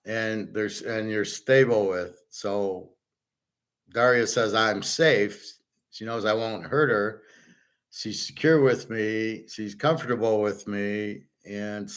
and you're stable with. So Daria says, I'm safe. She knows I won't hurt her. She's secure with me. She's comfortable with me, and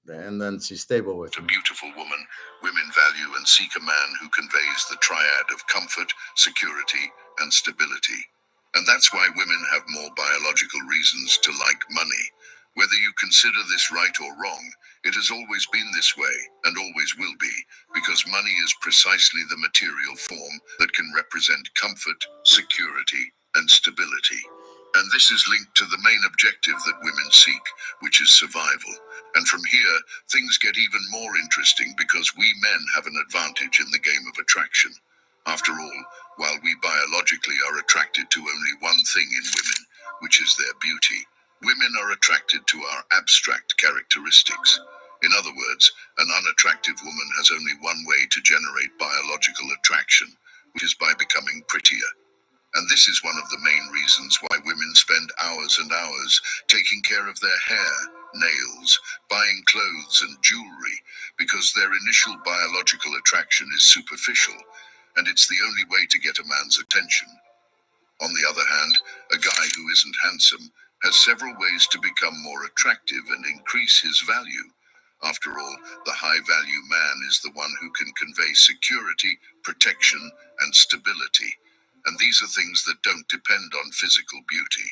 then she's stable with a me. beautiful woman, women value and seek a man who conveys the triad of comfort, security, and stability. And that's why women have more biological reasons to like money. Whether you consider this right or wrong, it has always been this way and always will be, because money is precisely the material form that can represent comfort, security, and stability. And this is linked to the main objective that women seek, which is survival. And from here, things get even more interesting because we men have an advantage in the game of attraction. After all, while we biologically are attracted to only one thing in women, which is their beauty, women are attracted to our abstract characteristics. In other words, an unattractive woman has only one way to generate biological attraction, which is by becoming prettier. And this is one of the main reasons why women spend hours and hours taking care of their hair, nails, buying clothes and jewelry, because their initial biological attraction is superficial, and it's the only way to get a man's attention. On the other hand, a guy who isn't handsome has several ways to become more attractive and increase his value. After all, the high-value man is the one who can convey security, protection, and stability. And these are things that don't depend on physical beauty.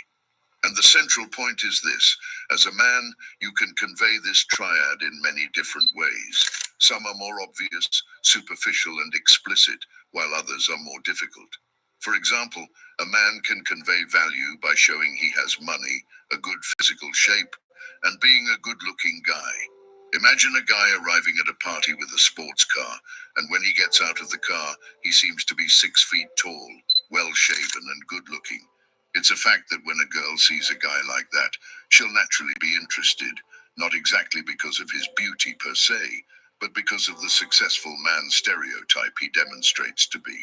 And the central point is this: as a man, you can convey this triad in many different ways. Some are more obvious, superficial, and explicit, while others are more difficult. For example, a man can convey value by showing he has money, a good physical shape, and being a good-looking guy. Imagine a guy arriving at a party with a sports car, and when he gets out of the car, he seems to be 6 feet tall, well-shaven, and good-looking. It's a fact that when a girl sees a guy like that, she'll naturally be interested, not exactly because of his beauty per se, but because of the successful man stereotype he demonstrates to be.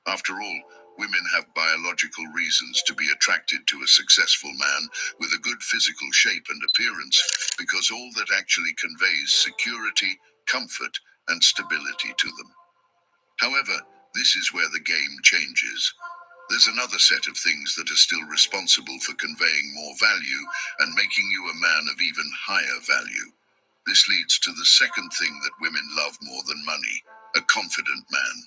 After all, women have biological reasons to be attracted to a successful man with a good physical shape and appearance, because all that actually conveys security, comfort, and stability to them. However, this is where the game changes. There's another set of things that are still responsible for conveying more value and making you a man of even higher value. This leads to the second thing that women love more than money: a confident man.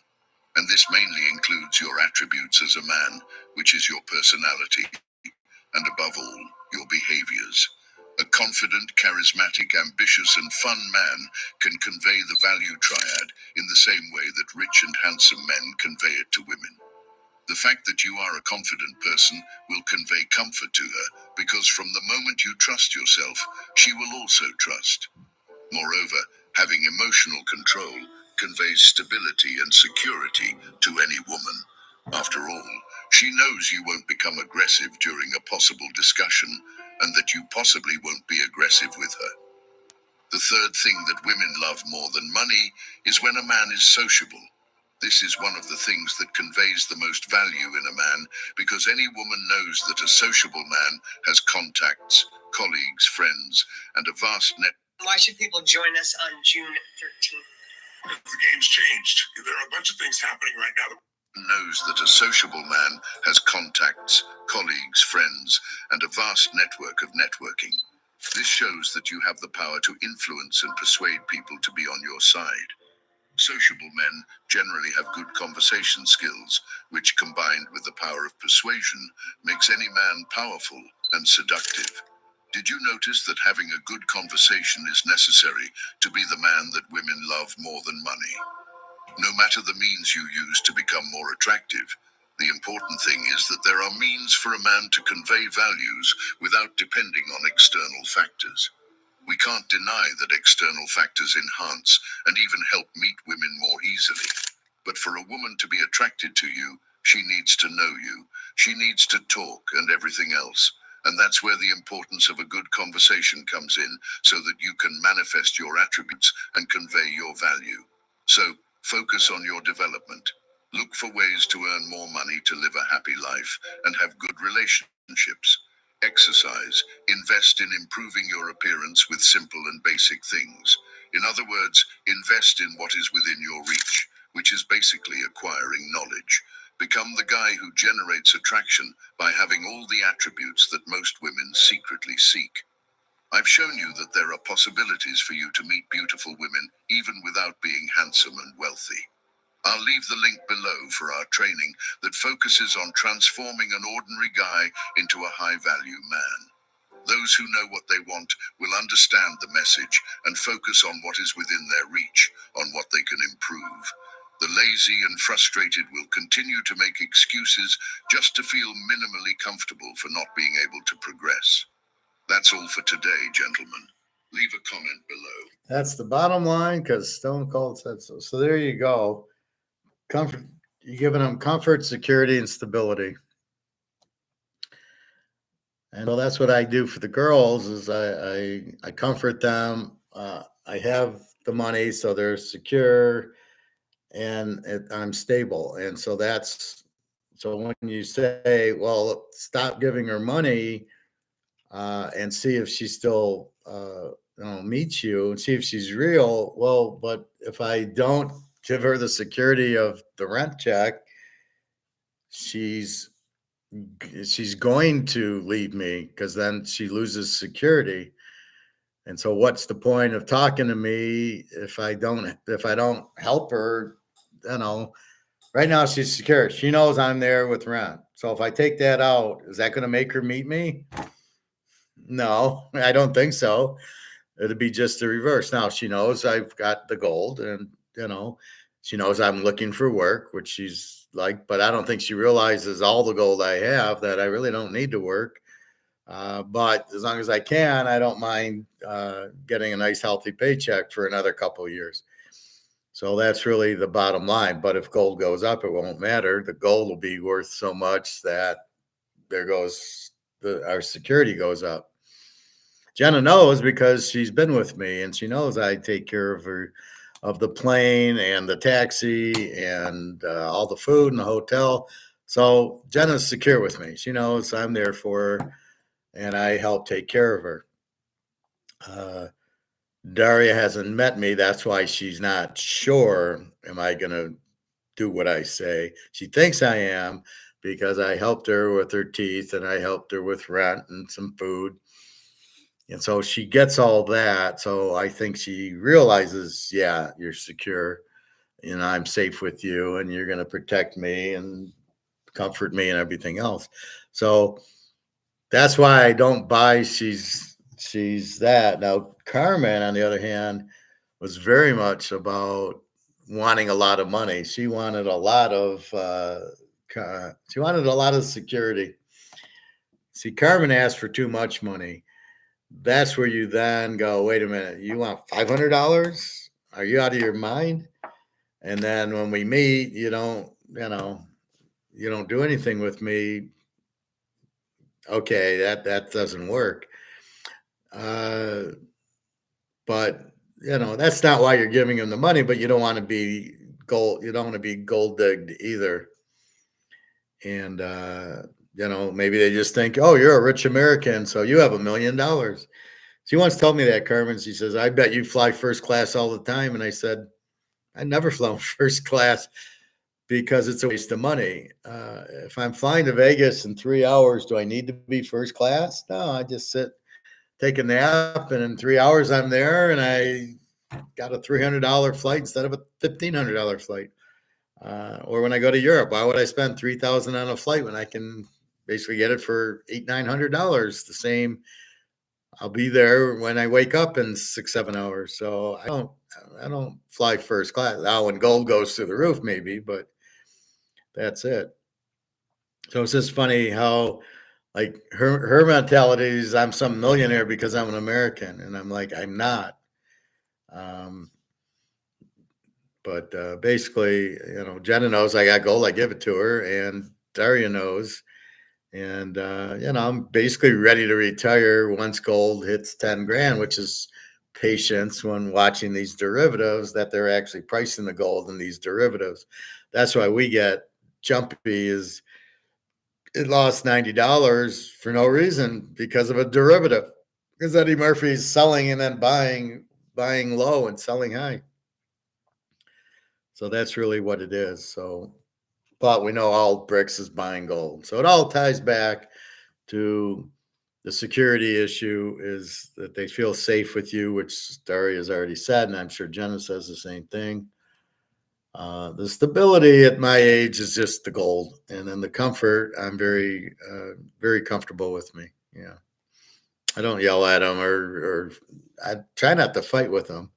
And this mainly includes your attributes as a man, which is your personality, and above all, your behaviors. A confident, charismatic, ambitious, and fun man can convey the value triad in the same way that rich and handsome men convey it to women. The fact that you are a confident person will convey comfort to her, because from the moment you trust yourself, she will also trust. Moreover, having emotional control conveys stability and security to any woman. After all, she knows you won't become aggressive during a possible discussion, and that you possibly won't be aggressive with her. The third thing that women love more than money is when a man is sociable. This is one of the things that conveys the most value in a man, because any woman knows that a sociable man has contacts, colleagues, friends, and a vast net. Why should people join us on June 13th? The game's changed. There are a bunch of things happening right now. Knows that a sociable man has contacts, colleagues, friends, and a vast network of networking. This shows that you have the power to influence and persuade people to be on your side. Sociable men generally have good conversation skills, which combined with the power of persuasion makes any man powerful and seductive. Did you notice that having a good conversation is necessary to be the man that women love more than money? No matter the means you use to become more attractive, the important thing is that there are means for a man to convey values without depending on external factors. We can't deny that external factors enhance and even help meet women more easily. But for a woman to be attracted to you, she needs to know you. She needs to talk and everything else. And that's where the importance of a good conversation comes in, so that you can manifest your attributes and convey your value. So, focus on your development. Look for ways to earn more money to live a happy life and have good relationships. Exercise. Invest in improving your appearance with simple and basic things. In other words, invest in what is within your reach, which is basically acquiring knowledge. Become the guy who generates attraction by having all the attributes that most women secretly seek. I've shown you that there are possibilities for you to meet beautiful women even without being handsome and wealthy. I'll leave the link below for our training that focuses on transforming an ordinary guy into a high-value man. Those who know what they want will understand the message and focus on what is within their reach, on what they can improve. The lazy and frustrated will continue to make excuses just to feel minimally comfortable for not being able to progress. That's all for today, gentlemen. Leave a comment below. That's the bottom line, because Stone Cold said so. So there you go. Comfort. You're giving them comfort, security, and stability. And so that's what I do for the girls. Is I comfort them. I have the money, so they're secure, and I'm stable. And so when you say, well, stop giving her money, and see if she still meets you, and see if she's real. Well, but if I don't give her the security of the rent check, she's going to leave me, because then she loses security. And so what's the point of talking to me if I don't help her? Right now she's secure. She knows I'm there with rent. So if I take that out, is that going to make her meet me? No, I don't think so. It'd be just the reverse. Now she knows I've got the gold, and she knows I'm looking for work, which she's like, but I don't think she realizes all the gold I have, that I really don't need to work. But as long as I can, I don't mind getting a nice healthy paycheck for another couple of years. So that's really the bottom line. But if gold goes up, it won't matter. The gold will be worth so much that there goes our security goes up. Jenna knows, because she's been with me, and she knows I take care of her, of the plane and the taxi and all the food and the hotel. So Jenna's secure with me. She knows I'm there for her, and I help take care of her. Daria hasn't met me. That's why she's not sure, am I going to do what I say? She thinks I am, because I helped her with her teeth, and I helped her with rent and some food. And so she gets all that. So I think she realizes, yeah, you're secure, and I'm safe with you, and you're going to protect me and comfort me and everything else. So that's why I don't buy she's that. Now, Carmen, on the other hand, was very much about wanting a lot of money. She wanted a lot of security. See, Carmen asked for too much money. That's where you then go, wait a minute, you want $500? Are you out of your mind? And then when we meet, you don't do anything with me. Okay, that doesn't work. But that's not why you're giving them the money, but you don't want to be gold digged either. And maybe they just think, oh, you're a rich American, so you have $1 million. She once told me that, Carmen. She says, I bet you fly first class all the time. And I said, I never flown first class, because it's a waste of money. If I'm flying to Vegas in 3 hours, do I need to be first class? No, I just sit, take a nap, and in 3 hours I'm there, and I got a $300 flight instead of a $1,500 flight. Or when I go to Europe, why would I spend $3,000 on a flight when I can basically get it for $800-900? The same. I'll be there when I wake up in 6-7 hours. So I don't fly first class. Now when gold goes through the roof, maybe, but that's it. So it's just funny how like her mentality is I'm some millionaire because I'm an American, and I'm like I'm not. Um, but basically, Jenna knows I got gold. I give it to her, and Daria knows. And I'm basically ready to retire once gold hits 10 grand, which is patience when watching these derivatives that they're actually pricing the gold in these derivatives. That's why we get jumpy is it lost $90 for no reason because of a derivative. Because Eddie Murphy's selling and then buying low and selling high. So that's really what it is. So, but we know all BRICS is buying gold. So it all ties back to the security issue is that they feel safe with you, which Daria has already said, and I'm sure Jenna says the same thing. The stability at my age is just the gold, and then the comfort. I'm very comfortable with me. Yeah, I don't yell at them or I try not to fight with them.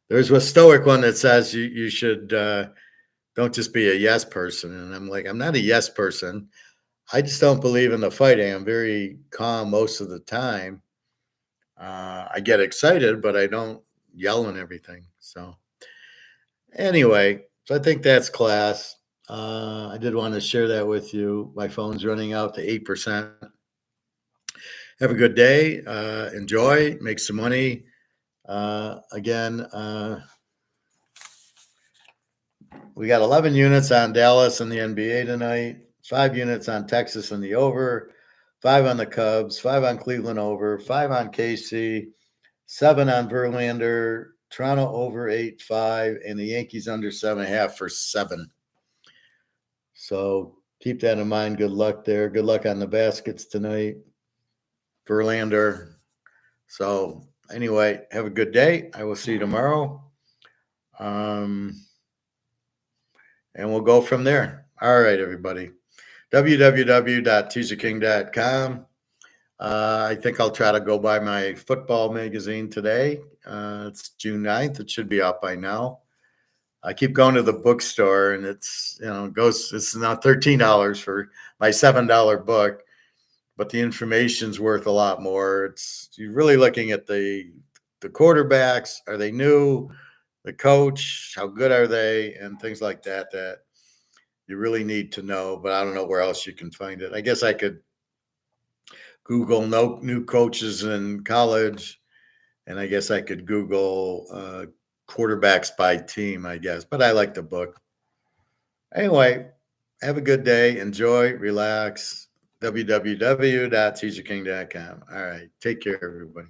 There's a stoic one that says you should don't just be a yes person, and I'm like I'm not a yes person. I just don't believe in the fighting. I'm very calm most of the time. I get excited, but I don't yell and everything. So anyway, so I think that's class. I did want to share that with you. My phone's running out to 8%. Have a good day. Enjoy. Make some money. Again, we got 11 units on Dallas and the NBA tonight, 5 units on Texas and the over, 5 on the Cubs, 5 on Cleveland over, 5 on KC, 7 on Verlander, Toronto over 8.5, and the Yankees under 7.5 for 7. So keep that in mind. Good luck there. Good luck on the baskets tonight. Verlander. So anyway, have a good day. I will see you tomorrow. And we'll go from there. All right, everybody. www.teaserking.com. I think I'll try to go buy my football magazine today. It's June 9th. It should be out by now. I keep going to the bookstore and it's now $13 for my $7 book, but the information's worth a lot more. You're really looking at the quarterbacks. Are they new? The coach, how good are they? And things like that you really need to know, but I don't know where else you can find it. I guess I could Google no new coaches in college, and I guess I could Google quarterbacks by team, I guess. But I like the book. Anyway, have a good day. Enjoy, relax. www.teaserking.com. All right. Take care, everybody.